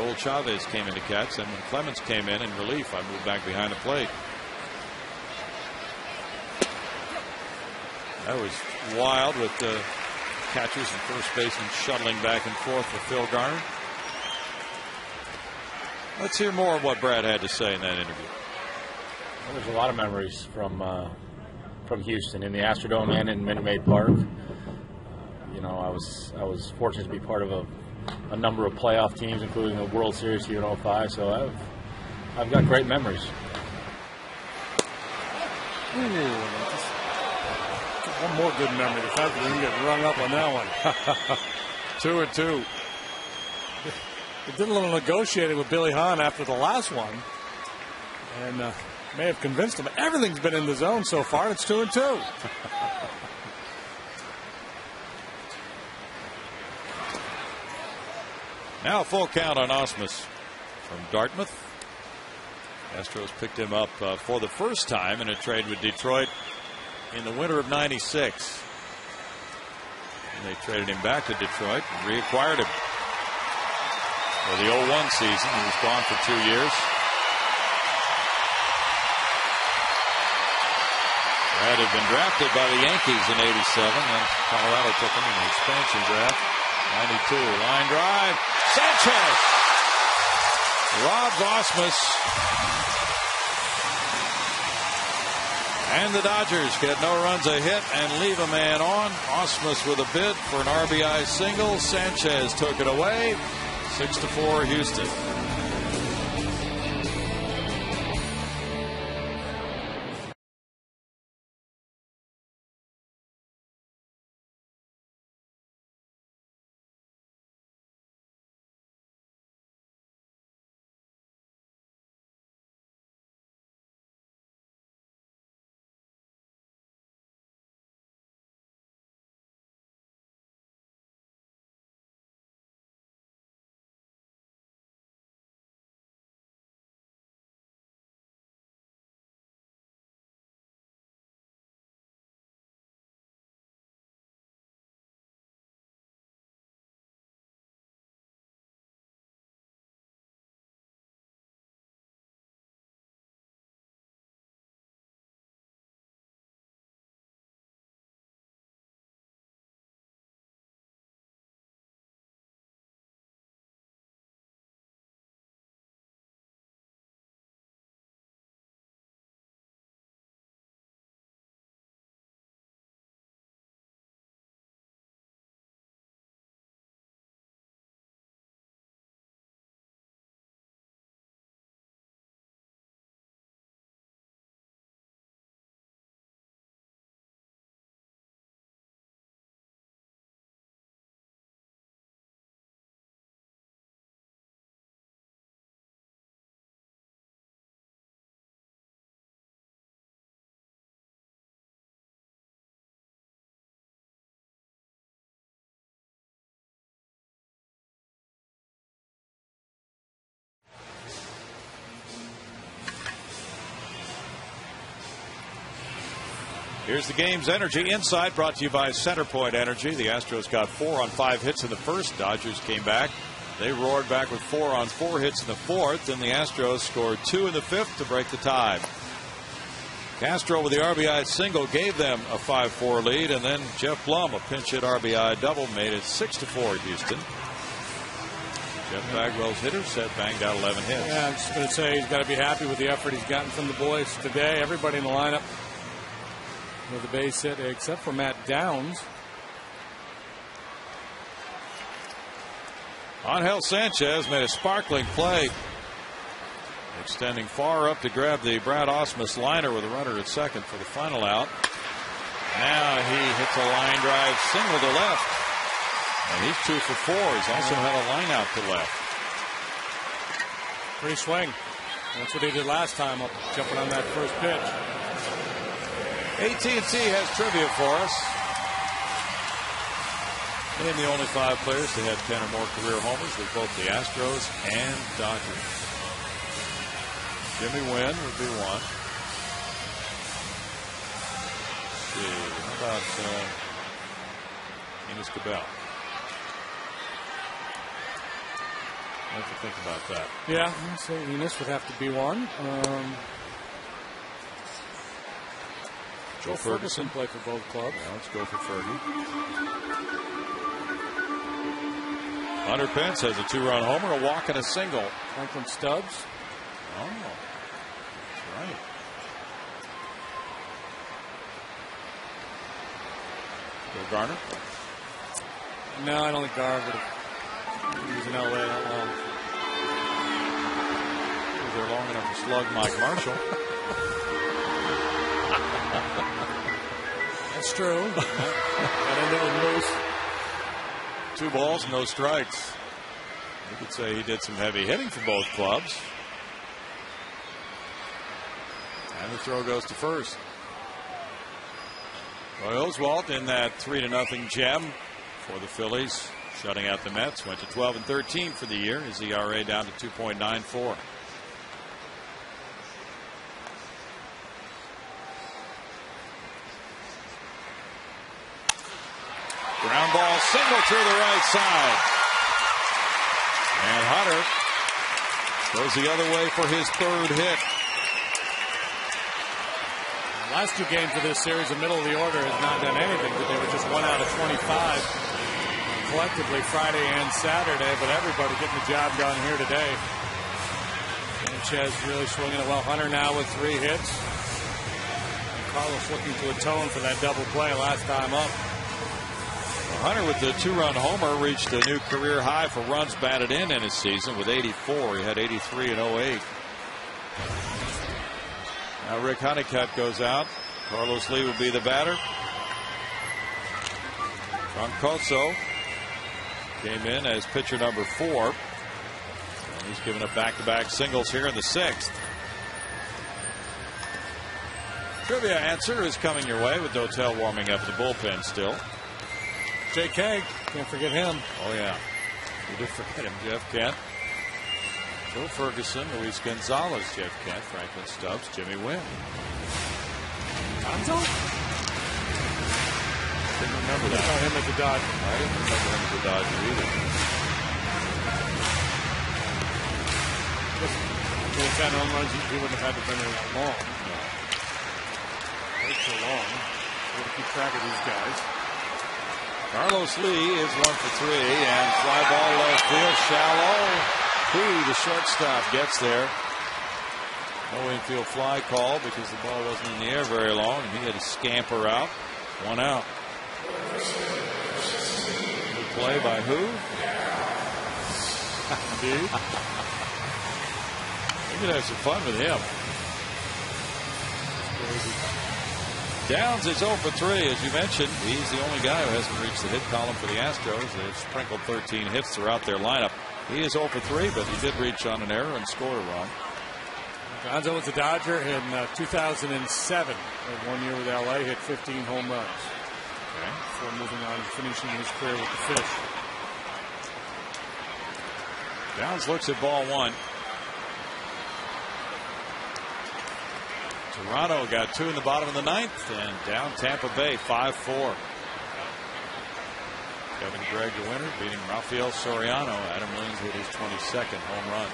Old Chavez came in to catch. Then when Clemens came in relief, I moved back behind the plate. That was wild with the catchers and first baseman shuttling back and forth with Phil Garner. Let's hear more of what Brad had to say in that interview. Well, there's a lot of memories from Houston in the Astrodome and in Minute Maid Park. You know, I was fortunate to be part of a number of playoff teams, including the World Series here in 2005. So I've got great memories. One more good memory. The fact that we didn't get rung up on that one. 2-2. It did a little negotiating with Billy Hahn after the last one, and may have convinced him. Everything's been in the zone so far. It's 2-2. Now a full count on Osmus from Dartmouth. Astros picked him up for the first time in a trade with Detroit in the winter of '96. And they traded him back to Detroit and reacquired him for the 2001 season. He was gone for 2 years. Brad had been drafted by the Yankees in '87, and Colorado took him in the expansion draft. '92 line drive. Sanchez robs Osmus. And the Dodgers get no runs a hit and leave a man on. Osmus with a bid for an RBI single. Sanchez took it away. 6-4 Houston. Here's the game's energy insight, brought to you by Centerpoint Energy. The Astros got 4 on 5 hits in the first. Dodgers came back. They roared back with 4 on 4 hits in the fourth. And the Astros scored 2 in the fifth to break the tie. Castro with the RBI single gave them a 5-4 lead. And then Jeff Blum, a pinch hit RBI double, made it 6-4 Houston. Jeff Bagwell's hitter set banged out 11 hits. Yeah, I'm just going to say he's got to be happy with the effort he's gotten from the boys today. Everybody in the lineup with the base hit except for Matt Downs. Angel Sanchez made a sparkling play, extending far up to grab the Brad Osmus liner with a runner at second for the final out. Now he hits a line drive single to left, and he's 2 for 4. He's also had a line out to left. Free swing. That's what he did last time, up jumping on that first pitch. AT&T has trivia for us. And the only 5 players that had 10 or more career homers with both the Astros and Dodgers. Jimmy Wynn would be one. How about Enos Cabell? I have to think about that. Yeah, I'd say Enos would have to be one. Joe Ferguson played for both clubs. Yeah, let's go for Fergie. Hunter Pence has a 2-run homer, a walk, and a single. Franklin Stubbs. Oh, that's right. Bill Garner? No, I don't think Garner would have. He was in LA that long. He was there long enough to slug Mike Marshall. That's true. Got into it loose. 2 balls, no strikes. You could say he did some heavy hitting for both clubs. And the throw goes to first. Roy Oswalt in that 3-0 gem for the Phillies, shutting out the Mets. Went to 12-13 for the year. His ERA down to 2.94. Ground ball single through the right side. And Hunter goes the other way for his 3rd hit. The last 2 games of this series, the middle of the order has not done anything, but they were just 1 out of 25 collectively Friday and Saturday, but everybody getting the job done here today. Sanchez really swinging it well. Hunter now with 3 hits. And Carlos looking to atone for that double play last time up. Hunter with the 2-run homer reached a new career high for runs batted in his season with 84. He had 83 in 08. Now Rick Honeycutt goes out. Carlos Lee will be the batter. Troncoso came in as pitcher number 4. And he's given up back-to-back singles here in the 6th. Trivia answer is coming your way with Dotel warming up the bullpen still. J.K. Can't forget him. Oh, yeah. We did forget him. Jeff Kent. Joe Ferguson, Luis Gonzalez, Jeff Kent, Franklin Stubbs, Jimmy Wynn. Gonzo? Didn't remember that. I saw him at the Dodgers. I didn't remember him at the Dodgers either. With 10 home runs, he wouldn't have had to been there that long. No. Not so long. We'll keep track of these guys. Carlos Lee is 1 for 3, and fly ball left field, shallow. The shortstop gets there. No infield fly call because the ball wasn't in the air very long, and he had to scamper out. 1 out. Good play by who? Indeed. We could have some fun with him. Downs is 0 for 3, as you mentioned. He's the only guy who hasn't reached the hit column for the Astros. They've sprinkled 13 hits throughout their lineup. He is 0 for 3, but he did reach on an error and score a run. Gonzo was a Dodger in 2007. In 1 year with LA, hit 15 home runs. Okay. Before moving on and finishing his career with the Fish. Downs looks at ball 1. Toronto got 2 in the bottom of the 9th, and down Tampa Bay 5-4. Kevin Gregg, the winner, beating Rafael Soriano. Adam Williams with his 22nd home run.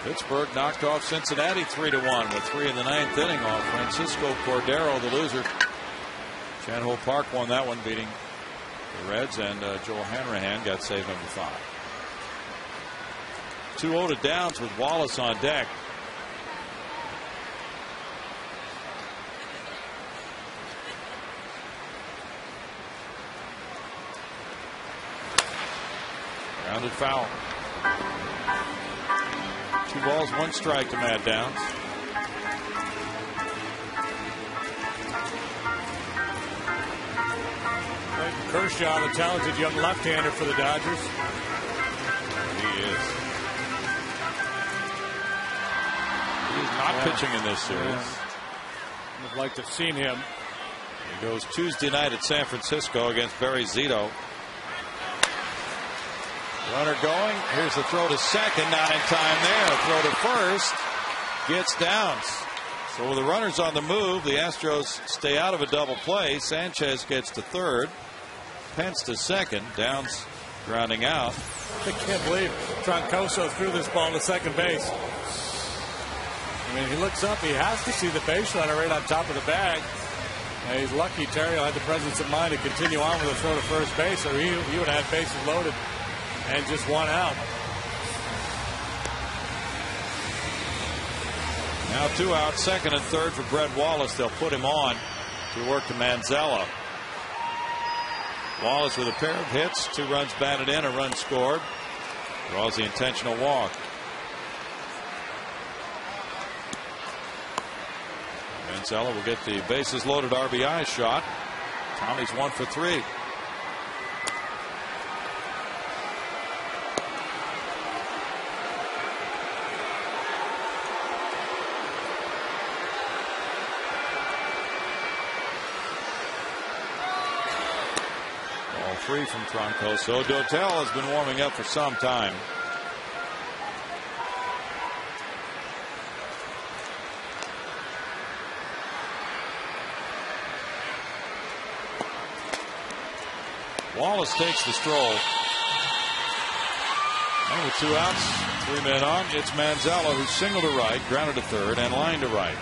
Pittsburgh knocked off Cincinnati 3-1 with 3 in the 9th inning on Francisco Cordero, the loser. Chan-Ho Park won that one, beating the Reds, and Joel Hanrahan got save number 5. 2-0 to Downs with Wallace on deck. Grounded foul. 2 balls, 1 strike to Matt Downs. Kershaw, the talented young left-hander for the Dodgers. He is. He's not pitching in this series. Would like to have seen him. He goes Tuesday night at San Francisco against Barry Zito. Runner going. Here's the throw to second. Not in time there. A throw to first. Gets Downs. So with the runners on the move, the Astros stay out of a double play. Sanchez gets to third. Pence to second. Downs grounding out. I can't believe Troncoso threw this ball to second base. I mean, he looks up. He has to see the base runner right on top of the bag. And he's lucky Terrio had the presence of mind to continue on with a throw to first base, or he would have had bases loaded and just one out. Now 2 out, second and third for Brett Wallace. They'll put him on to work to Manzella. Wallace with a pair of hits, 2 runs batted in, a run scored. Draws the intentional walk. Manzella will get the bases loaded RBI shot. Tommy's 1 for 3. Ball 3 from Troncoso. Dotel has been warming up for some time. Wallace takes the stroll. And with 2 outs, 3 men on, it's Manzella who singled to right, grounded to third, and lined to right.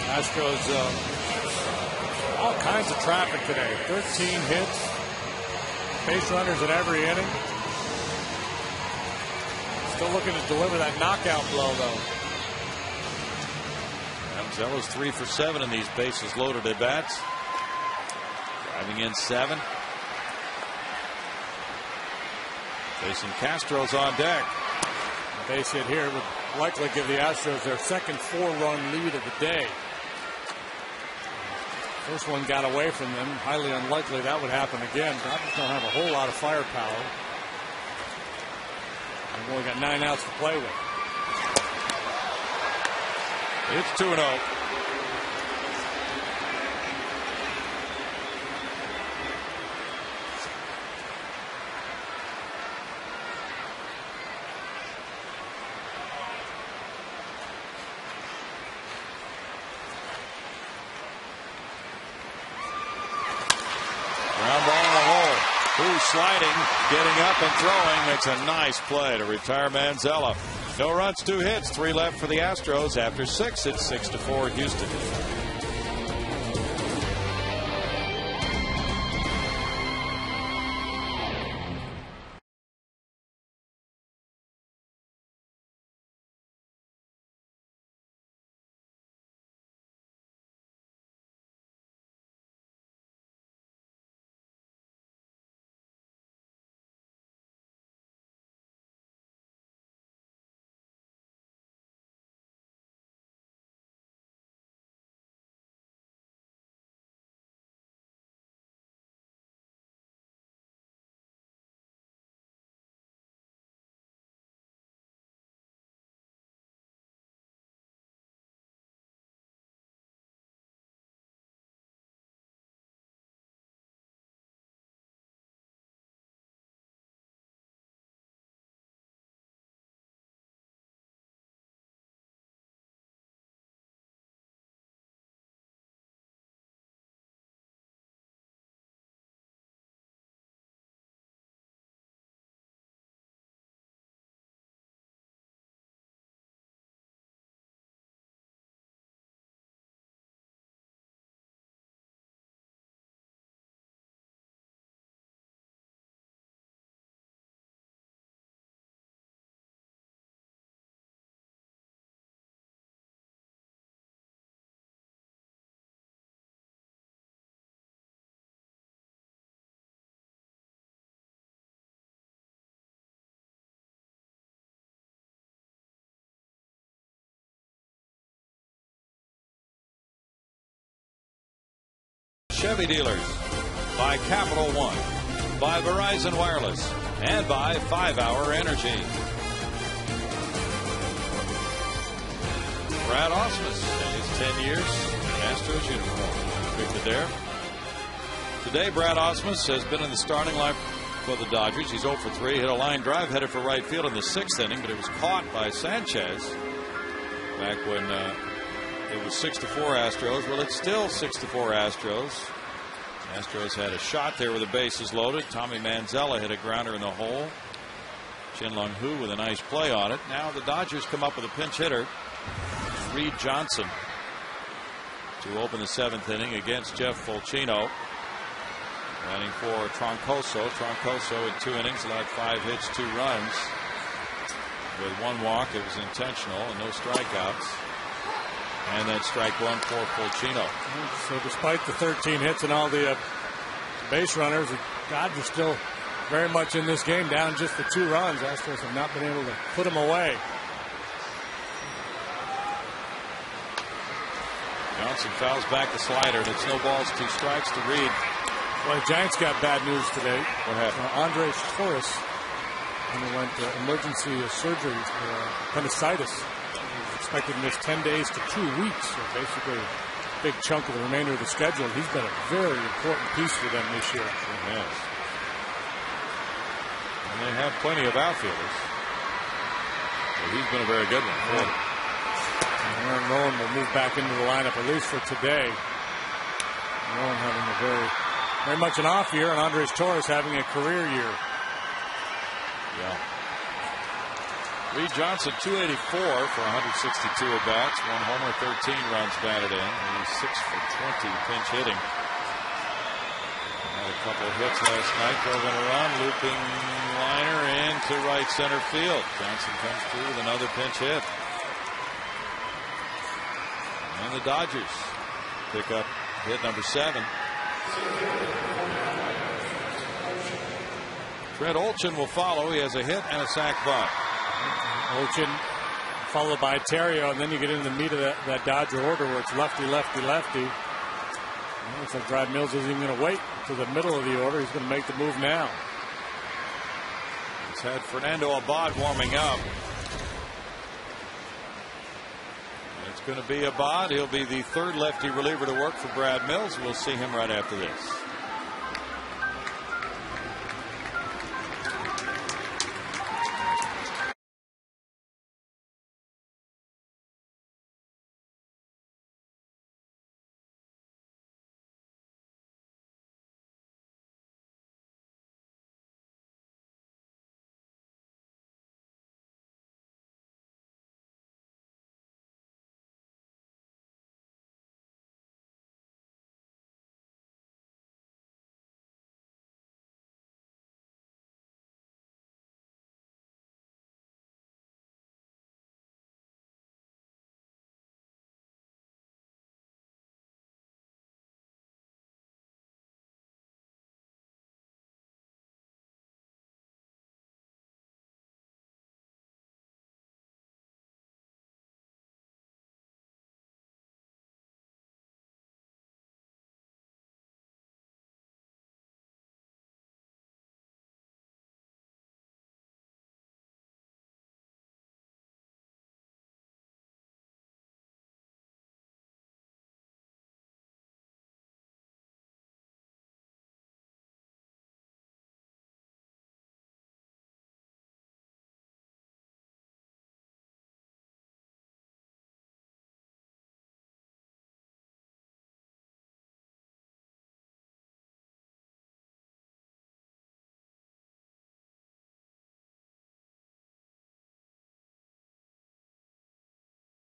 Astros, all kinds of traffic today. 13 hits, base runners at every inning. Still looking to deliver that knockout blow, though. Manzella's 3 for 7 in these bases loaded at bats. Driving in 7. Jason Castro's on deck. A base hit here would likely give the Astros their second 4-run lead of the day. First one got away from them. Highly unlikely that would happen again. Dodgers don't have a whole lot of firepower. They've only got 9 outs to play with. It's 2-0. Sliding, getting up and throwing, makes a nice play to retire Manzella. No runs, 2 hits, 3 left for the Astros. After 6, it's 6-4 Houston. Chevy dealers, by Capital One, by Verizon Wireless, and by 5-Hour Energy. Brad Ausmus and his 10 years in Astros uniform. Victor Dare. Today, Brad Ausmus has been in the starting line for the Dodgers. He's 0 for 3, hit a line drive, headed for right field in the 6th inning, but it was caught by Sanchez. back when it was 6-4 Astros. Well, it's still 6-4 Astros. Astros had a shot there with the bases loaded. Tommy Manzella hit a grounder in the hole. Chin-Lung Hu with a nice play on it. Now the Dodgers come up with a pinch hitter, Reed Johnson, to open the 7th inning against Jeff Fulchino. Running for Troncoso. Troncoso in 2 innings allowed 5 hits, 2 runs. With 1 walk, it was intentional, and no strikeouts. And then strike 1 for Fulchino. So despite the 13 hits and all the base runners, the Dodgers still very much in this game, down just the 2 runs. Astros have not been able to put them away. Johnson fouls back the slider, and it's no balls, 2 strikes to Reed. Well, the Giants got bad news today. What happened? Andres Torres underwent emergency surgery for appendicitis. He's expected to miss 10 days to 2 weeks. So basically a big chunk of the remainder of the schedule. He's been a very important piece for them this year. Yes. And they have plenty of outfielders. But he's been a very good one. Yeah. Aaron Nolan will move back into the lineup at least for today. Nolan having a very much an off year, and Andres Torres having a career year. Yeah. Reed Johnson, 284 for 162 at bats, 1 homer, 13 runs batted in. He's 6 for 20 pinch hitting. Had a couple of hits last night, drove in a run, looping liner into right center field. Johnson comes through with another pinch hit. And the Dodgers pick up hit number 7. Trent Olchin will follow. He has a hit and a sac bunt. Olchin followed by Terrio, and then you get into the meat of that Dodger order where it's lefty, lefty, lefty. Well, looks like Brad Mills isn't even going to wait to the middle of the order. He's going to make the move now. He's had Fernando Abad warming up. It's going to be Abad. He'll be the 3rd lefty reliever to work for Brad Mills. We'll see him right after this.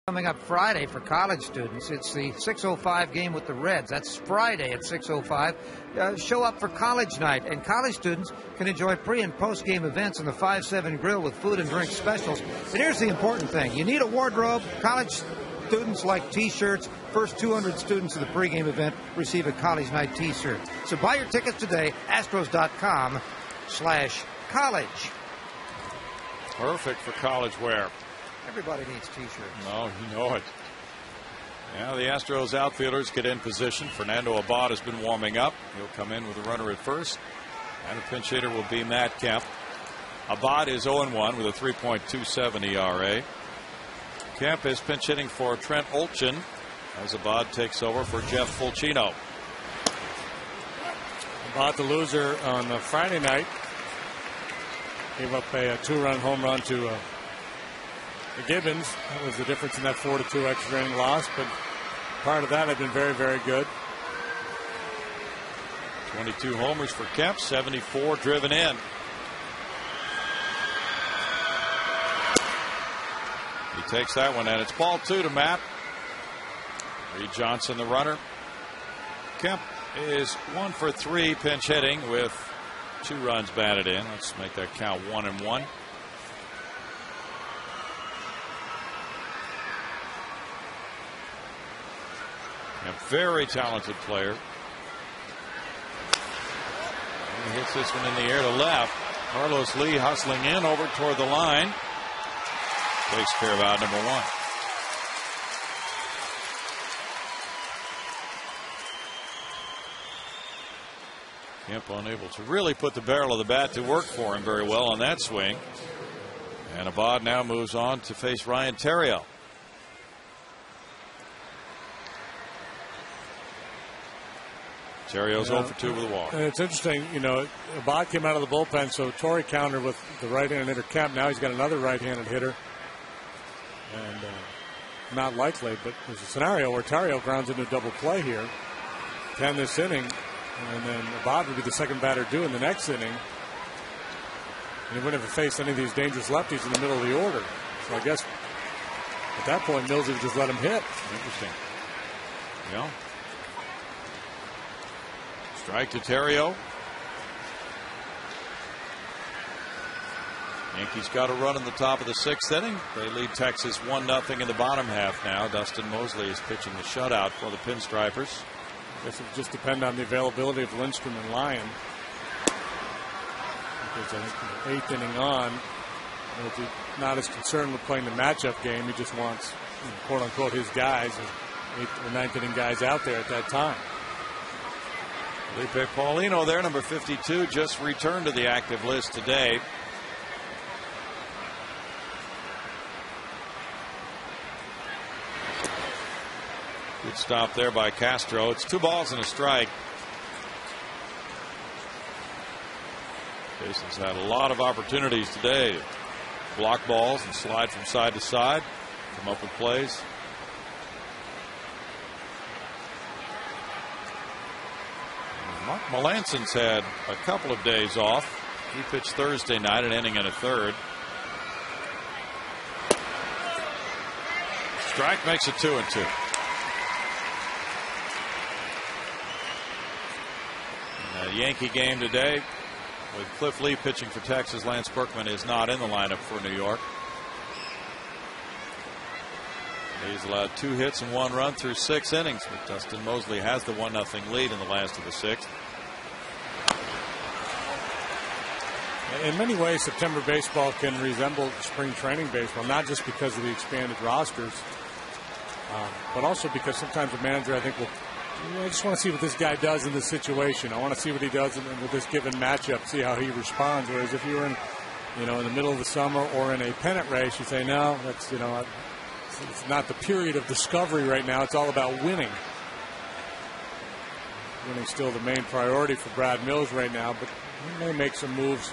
Coming up Friday for college students, it's the 6:05 game with the Reds. That's Friday at 6:05. Show up for college night, and college students can enjoy pre- and post-game events in the 5-7 Grill with food and drink specials. And here's the important thing. You need a wardrobe. College students like T-shirts. First 200 students of the pregame event receive a college night T-shirt. So buy your tickets today, Astros.com/college. Perfect for college wear. Everybody needs T-shirts. No, you know it. Now the Astros outfielders get in position. Fernando Abad has been warming up. He'll come in with a runner at first. And the pinch hitter will be Matt Kemp. Abad is 0-1 with a 3.27 ERA. Kemp is pinch hitting for Trent Olchin as Abad takes over for Jeff Fulchino. Abad, the loser on Friday night, gave up a 2-run home run to Gibbons. That was the difference in that 4-2 extra inning loss. But part of that had been very, very good. 22 homers for Kemp, 74 driven in. He takes that one, and it's ball 2 to Matt. Reed Johnson, the runner. Kemp is 1 for 3 pinch hitting with 2 runs batted in. Let's make that count 1-1. A very talented player. He hits this one in the air to left. Carlos Lee hustling in over toward the line. Takes care of out number 1. Kemp unable to really put the barrel of the bat to work for him very well on that swing. And Abad now moves on to face Ryan Theriot. Theriot's 0 for 2 with a walk. And it's interesting, you know, Abad came out of the bullpen, so Torrey countered with the right-handed hitter Kemp. Now he's got another right-handed hitter. And not likely, but there's a scenario where Theriot grounds into a double play here. 10 this inning, and then Abad would be the second batter due in the next inning. And he wouldn't have faced any of these dangerous lefties in the middle of the order. So I guess at that point, Mills would just let him hit. Interesting. Yeah. Strike to Theriot. Yankees got a run in the top of the 6th inning. They lead Texas 1-0 in the bottom half now. Dustin Mosley is pitching the shutout for the Pinstripers. I guess it would just depend on the availability of Lindstrom and Lyon. Because I think the 8th inning on, he's not as concerned with playing the matchup game. He just wants, you know, quote unquote, his guys, 8th or 9th inning guys out there at that time. Felipe Paulino there, number 52, just returned to the active list today. Good stop there by Castro. It's 2 balls and a strike. Jason's had a lot of opportunities today to block balls and slide from side to side, come up with plays. Mark Melanson's had a couple of days off. He pitched Thursday night, an inning and a third. Strike makes it 2-2. The Yankee game today with Cliff Lee pitching for Texas. Lance Berkman is not in the lineup for New York. He's allowed 2 hits and 1 run through 6 innings, but Dustin Mosley has the 1-0 lead in the last of the 6th. In many ways, September baseball can resemble spring training baseball, not just because of the expanded rosters, but also because sometimes a manager, I think, will, I just want to see what this guy does in this situation. I want to see what he does with this given matchup, see how he responds. Whereas if you were in, you know, in the middle of the summer or in a pennant race, you say, no, that's, you know, it's not the period of discovery right now. It's all about winning. Winning's still the main priority for Brad Mills right now, but he may make some moves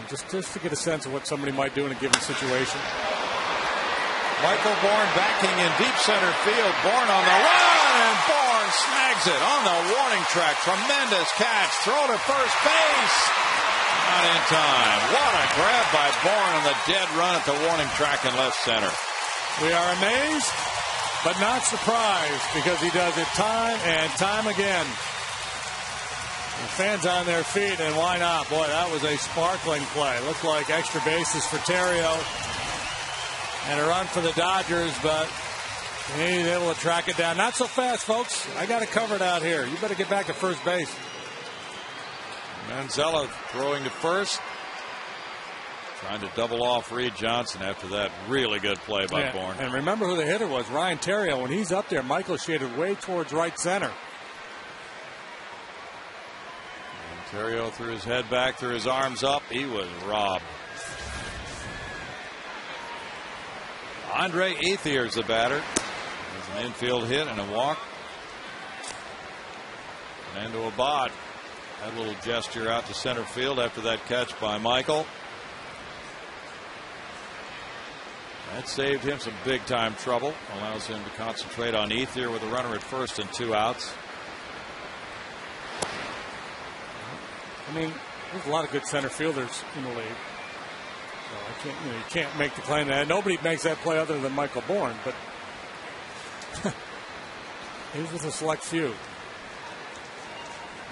just to get a sense of what somebody might do in a given situation. Michael Bourne backing in deep center field. Bourne on the run, and Bourne snags it on the warning track. Tremendous catch. Throw to first base. Not in time. What a grab by Bourne on the dead run at the warning track in left center. We are amazed, but not surprised, because he does it time and time again. The fans on their feet, and why not? Boy, that was a sparkling play. Looked like extra bases for Theriot and a run for the Dodgers, but he's able to track it down. Not so fast, folks. I got it covered out here. You better get back to first base. Manzella throwing to first. Trying to double off Reed Johnson after that really good play by Bourne. And remember who the hitter was, Ryan Theriot. When he's up there, Michael shaded way towards right center. Theriot threw his head back, threw his arms up. He was robbed. Andre Ethier's the batter. There's an infield hit and a walk. Fernando Abad had a little gesture out to center field after that catch by Michael. That saved him some big-time trouble. Allows him to concentrate on Ethier with a runner at first and 2 outs. I mean, there's a lot of good center fielders in the league. So you can't make the claim that nobody makes that play other than Michael Bourne, but he's with a select few.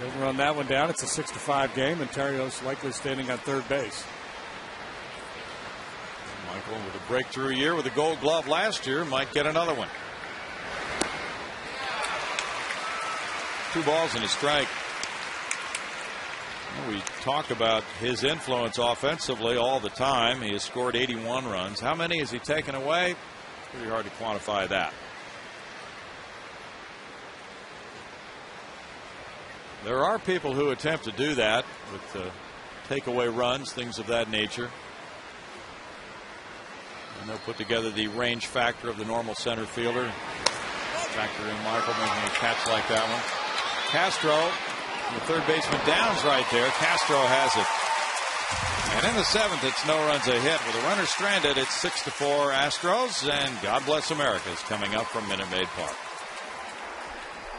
Doesn't run that one down. It's a 6-5 game, and Terrio's likely standing on third base. Michael with a breakthrough year with a Gold Glove last year might get another one. 2 balls and a strike. We talk about his influence offensively all the time. He has scored 81 runs. How many has he taken away? Pretty hard to quantify that. There are people who attempt to do that with takeaway runs, things of that nature. And they'll put together the range factor of the normal center fielder. Factor in Michael making a catch like that one. Castro, the third baseman, Downs right there. Castro has it. And in the 7th, it's no runs a hit. With a runner stranded, it's 6-4 Astros. And God Bless America is coming up from Minute Maid Park.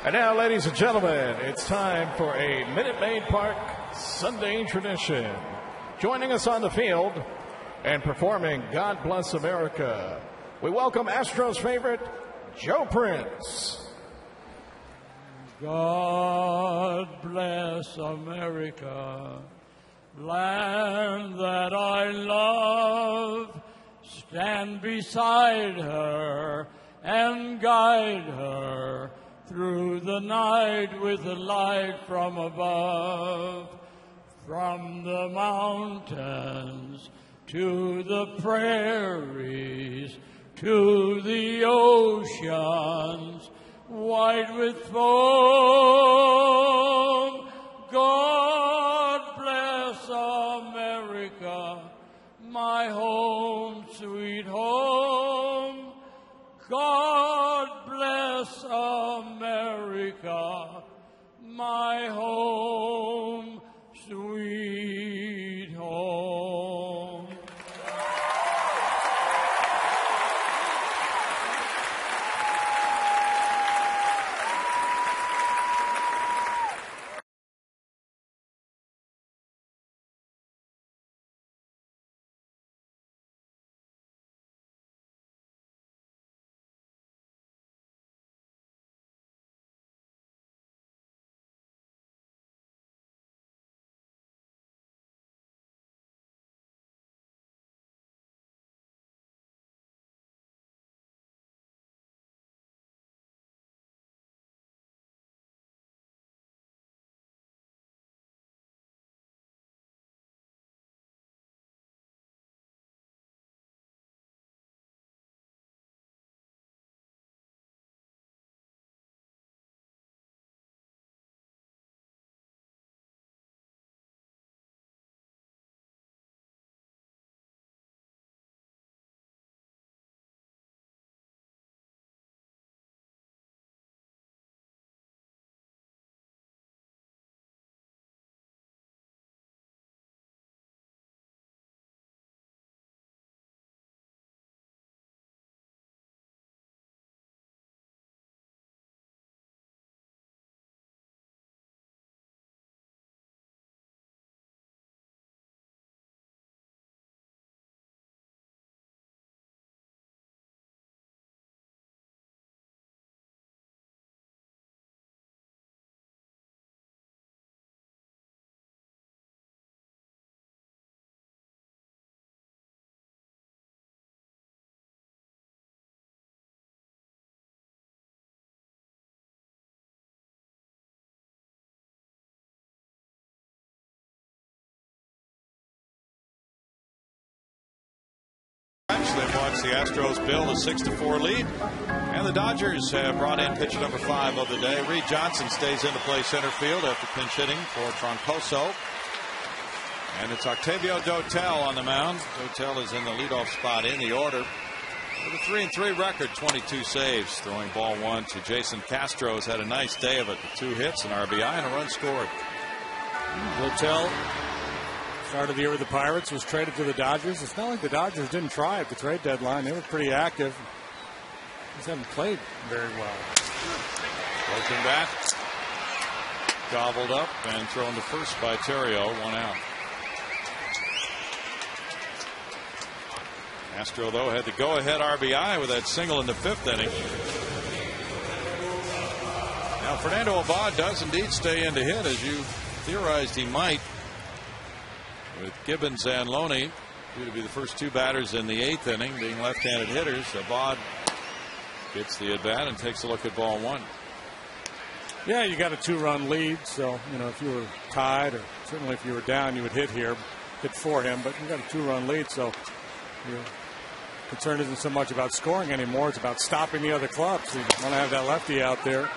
And now, ladies and gentlemen, it's time for a Minute Maid Park Sunday tradition. Joining us on the field and performing God Bless America, we welcome Astros favorite, Joe Prince. God bless America, land that I love. Stand beside her and guide her through the night with the light from above. From the mountains to the prairies to the oceans white with foam. God bless America, my home, sweet home. God bless America, my home, sweet home. They've watched the Astros build a 6-4 lead. And the Dodgers have brought in pitcher number 5 of the day. Reed Johnson stays in to play center field after pinch hitting for Troncoso. And it's Octavio Dotel on the mound. Dotel is in the leadoff spot in the order. With a 3-3 record, 22 saves. Throwing ball 1 to Jason Castro has had a nice day of it with 2 hits, an RBI, and a run scored. Dotel Start of the year with the Pirates, was traded to the Dodgers. It's not like the Dodgers didn't try at the trade deadline. They were pretty active. Just haven't played very well. Broken bat. Gobbled up and thrown to first by Terrio. 1 out. Astro, though, had the go-ahead RBI with that single in the 5th inning. Now, Fernando Abad does indeed stay in to hit, as you theorized he might, with Gibbons and Loney due to be the first 2 batters in the 8th inning being left-handed hitters. Abad gets the at-bat and takes a look at ball 1. Yeah, you got a 2-run lead, so, you know, if you were tied, or certainly if you were down, you would hit for him, but you got a 2-run lead, so your concern isn't so much about scoring anymore, it's about stopping the other clubs. So you want to have that lefty out there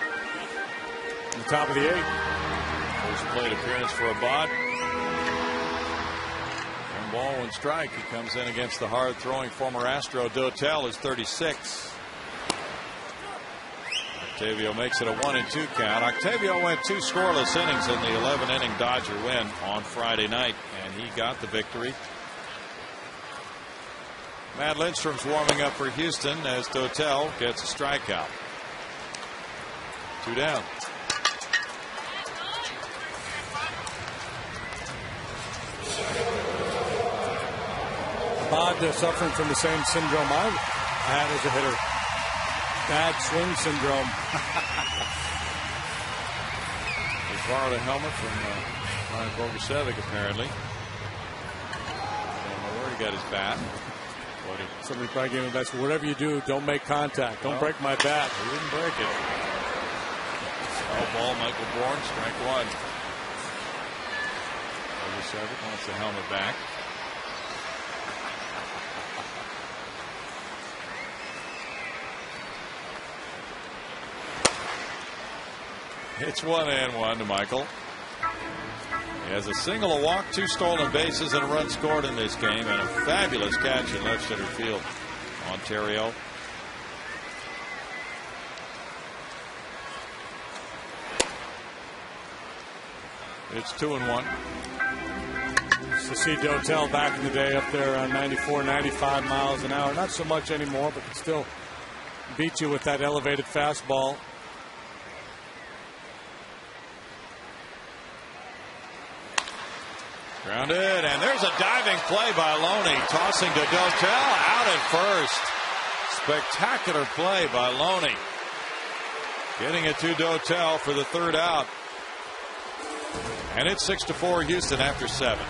in the top of the 8th. First plate appearance for Abad. 1 ball, 1 strike. He comes in against the hard-throwing former Astro. Dotel is 36. Octavio makes it a 1-2 count. Octavio went 2 scoreless innings in the 11-inning Dodger win on Friday night, and he got the victory. Matt Lindstrom's warming up for Houston as Dotel gets a strikeout. 2 down. Abad suffering from the same syndrome I had as a hitter. Bad swing syndrome. He borrowed a helmet from Ryan Bogusevic, apparently. Don't know where he got his bat. Somebody probably gave him a bat. Whatever you do, don't make contact. Don't break my bat. He didn't break it. Foul ball, Michael Bourne, strike 1. Bogusevic wants the helmet back. It's 1-1 to Michael. He has a single, a walk, 2 stolen bases, and a run scored in this game, and a fabulous catch in left center field. Ontario. It's 2-1. Used to see Dotel back in the day up there around 94, 95 miles an hour. Not so much anymore, but can still beat you with that elevated fastball. Grounded, and there's a diving play by Loney, tossing to Dotel, out at first. Spectacular play by Loney. Getting it to Dotel for the 3rd out. And it's 6-4 Houston after 7.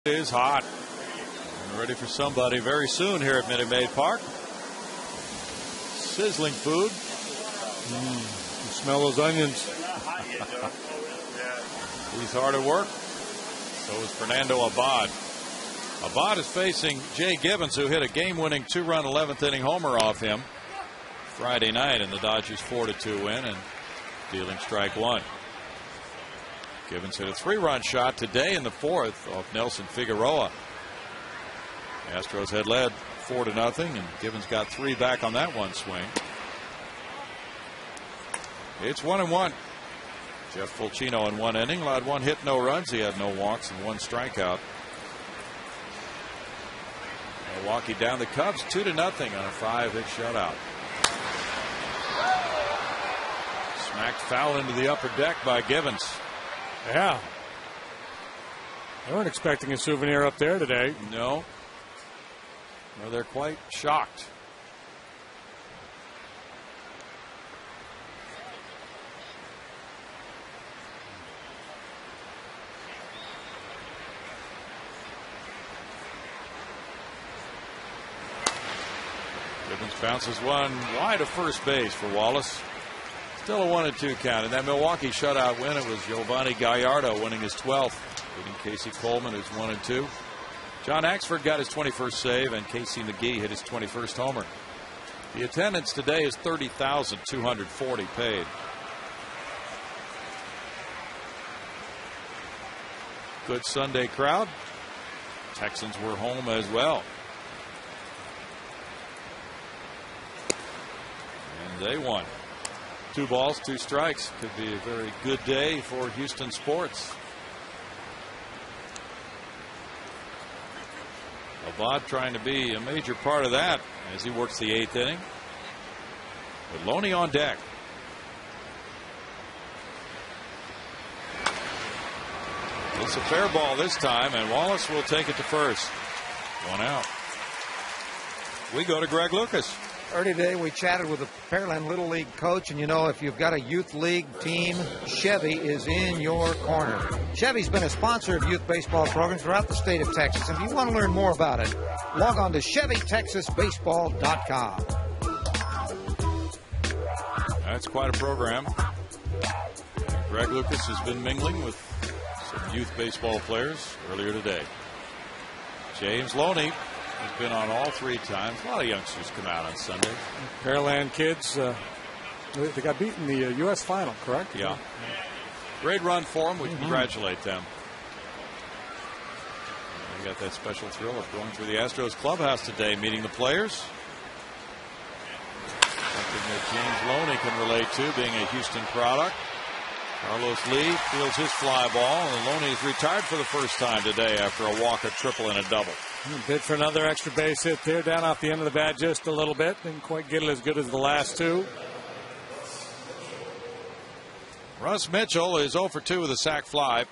It is hot. And ready for somebody very soon here at Minute Maid Park. sizzling food. You smell those onions. He's hard at work. So is Fernando Abad. Abad is facing Jay Gibbons, who hit a game-winning 2-run 11th inning homer off him Friday night in the Dodgers 4-2 win and dealing strike one. Gibbons hit a 3-run shot today in the 4th off Nelson Figueroa. The Astros had led 4-0, and Gibbons got 3 back on that one swing. It's 1-1. Jeff Fulcino in 1 inning allowed 1 hit, no runs. He had no walks and 1 strikeout. Milwaukee down the Cubs 2-0 on a 5-hit shutout. Smacked foul into the upper deck by Gibbons. Yeah. They weren't expecting a souvenir up there today. No. No, they're quite shocked. Gibbons bounces one wide of first base for Wallace. Still a 1-2 count. In that Milwaukee shutout win, it was Giovanni Gallardo winning his 12th, beating Casey Coleman, who's 1-2. John Axford got his 21st save, and Casey McGee hit his 21st homer. The attendance today is 30,240 paid. Good Sunday crowd. Texans were home as well. And they won. 2 balls, 2 strikes. Could be a very good day for Houston sports. Abad trying to be a major part of that as he works the 8th inning. With Loney on deck. It's a fair ball this time, and Wallace will take it to first. 1 out. We go to Greg Lucas. Early today, we chatted with a Pearland Little League coach, and you know, if you've got a youth league team, Chevy is in your corner. Chevy's been a sponsor of youth baseball programs throughout the state of Texas. And if you want to learn more about it, log on to ChevyTexasBaseball.com. That's quite a program. Greg Lucas has been mingling with some youth baseball players earlier today. James Loney has been on all 3 times. A lot of youngsters come out on Sunday. Pearland kids, they got beat in the U.S. final, correct? Yeah. Great run for them. We congratulate them. They got that special thrill of going through the Astros clubhouse today, meeting the players. Something that James Loney can relate to, being a Houston product. Carlos Lee fields his fly ball, and Loney is retired for the first time today after a walk, a triple, and a double. Bid for another extra base hit there, down off the end of the bat just a little bit. Didn't quite get it as good as the last 2. Russ Mitchell is 0 for 2 with a sac fly.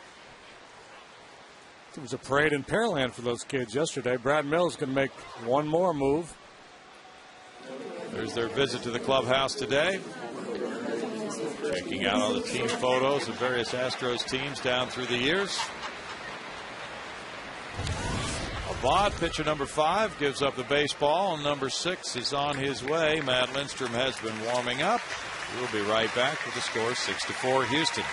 It was a parade in Pearland for those kids yesterday. Brad Mills can make one more move. There's their visit to the clubhouse today. Checking out all the team photos of various Astros teams down through the years. Abad, pitcher number 5, gives up the baseball, and number 6 is on his way. Matt Lindstrom has been warming up. We'll be right back with the score 6-4 Houston.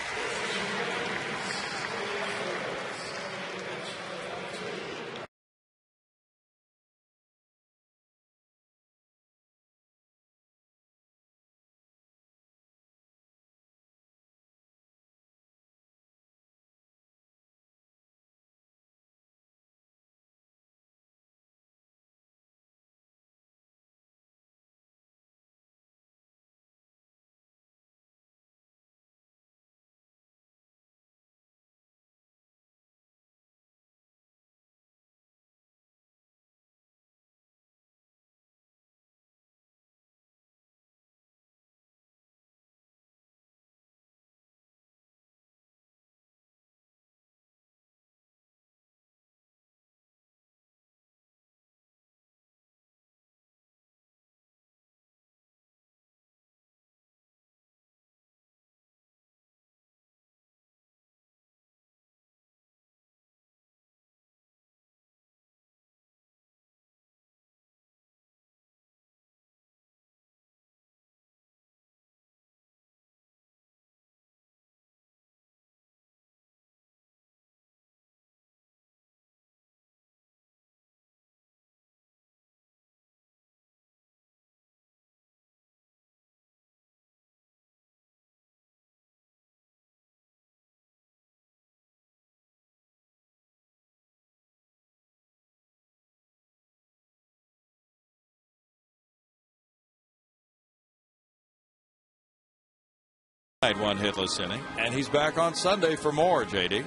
one hitless inning, and he's back on Sunday for more, JD.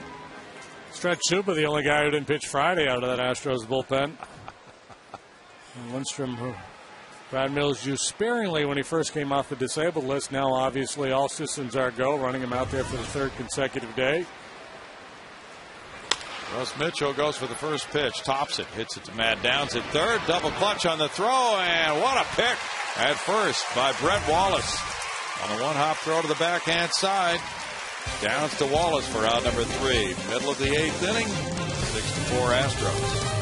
Stretch Suba, the only guy who didn't pitch Friday out of that Astros bullpen. And Lindstrom, who Brad Mills used sparingly when he first came off the disabled list. Now, obviously, all systems are go, running him out there for the third consecutive day. Russ Mitchell goes for the first pitch, tops it, hits it to Matt Downs at third, double clutch on the throw, and what a pick at first by Brett Wallace. On a one-hop throw to the backhand side. Downs to Wallace for out number 3. Middle of the 8th inning, 6-4 Astros.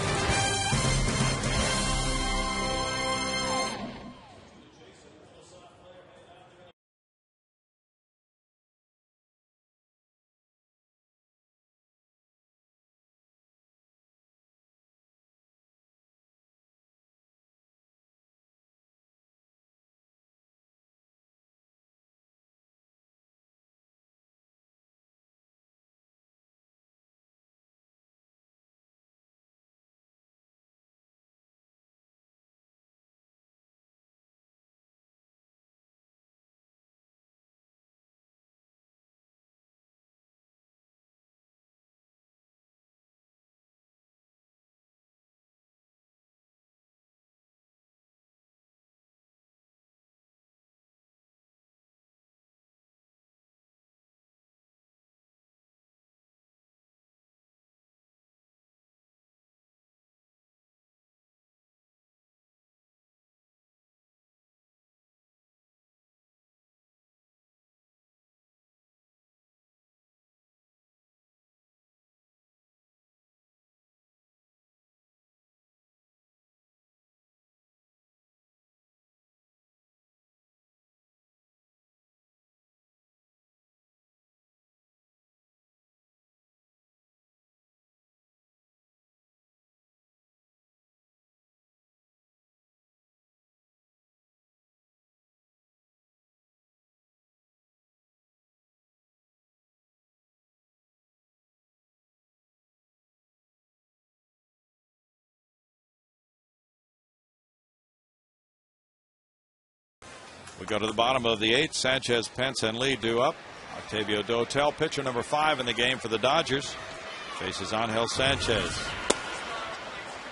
We go to the bottom of the 8th. Sanchez, Pence, and Lee due up. Octavio Dotel, pitcher number 5 in the game for the Dodgers, faces Angel Sanchez.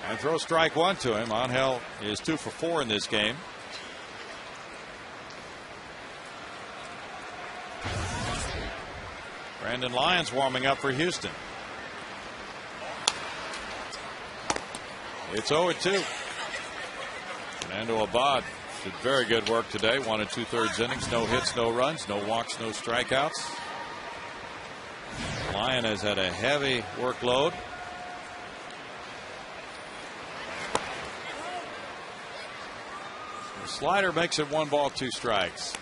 And throw strike 1 to him. Angel is 2 for 4 in this game. Brandon Lyons warming up for Houston. It's 0-2. Fernando Abad did very good work today. 1 2/3 innings. No hits, no runs, no walks, no strikeouts. Lyon has had a heavy workload. The slider makes it 1 ball, 2 strikes.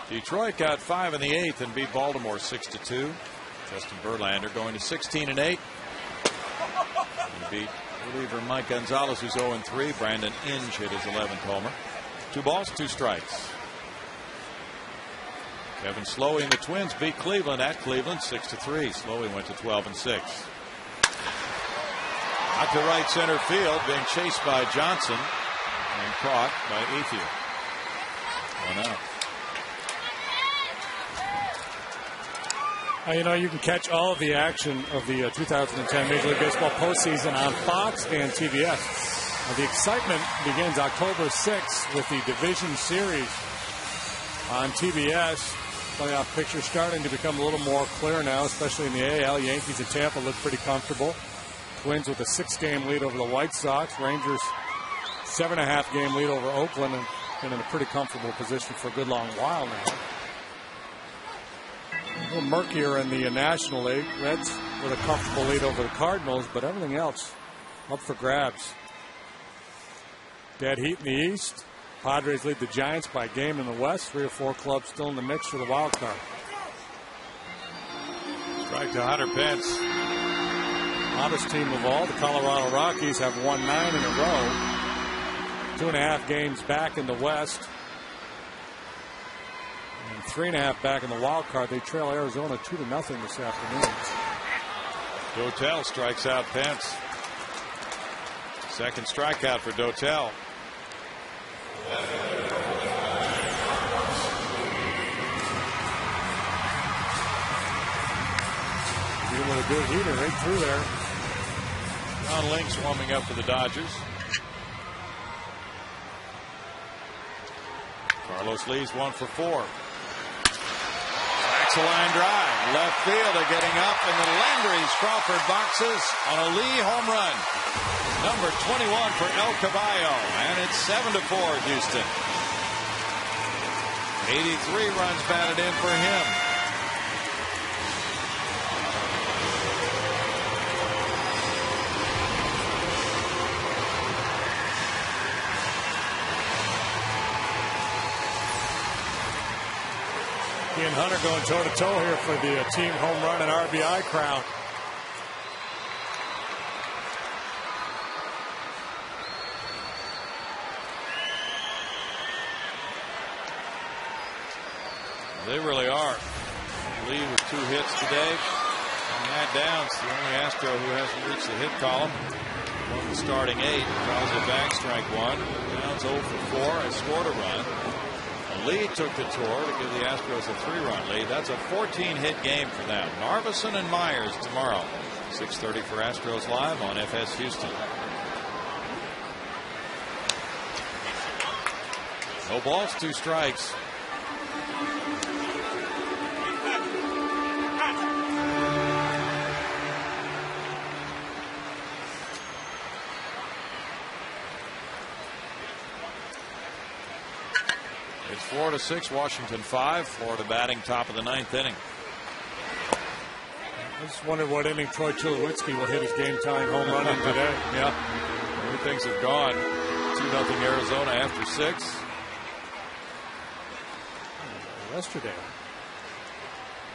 Detroit got 5 in the 8th and beat Baltimore 6-2. Justin Verlander going to 16-8. He beat reliever Mike Gonzalez, who's 0-3. Brandon Inge hit his 11th homer. 2 balls, 2 strikes. Kevin Slowey and the Twins beat Cleveland at Cleveland 6-3. Slowey went to 12-6. Out to right center field, being chased by Johnson and caught by Ethier. 1 out. You know, you can catch all of the action of the 2010 Major League Baseball postseason on Fox and TBS. The excitement begins October 6th with the Division Series on TBS. Playoff picture starting to become a little more clear now, especially in the AL. Yankees and Tampa look pretty comfortable. Twins with a 6-game lead over the White Sox. Rangers 7.5-game lead over Oakland, and been in a pretty comfortable position for a good long while now. A little murkier in the National League. Reds with a comfortable lead over the Cardinals, but everything else up for grabs. Dead heat in the East. Padres lead the Giants by a game in the West. 3 or 4 clubs still in the mix for the wild card. Strike to Hunter Pence. Hottest team of all, the Colorado Rockies, have won 9 in a row. 2.5 games back in the West. And 3.5 back in the wild card. They trail Arizona 2-0 this afternoon. Dotel strikes out Pence. Second strikeout for Dotel. able to do a heater right through there. John Link's warming up for the Dodgers. Carlos Lee's 1 for 4. Backs a line drive. Left fielder getting up in the Landry's Crawford boxes on a Lee home run. Number 21 for El Caballo. And it's 7-4 Houston. 83 runs batted in for him. He and Hunter going toe-to-toe here for the team home run and RBI crown. They really are. Lee with 2 hits today. And Matt Downs, the only Astro who hasn't reached the hit column. Won the starting 8. Fouls it back, strike 1. Downs 0 for 4 and scored a run. Lee took the tour to give the Astros a 3-run lead. That's a 14-hit game for them. Narveson and Myers tomorrow. 6:30 for Astros Live on FS Houston. No balls, 2 strikes. It's 4-6, Washington 5. Florida batting top of the 9th inning. I just wondered what inning Troy Tulowitzki will hit his game-tying home run in today. Yeah, many things have gone. 2-0 Arizona after 6. Yesterday,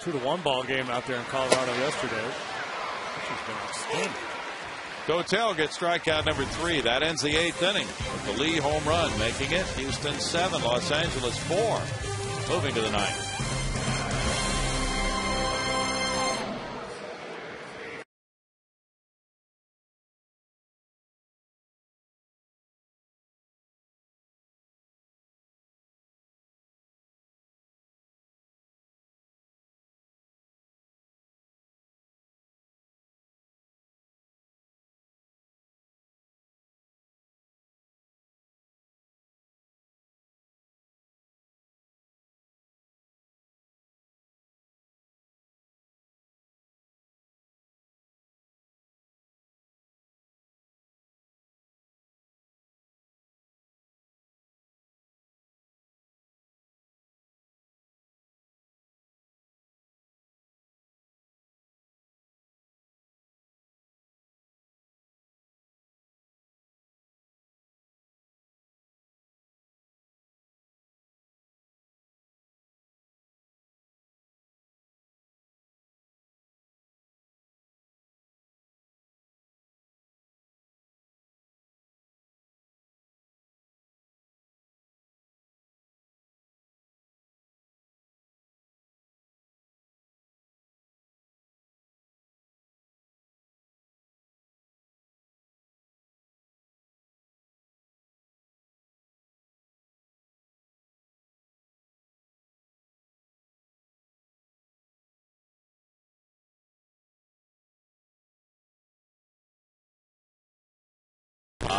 2-1 ball game out there in Colorado yesterday. Which has been outstanding. Cotel gets strikeout number 3. That ends the 8th inning. With the Lee home run making it Houston 7, Los Angeles 4. Moving to the 9th.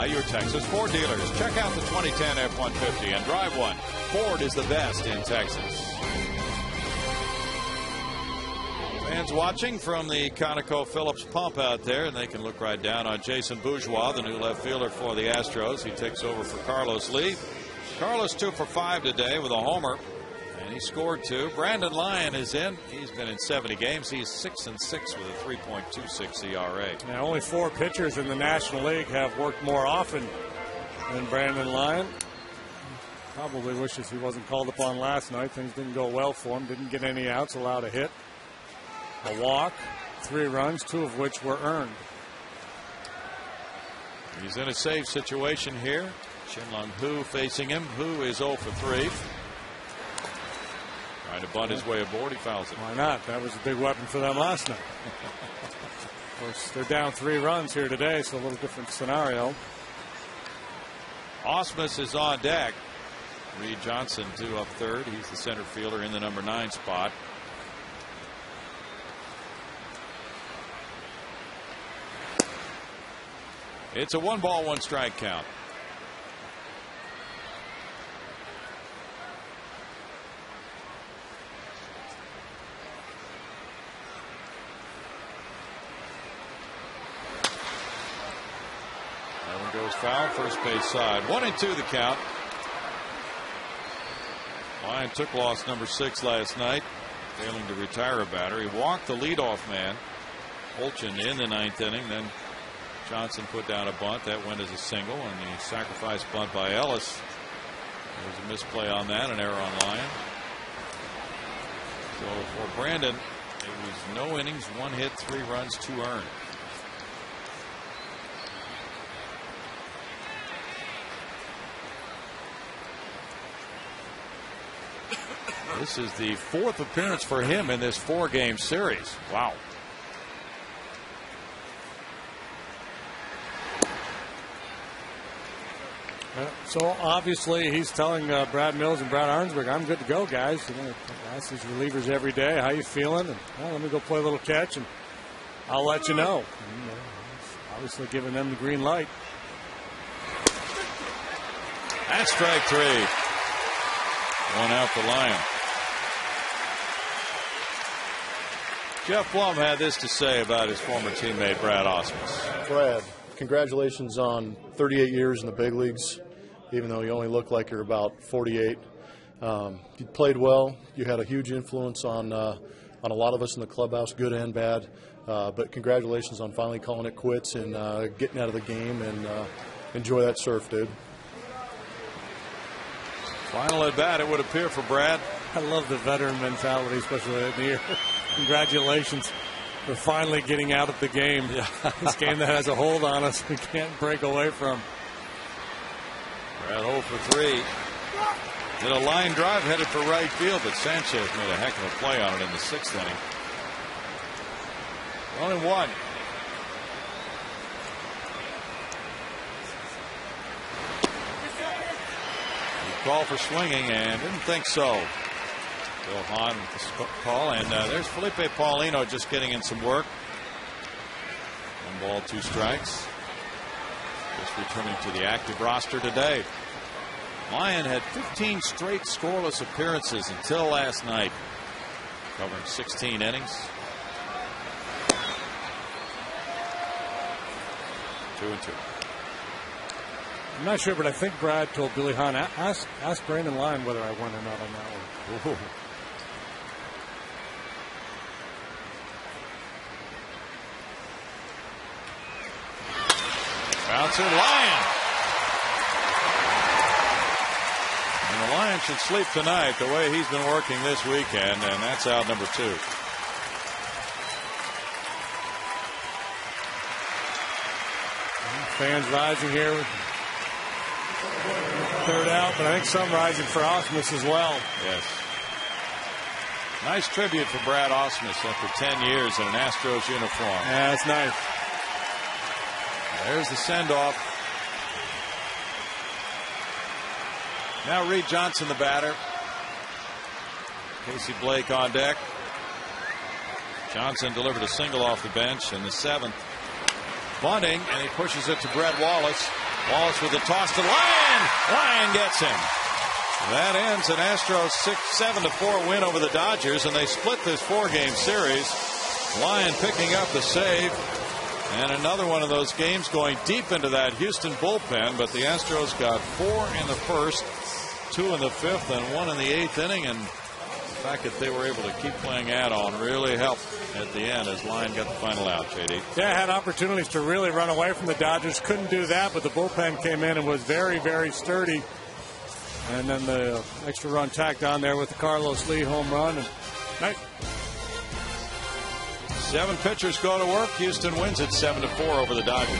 Your Texas Ford dealers. Check out the 2010 F-150 and drive one. Ford is the best in Texas. Fans watching from the ConocoPhillips pump out there, and they can look right down on Jason Bourgeois, the new left fielder for the Astros. He takes over for Carlos Lee. Carlos 2 for 5 today with a homer, and he scored 2. Brandon Lyon is in. He's been in 70 games. He's 6-6 with a 3.26 ERA. Now, only 4 pitchers in the National League have worked more often than Brandon Lyon. Probably wishes he wasn't called upon last night. Things didn't go well for him. Didn't get any outs, allowed a hit, a walk, 3 runs, 2 of which were earned. He's in a save situation here. Shin-Lung Hu facing him. Hu is 0 for 3. Trying to bunt his way aboard. He fouls it. Why not? That was a big weapon for them last night. Of course, they're down 3 runs here today, so a little different scenario. Ausmus is on deck. Reed Johnson due up third. He's the center fielder in the number 9 spot. It's a 1-ball, 1-strike count. That one goes foul, first base side. 1-2 the count. Lyon took loss number 6 last night, failing to retire a batter. He walked the leadoff man, Holchin, in the 9th inning. Then Johnson put down a bunt that went as a single, and the sacrifice bunt by Ellis. There was a misplay on that, an error on Lyon. So for Brandon, it was no innings, 1 hit, 3 runs, 2 earned. This is the 4th appearance for him in this 4-game series. Wow. So obviously he's telling Brad Mills and Brad Arnsberg, I'm good to go, guys. You know, I ask these relievers every day, how you feeling? And, well, let me go play a little catch, and I'll let you know. And, obviously giving them the green light. That's strike 3. 1 out for Lyon. Jeff Blum had this to say about his former teammate Brad Ausmus. Brad, congratulations on 38 years in the big leagues, even though you only look like you're about 48. You played well. You had a huge influence on a lot of us in the clubhouse, good and bad. But congratulations on finally calling it quits and getting out of the game, and enjoy that surf, dude. Final at bat, it would appear, for Brad. I love the veteran mentality, especially in the year. Congratulations for finally getting out of the game. Yeah. This game that has a hold on us, we can't break away from. Brad 0 for 3. Did a line drive headed for right field, but Sanchez made a heck of a play on it in the 6th inning. 1-1. Call for swinging, and didn't think so. Bill Hahn with the call, and there's Felipe Paulino just getting in some work. 1 ball, 2 strikes. Just returning to the active roster today. Lyon had 15 straight scoreless appearances until last night, covering 16 innings. 2-2. I'm not sure, but I think Brad told Billy Hahn, ask Brandon Lyon whether I won or not on that one. Ooh. Bouncer, Lyon. And the Lions should sleep tonight the way he's been working this weekend, and that's out number 2. Fans rising here. 3rd out, but I think some rising for Ausmus as well. Yes. Nice tribute for Brad Ausmus after 10 years in an Astros uniform. Yeah, that's nice. There's the send-off. Now Reed Johnson, the batter. Casey Blake on deck. Johnson delivered a single off the bench in the 7th. Bunting, and he pushes it to Brett Wallace. Wallace with a toss to Lyon. Lyon gets him. That ends an Astros 7-4 win over the Dodgers, and they split this 4-game series. Lyon picking up the save, and another one of those games going deep into that Houston bullpen. But the Astros got 4 in the 1st, 2 in the 5th, and 1 in the 8th inning. And the fact that they were able to keep playing add-on really helped at the end as Lyon got the final out, JD. Yeah, had opportunities to really run away from the Dodgers. Couldn't do that, but the bullpen came in and was very, very sturdy. And then the extra run tacked on there with the Carlos Lee home run. And nice. 7 pitchers go to work. Houston wins it 7-4 over the Dodgers.